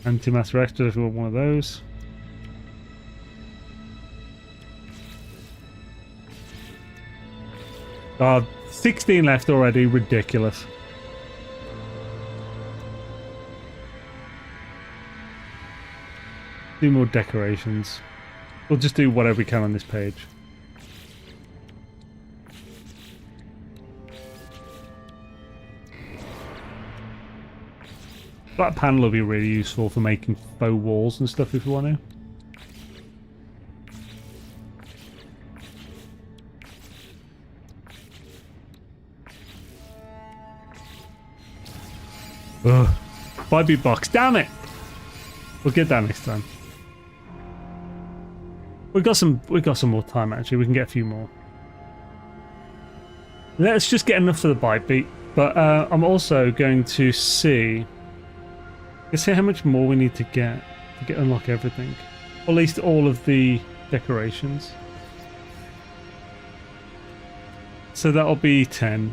Anti-mass reactor if you want one of those. 16 left already, ridiculous. Do more decorations. We'll just do whatever we can on this page. That panel will be really useful for making faux walls and stuff if you want to. Ugh. 5 box, damn it! We'll get that next time. We've got some more time actually, we can get a few more. Let's just get enough for the bite beat, but I'm also going to see... Let's see how much more we need to unlock everything. Or at least all of the decorations. So that'll be 10.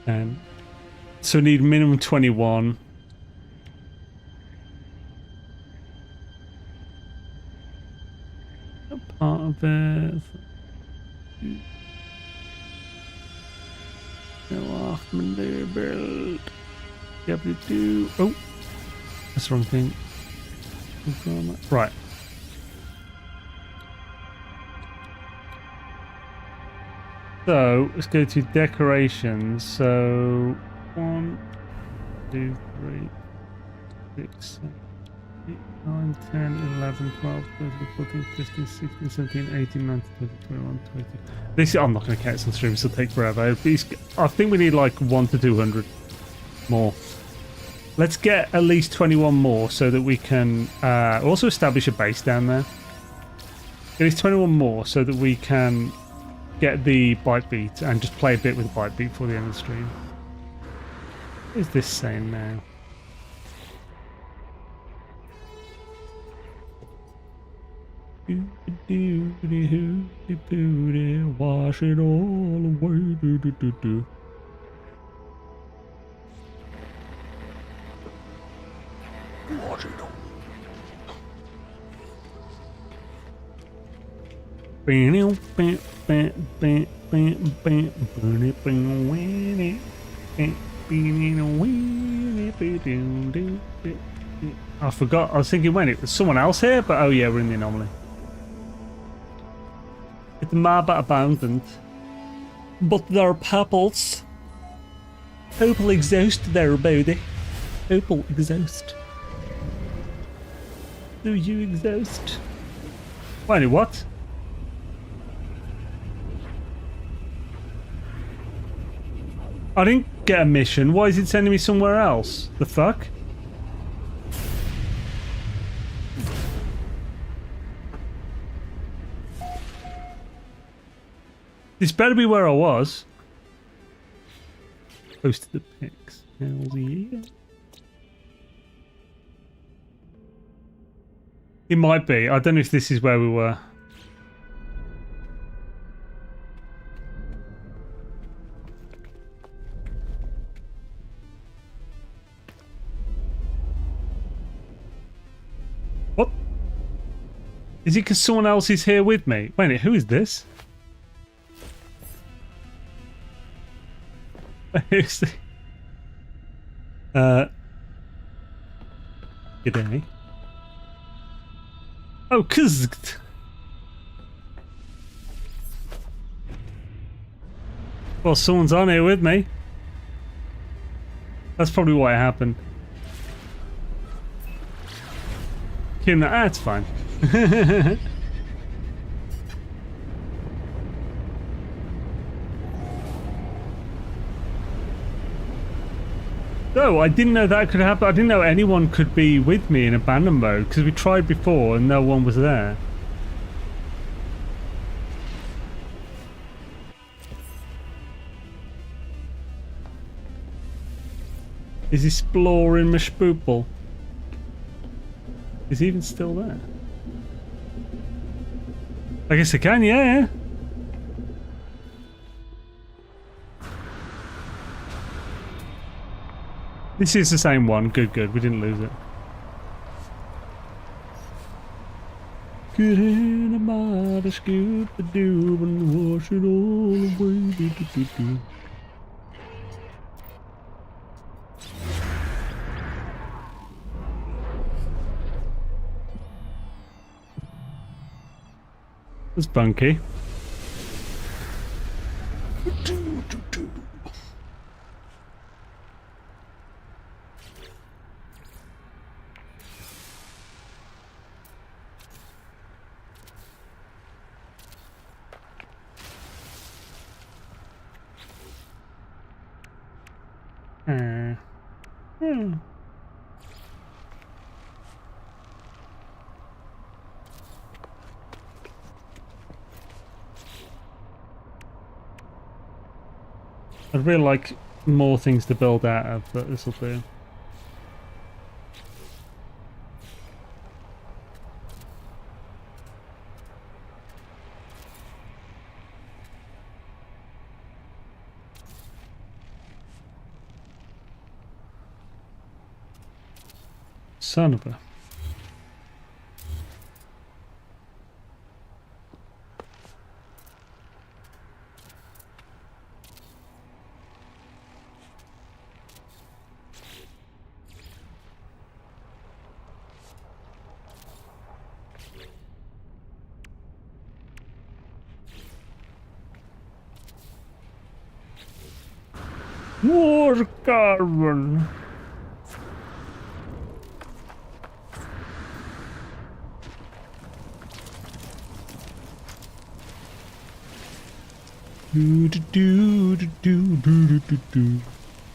10. So we need minimum 21. A part of it. Go off my new build. W2. Oh, that's the wrong thing. Right. So let's go to decorations. So 1, 2, 3, 6, 7, 8, 9, 10, 11, 12, 13, 14, 15, 16, 17, 18, 19, 20, 21, 22. This I'm not going to count some streams. It'll take forever. I think we need like 1 to 200 more. Let's get at least 21 more so that we can also establish a base down there. At least 21 more so that we can get the bite beat and just play a bit with the bite beat before the end of the stream. What is this saying now? Wash it all away. I forgot. I was thinking when it was someone else here, but oh yeah, we're in the anomaly. It's mad but abundant, but there are pebbles Opal exhaust there, Bodie. Opal exhaust. Do you exhaust? Wait, what? I didn't get a mission. Why is it sending me somewhere else? The fuck? This better be where I was. Posted the pics. Hell yeah. It might be. I don't know if this is where we were. What? Is it because someone else is here with me? Wait, who is this? Who's the... G'day. Oh, cuz. Well, someone's on here with me. That's probably why it happened. Kim, that's fine. No, I didn't know that could happen. I didn't know anyone could be with me in abandon mode because we tried before and no one was there. Is exploring my spoople? Is he even still there? I guess I can, yeah. This is the same one. Good. We didn't lose it. Get in a mighty scoop a doob and wash it all away. That's bunky. I'd really like more things to build out of, but this'll do. Son of a... More carbon. Do do do do do do do do.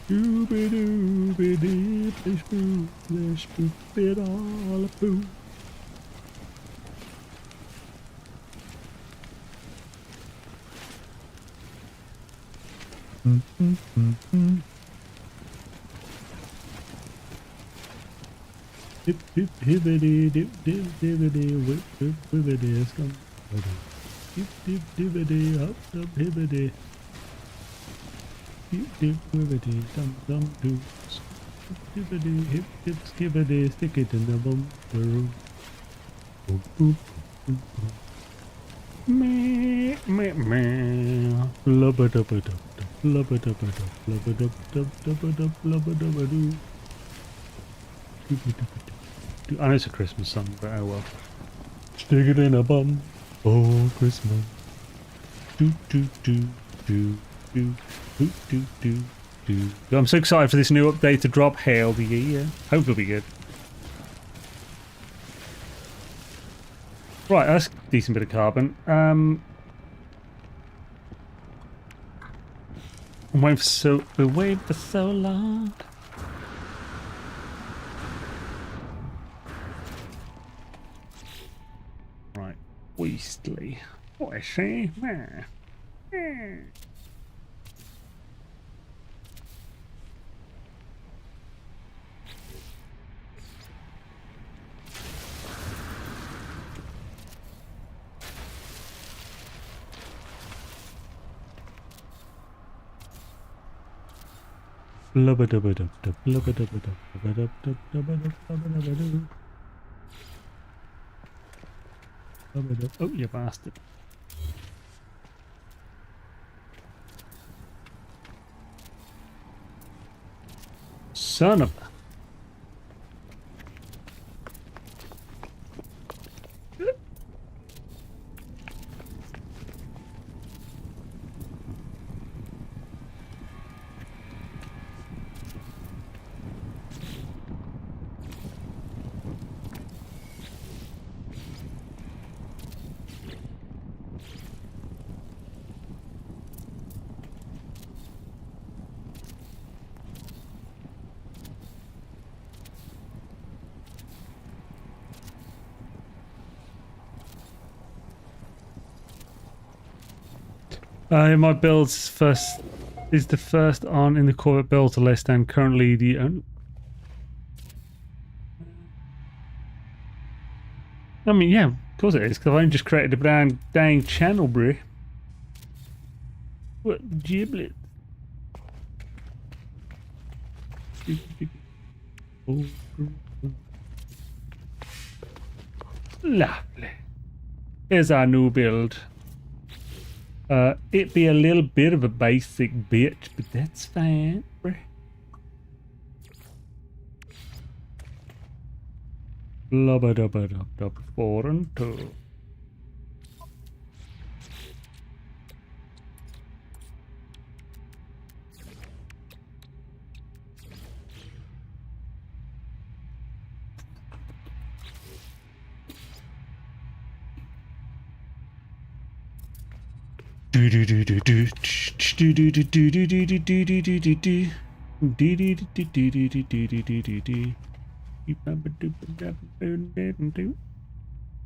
Doo-ba-doo-ba-dee, flash boo, bit all a boo. Dip dip hibbity dip dip dibbity whip whip whibbity scum. Dip dip dibbity up up hibbity. Dip dip whibbity dum dum doo. Dibbity hip hip skibbity stick it in the bum. Boop boop boop. Meh meh meh. Blubba dubba dub dub. Blubba dubba dub. Blubba dub dub dubba dub. Blubba dubba doo. I know it's a Christmas song, but oh well. Stick it in a bum for Christmas. Do do do do do do do do do I'm so excited for this new update to drop. Hail the year. Hope it'll be good. Right, that's a decent bit of carbon. I'm waiting for so long. Right, Weastly. What I say? Oh, you bastard. Son of a... my build's first is the first on in the corvette build list and currently the only. I mean, yeah, of course it is, because I only just created a dang channel, bro. What giblet? Lovely. Here's our new build. It be a little bit of a basic bitch, but that's fine, bruh. Lubba dubba dub dub 4 and 2.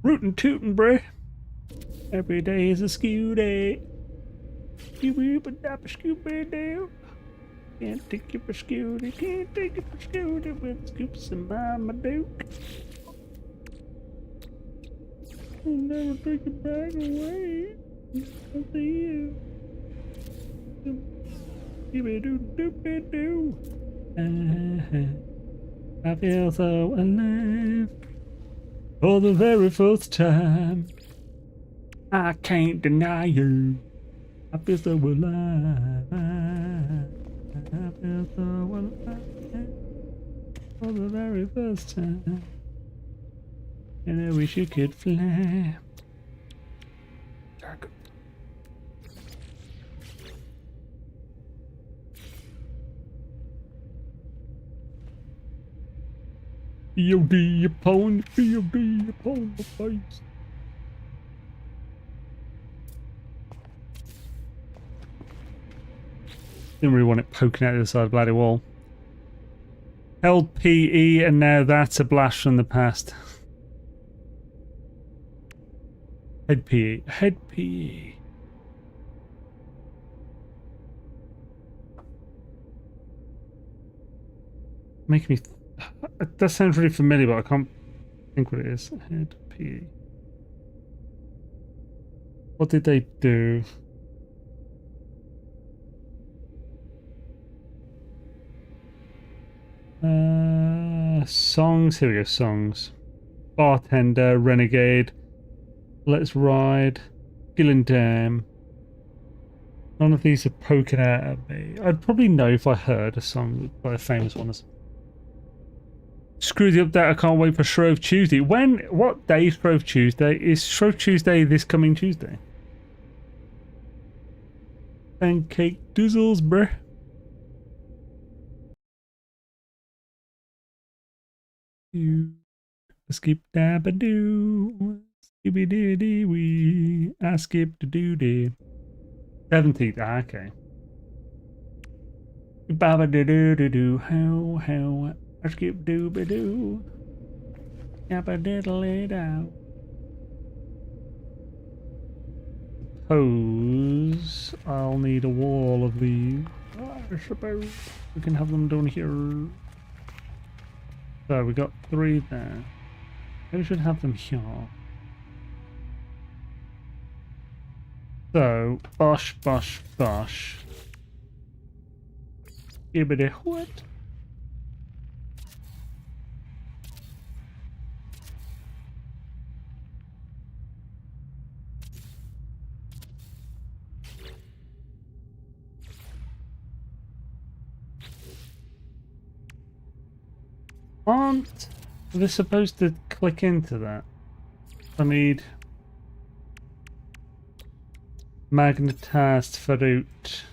Rootin' tootin', bruh. Every day is a skew day. Can't take it for scooty, can't take it for scooty with scoops and mama duke. I'll never take it back away. I'll see you. I feel so alive for the very first time. I can't deny you. I feel so alive. I feel so alive for the very first time. And I wish you could fly. POD upon POD upon the face. Didn't really want it poking out the other side of the bloody wall. Held PE and now that's a blast from the past. Head PE. Head PE. Making me... That sounds really familiar, but I can't think what it is. Head PE. What did they do? Songs. Here we go. Songs. Bartender. Renegade. Let's Ride. Gillen Dam. None of these are poking out at me. I'd probably know if I heard a song by a famous one. Screw the update, I can't wait for Shrove Tuesday. When? What day is Shrove Tuesday? Is Shrove Tuesday this coming Tuesday? Pancake Doozles, bruh. You skip dabba-doo. Skibby-dee-dee-wee. I skip the doo-dee. 17th. Ah, okay. Babba-doo-doo-doo-doo. How. I skip doo-ba-doo. Yabba-diddly-dow. Suppose I'll need a wall of these. I suppose we can have them down here. So we got 3 there. Maybe we should have them here. So bosh. Gibbity what? Aren't they supposed to click into that? I need magnetized fruit.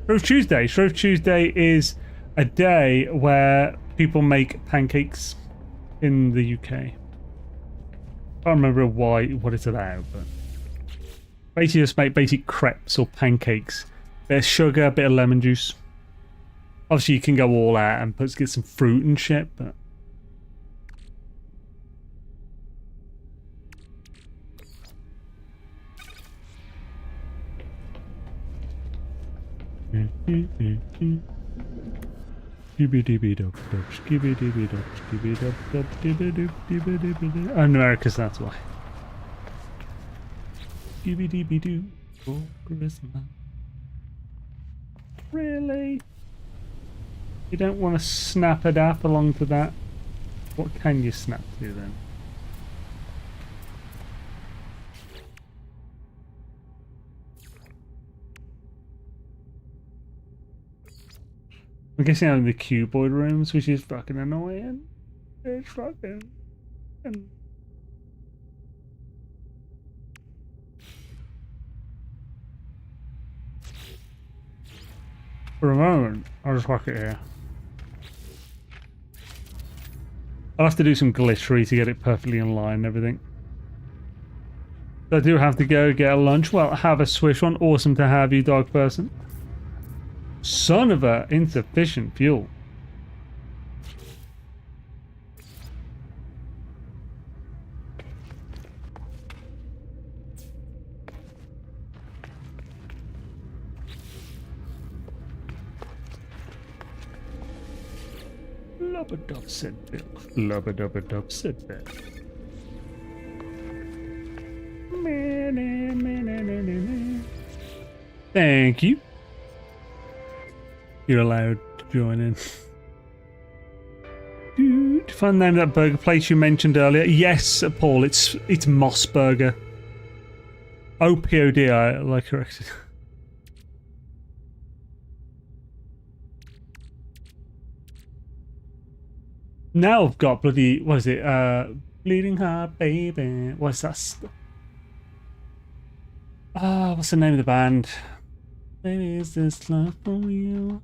Shrove Tuesday. Shrove Tuesday is a day where people make pancakes in the UK. I can't remember what it's about, but basically just make basic crepes or pancakes. Bit of sugar, a bit of lemon juice. Obviously you can go all out and get some fruit and shit, but America's, that's why. Doo for Christmas. Really? You don't want to snap a dap along to that? What can you snap to then? I'm guessing I'm in the cuboid rooms, which is fucking annoying. It's fucking... For a moment, I'll just whack it here. I'll have to do some glittery to get it perfectly in line and everything. I do have to go get a lunch. Well, have a swish one. Awesome to have you, dog person. Son of a insufficient fuel. Lubba-dub said Bill. Lubba-dubba-dub said Bill. Thank you. You're allowed to join in. Dude, find the name of that burger place you mentioned earlier. Yes, Paul, it's Moss Burger. OPOD, I like corrected. Now I've got bloody, what is it? Bleeding Heart Baby. What's that? What's the name of the band? Baby, is this love for real?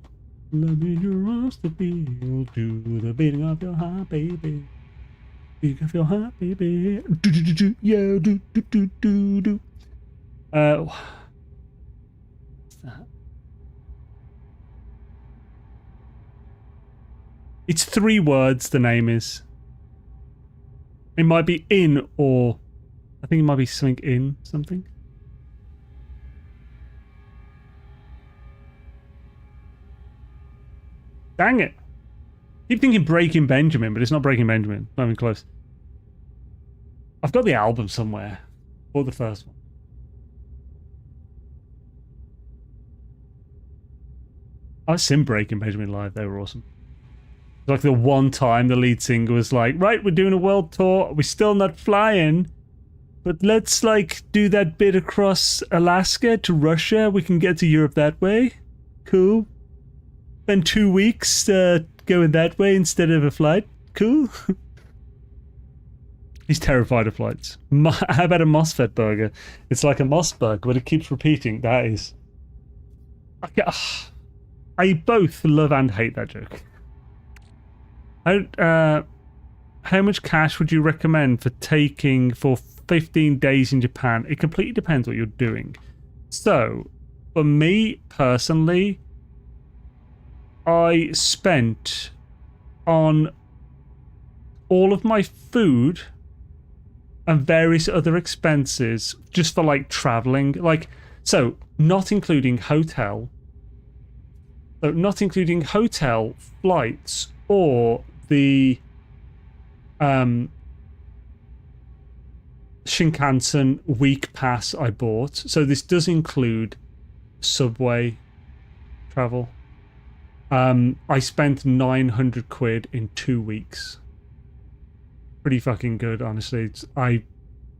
Love in your arms to feel to the beating of your heart, baby. Beating of your heart, baby. Do do do do, yeah, do do do do do. What's that? It's 3 words. The name is. It might be in or, I think it might be something in something. Dang it. Keep thinking Breaking Benjamin, but it's not Breaking Benjamin. Not even close. I've got the album somewhere. Or the first one. I've seen Breaking Benjamin live. They were awesome. It's like the one time the lead singer was like, right, we're doing a world tour. We're still not flying. But let's like do that bit across Alaska to Russia. We can get to Europe that way. Cool. Spend 2 weeks going that way instead of a flight. Cool. He's terrified of flights. How about a MOSFET burger? It's like a Mossberg, but it keeps repeating. That is... I both love and hate that joke. How much cash would you recommend for taking for 15 days in Japan? It completely depends what you're doing. So, for me personally, I spent on all of my food and various other expenses just for like traveling, like, so not including hotel, flights, or the Shinkansen week pass I bought. So this does include subway travel. I spent 900 quid in 2 weeks. Pretty fucking good, honestly. I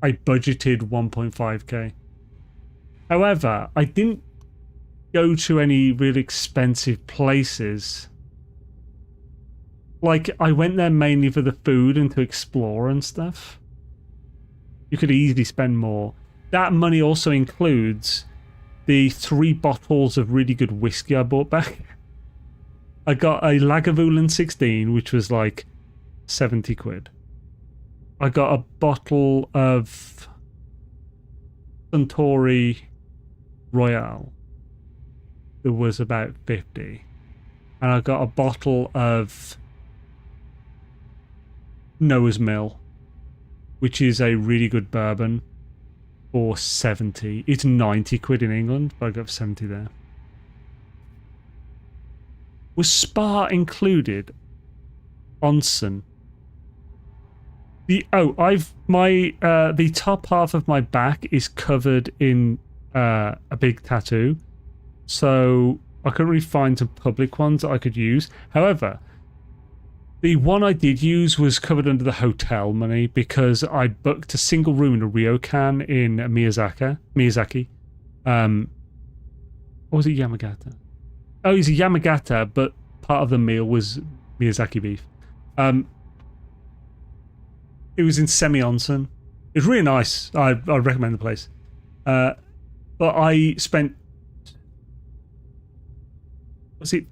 budgeted 1.5k. However, I didn't go to any really expensive places. Like, I went there mainly for the food and to explore and stuff. You could easily spend more. That money also includes the 3 bottles of really good whiskey I bought back. I got a Lagavulin 16, which was like 70 quid. I got a bottle of Suntory Royale that was about 50. And I got a bottle of Noah's Mill, which is a really good bourbon, for 70. It's 90 quid in England, but I got 70 there. Was spa included? Onsen. The top half of my back is covered in a big tattoo, so I couldn't really find some public ones that I could use. However, the one I did use was covered under the hotel money because I booked a single room in a ryokan in Miyazaki. Or was it Yamagata? Oh, it was Yamagata, but part of the meal was Miyazaki beef. It was in semi-onsen. It was really nice. I recommend the place. But I spent... Was it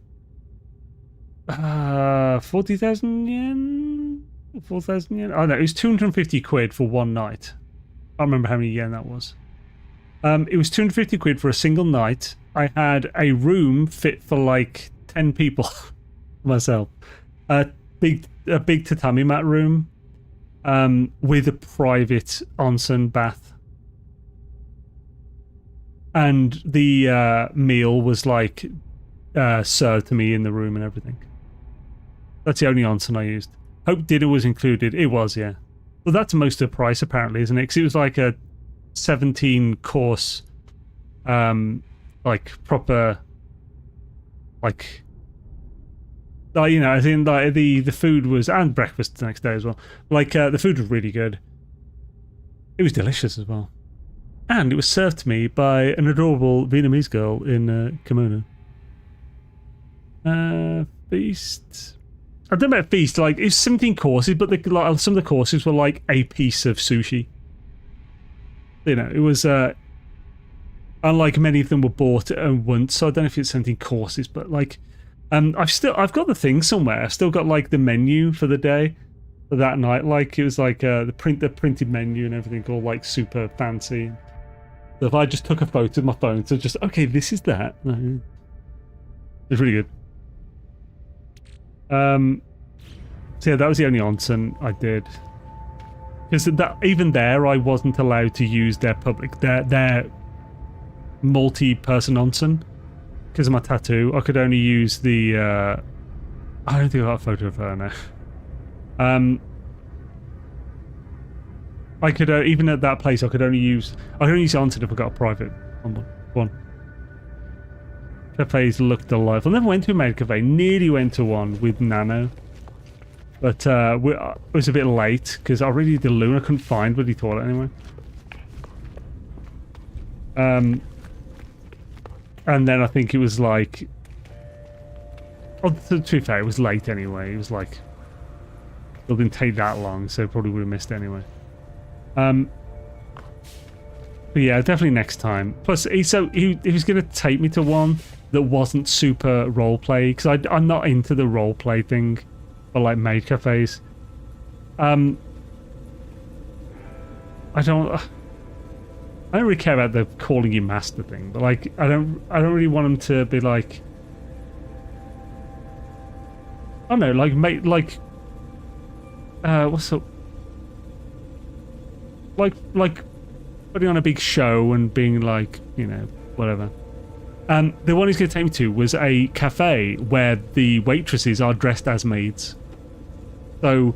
40,000 yen? 4,000 yen? Oh no, it was 250 quid for one night. I don't remember how many yen that was. It was 250 quid for a single night. I had a room fit for like 10 people myself. A big tatami mat room with a private onsen bath. And the meal was like served to me in the room and everything. That's the only onsen I used. Hope dinner was included. It was, yeah. Well, that's most of the price apparently, isn't it? Because it was like a 17 course, like proper, like, you know, I think like the food was, and breakfast the next day as well. Like the food was really good. It was delicious as well, and it was served to me by an adorable Vietnamese girl in kimono. Feast. I don't know about feast. Like it was 17 courses, but like, some of the courses were like a piece of sushi. You know, it was. Unlike many of them were bought at once, so I don't know if it's 17 courses, but like, I've got the thing somewhere. I've still got like the menu for the day, for that night. Like it was like the printed menu and everything, all like super fancy. So if I just took a photo of my phone, so just okay, this is that. It's really good. So yeah, that was the only onsen I did. Because that even there, I wasn't allowed to use their multi-person onsen because of my tattoo. I could only use the. I don't think I got a photo of her now. I could even at that place, I could only use onsen if I got a private one. Cafes looked alive. I never went to a maid cafe. Nearly went to one with Nano, but it was a bit late because I really did I couldn't find bloody toilet anyway. And then I think it was like, oh, to be fair, it was late anyway. It was like, it didn't take that long, so probably would have missed anyway. But yeah, definitely next time. Plus, he was going to take me to one that wasn't super roleplay, because I'm not into the roleplay thing for like maid cafes. I don't really care about the calling you master thing, but like I don't really want them to be like, I don't know, like make like what's up, like putting on a big show and being like, you know, whatever. The one he's going to take me to was a cafe where the waitresses are dressed as maids. So,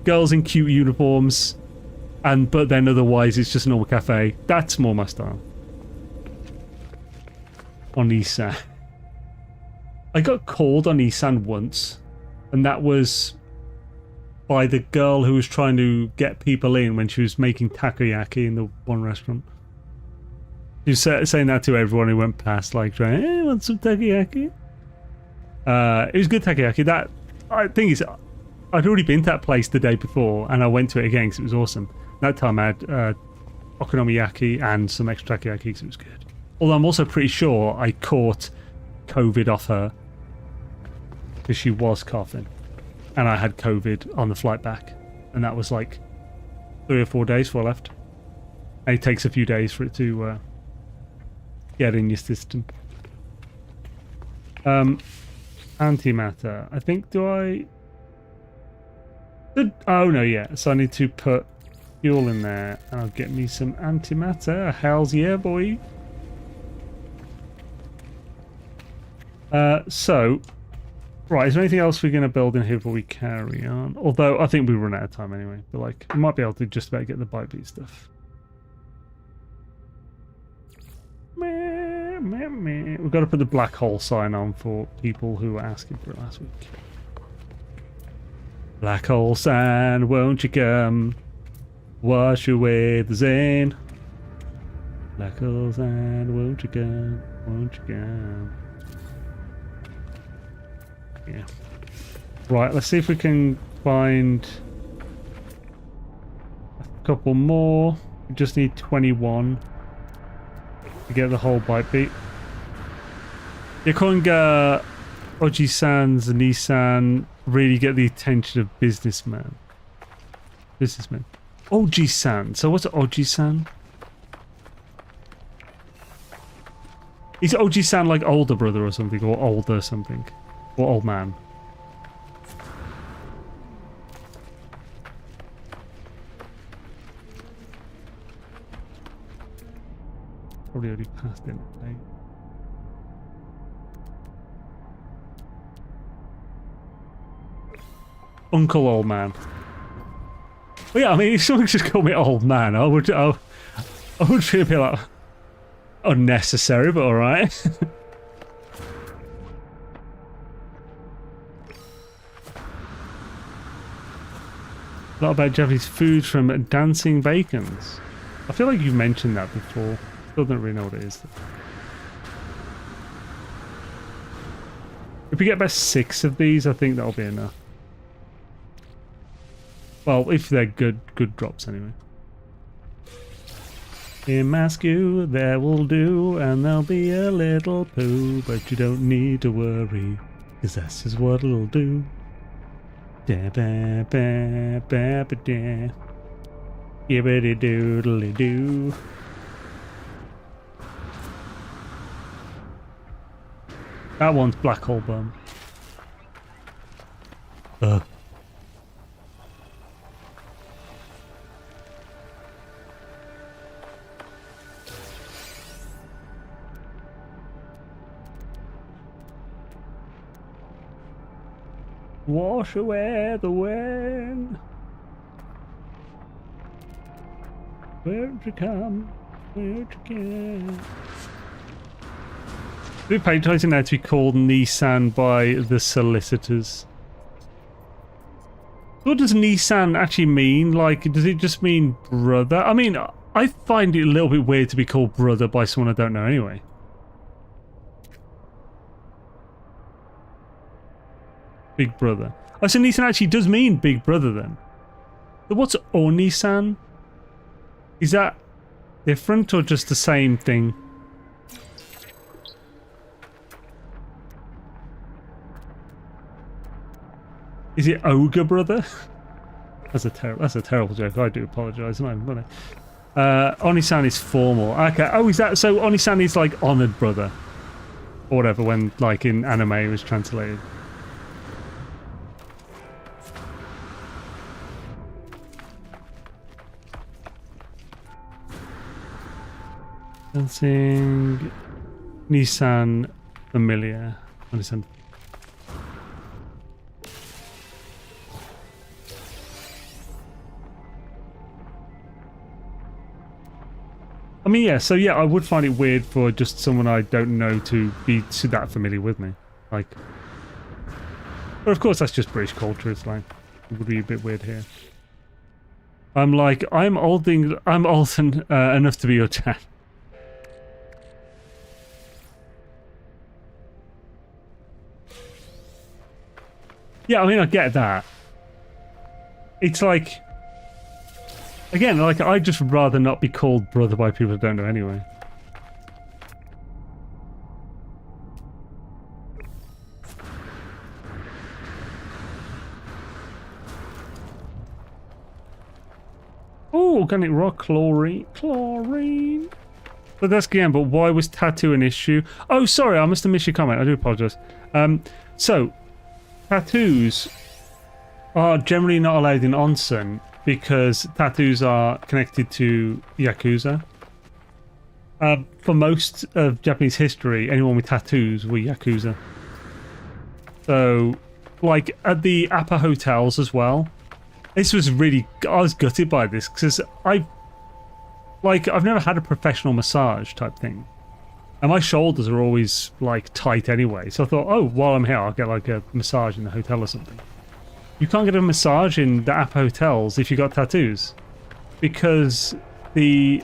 girls in cute uniforms, but then otherwise it's just a normal cafe. That's more my style. On Isan. I got called on Isan once, and that was by the girl who was trying to get people in when she was making takoyaki in the one restaurant. She was saying that to everyone who went past, like, hey, want some takoyaki? It was good takoyaki. Thing is, I'd already been to that place the day before, and I went to it again because it was awesome. That time I had okonomiyaki and some extra takoyaki because it was good. Although I'm also pretty sure I caught COVID off her because she was coughing. And I had COVID on the flight back. And that was like 3 or 4 days before I left. And it takes a few days for it to get in your system. Antimatter. I think, oh no, yeah. So I need to put fuel in there. And I'll get me some antimatter. Hells yeah, boy. Right, is there anything else we're going to build in here before we carry on? Although, I think we run out of time anyway. But, like, we might be able to just about get the bite beat stuff. We've got to put the black hole sign on for people who were asking for it last week. Black hole sign, won't you come? Wash away the Zane. Black hole sign, won't you come? Won't you come? Yeah. Right, let's see if we can find a couple more. We just need 21 to get the whole bite beat. Yakonga Oji-san's Nissan really get the attention of businessmen. Oji-san. So what's Oji-san? Is Oji-san like older brother or something, or older something? Or old man? Probably already passed it. Right? Uncle old man. Well, yeah, I mean, if someone just called me old man, I would feel a bit like unnecessary, but all right. A lot about Japanese food from Dancing Bacons. I feel like you've mentioned that before. Still don't really know what it is. If we get about 6 of these, I think that'll be enough. Well, if they're good drops anyway. In Masku, there will do, and there'll be a little poo, but you don't need to worry, cause that's just what it'll do. Da ba ba ba ba da. Yibbity doodly doo. That one's black hole bum. Wash away the wind. Where'd you come? Where'd you go? We're patronising now to be called Nissan by the solicitors. What does Nissan actually mean? Like, does it just mean brother? I mean, I find it a little bit weird to be called brother by someone I don't know anyway. Big brother. Oh, so Nissan actually does mean big brother then. But what's Onisan? Is that different or just the same thing? Is it Ogre Brother? That's a terrible joke. I do apologise. Not even funny. Onisan is formal. Okay. Oh, is that so? Onisan is like honoured brother, or whatever. When like in anime it was translated. Dancing Nissan familiar. Onisan. I mean, yeah, so yeah, I would find it weird for just someone I don't know to be that familiar with me. Like, but of course that's just British culture, it's like, it would be a bit weird here. I'm like, I'm old enough to be your dad. Yeah, I mean, I get that. It's like... Again, like, I'd just rather not be called brother by people I don't know anyway. Oh, organic rock, chlorine. But that's again, but why was tattoo an issue? Oh, sorry, I must have missed your comment. I do apologise. So, tattoos are generally not allowed in onsen, because tattoos are connected to Yakuza. For most of Japanese history, anyone with tattoos were Yakuza. So, like, at the Appa hotels as well, this was really... I was gutted by this, because I've never had a professional massage type thing. And my shoulders are always, like, tight anyway. So I thought, oh, while I'm here, I'll get, like, a massage in the hotel or something. You can't get a massage in the Appa hotels if you got tattoos, because the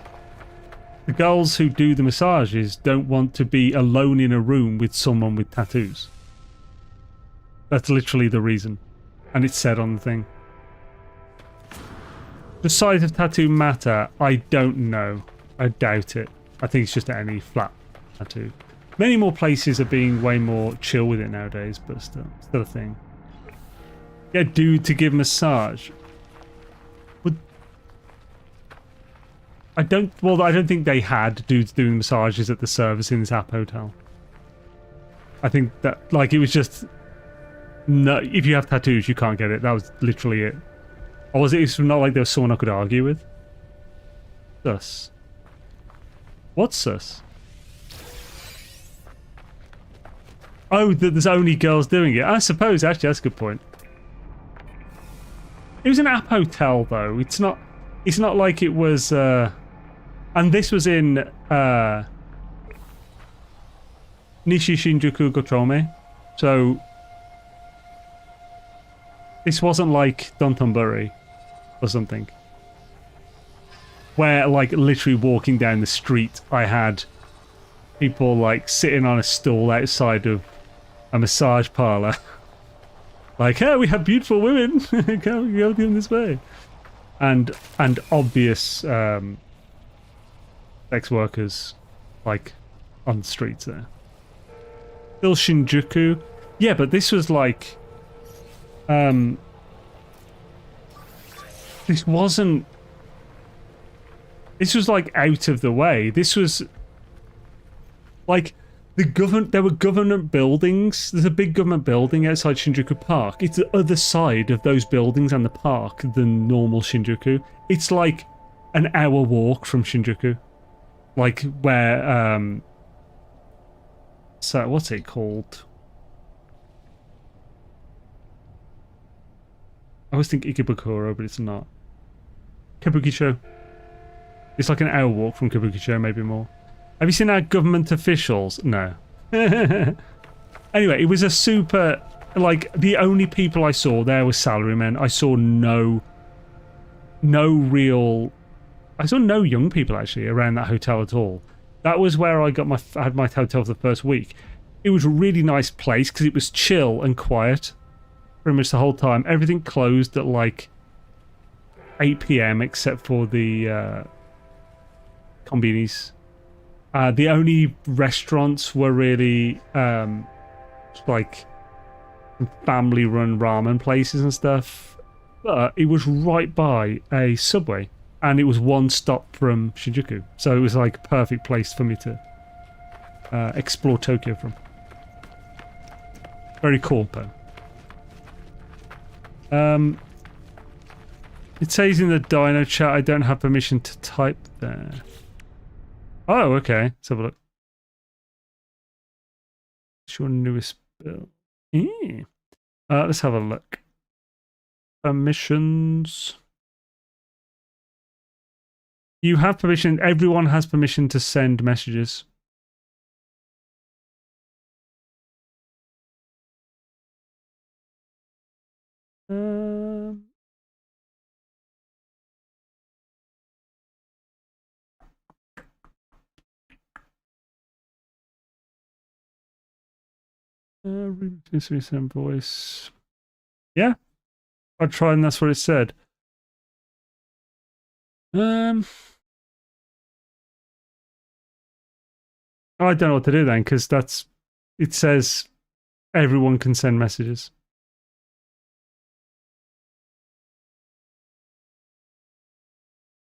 girls who do the massages don't want to be alone in a room with someone with tattoos. That's literally the reason, and it's said on the thing. The size of tattoo matter? I don't know. I doubt it. I think it's just any flat tattoo. Many more places are being way more chill with it nowadays, but still a thing. Get dude to give massage. I don't think they had dudes doing massages at the service in this app hotel. I think that, like, it was just... No, if you have tattoos, you can't get it. That was literally it. Or was it not like there was someone I could argue with? Sus. What's sus? Oh, there's only girls doing it. I suppose, actually, that's a good point. It was an app hotel, though. It's not like it was... and this was in... Nishi Shinjuku Gotome. So... This wasn't like Dotonbori or something. Where, like, literally walking down the street, I had people, like, sitting on a stool outside of a massage parlour. Like, hey, we have beautiful women. Go them this way. And obvious sex workers, like, on the streets there. Still Shinjuku. Yeah, but this was like... This wasn't... This was, like, out of the way. This was... Like... There were government buildings. There's a big government building outside Shinjuku Park. It's the other side of those buildings and the park than normal Shinjuku. It's like an hour walk from Shinjuku. Like where, so what's it called? I always think Ikebukuro, but it's not. Kabukicho. It's like an hour walk from Kabukicho, maybe more. Have you seen our government officials? No. Anyway, it was a super... Like, the only people I saw there were salarymen. I saw no real... I saw no young people, actually, around that hotel at all. That was where I had my hotel for the first week. It was a really nice place, because it was chill and quiet. Pretty much the whole time. Everything closed at, like, 8 PM, except for the convenies. The only restaurants were really like family-run ramen places and stuff. But it was right by a subway, and it was one stop from Shinjuku, so it was like a perfect place for me to explore Tokyo from. Very cool, though. It says in the Dino chat I don't have permission to type there. Oh, okay. Let's have a look. It's your newest bill. Yeah. Let's have a look. Permissions. You have permission. Everyone has permission to send messages. Send voice. Yeah, I tried, and that's what it said. I don't know what to do then, because it says everyone can send messages.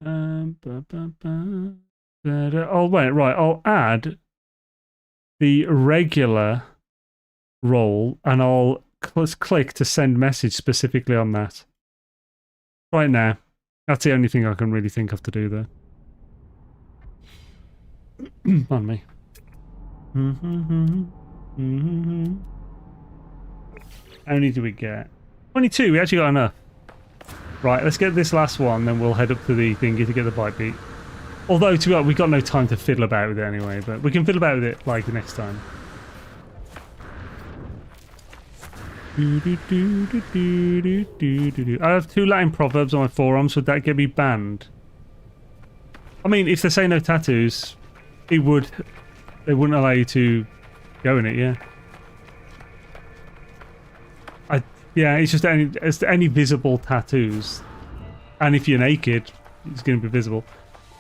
Oh wait, right. I'll add the regular role, and I'll click to send message specifically on that. Right now. That's the only thing I can really think of to do there. On me. How many do we get? 22, we actually got enough. Right, let's get this last one, then we'll head up to the thingy to get the bite beat. Although, to be honest, we've got no time to fiddle about with it anyway, but we can fiddle about with it, like, the next time. I have 2 Latin proverbs on my forearms. Would that get me banned? I mean, if they say no tattoos, they wouldn't allow you to go in it. Yeah, it's just any visible tattoos, and if you're naked, it's going to be visible.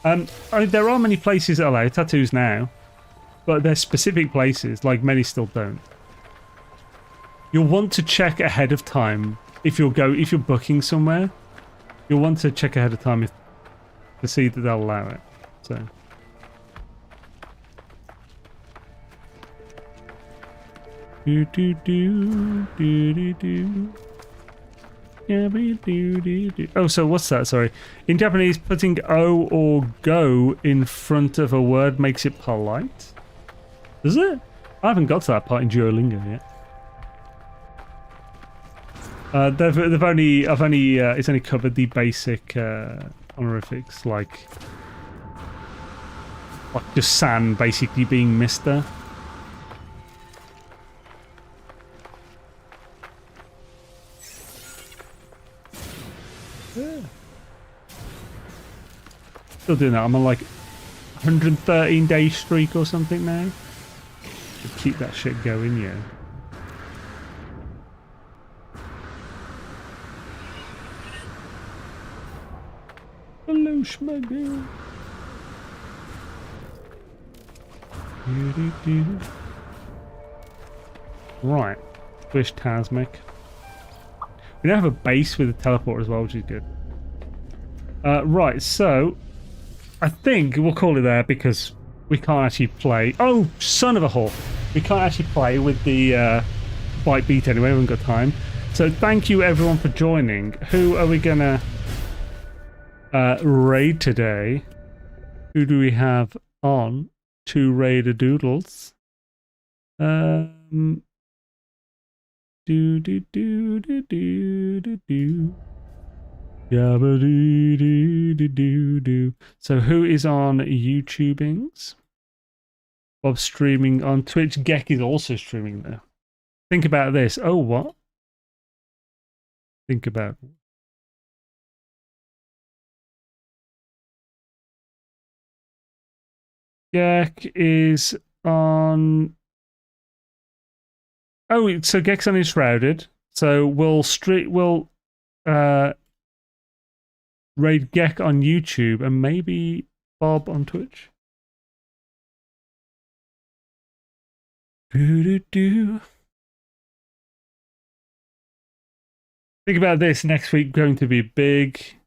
I mean, there are many places that allow tattoos now, but there's specific places, like many still don't. You'll want to check ahead of time if you're booking somewhere. You'll want to check ahead of time to see that they'll allow it. So. Oh, so what's that? Sorry. In Japanese, putting O or go in front of a word makes it polite. Does it? I haven't got to that part in Duolingo yet. It's only covered the basic honorifics, like just San basically being Mister. Yeah. Still doing that. I'm on like 113-day streak or something now. Just keep that shit going, yeah. Hello, Schmuggle. Right. Wish Tasmic. We now have a base with a teleport as well, which is good. Right, so I think we'll call it there because we can't actually play. Oh, son of a whore. We can't actually play with the bite beat anyway. We haven't got time. So thank you everyone for joining. Who are we gonna raid today? Who do we have on to raid a doodles? So who is on YouTubings? Bob's streaming on Twitch. Gek is also streaming there. Think about this. Oh, what? Think about it. Gek is on. Oh, so Gek's on Enshrouded. So we'll raid Gek on YouTube, and maybe Bob on Twitch. Do. Think about this, next week going to be big.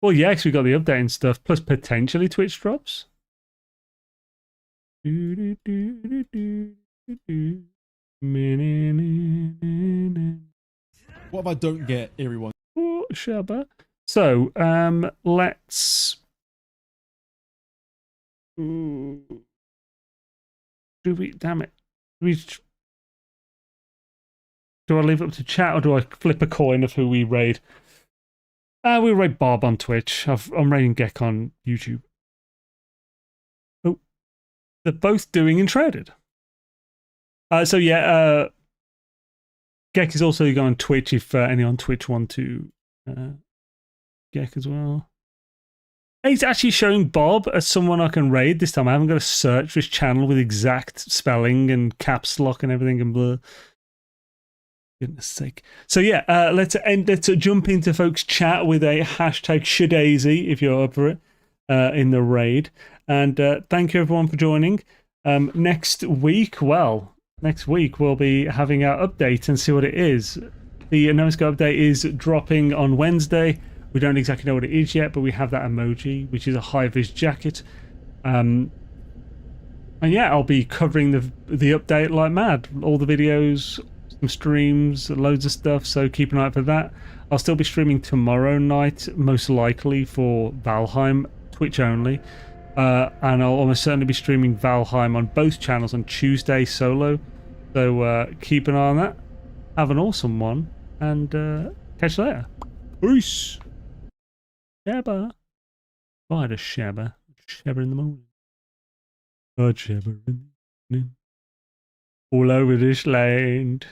Well, yeah, because we got the update and stuff, plus potentially Twitch drops. What if I don't get everyone? Oh, Shabba. So, let's. Do we? Damn it. Do I leave it up to chat or do I flip a coin of who we raid? We raid Bob on Twitch. I'm raiding Gek on YouTube. Oh, they're both doing and traded. So yeah, Gek is also going on Twitch if any on Twitch want to Gek as well. He's actually showing Bob as someone I can raid this time. I haven't got to search for his channel with exact spelling and caps lock and everything and blah. Goodness sake. So yeah, let's jump into folks' chat with a hashtag Shadazy if you're up for it in the raid. And thank you everyone for joining. Next week we'll be having our update and see what it is. The NMS update is dropping on Wednesday. We don't exactly know what it is yet, but we have that emoji, which is a high-vis jacket. And yeah, I'll be covering the update like mad. All the videos, some streams, loads of stuff, so keep an eye out for that. I'll still be streaming tomorrow night, most likely for Valheim, Twitch only. And I'll almost certainly be streaming Valheim on both channels on Tuesday solo. So keep an eye on that. Have an awesome one, and catch you later. Peace! Shabba. Bye to Shabba. Shabba in the morning. Oh, Shabba in the morning. All over this land.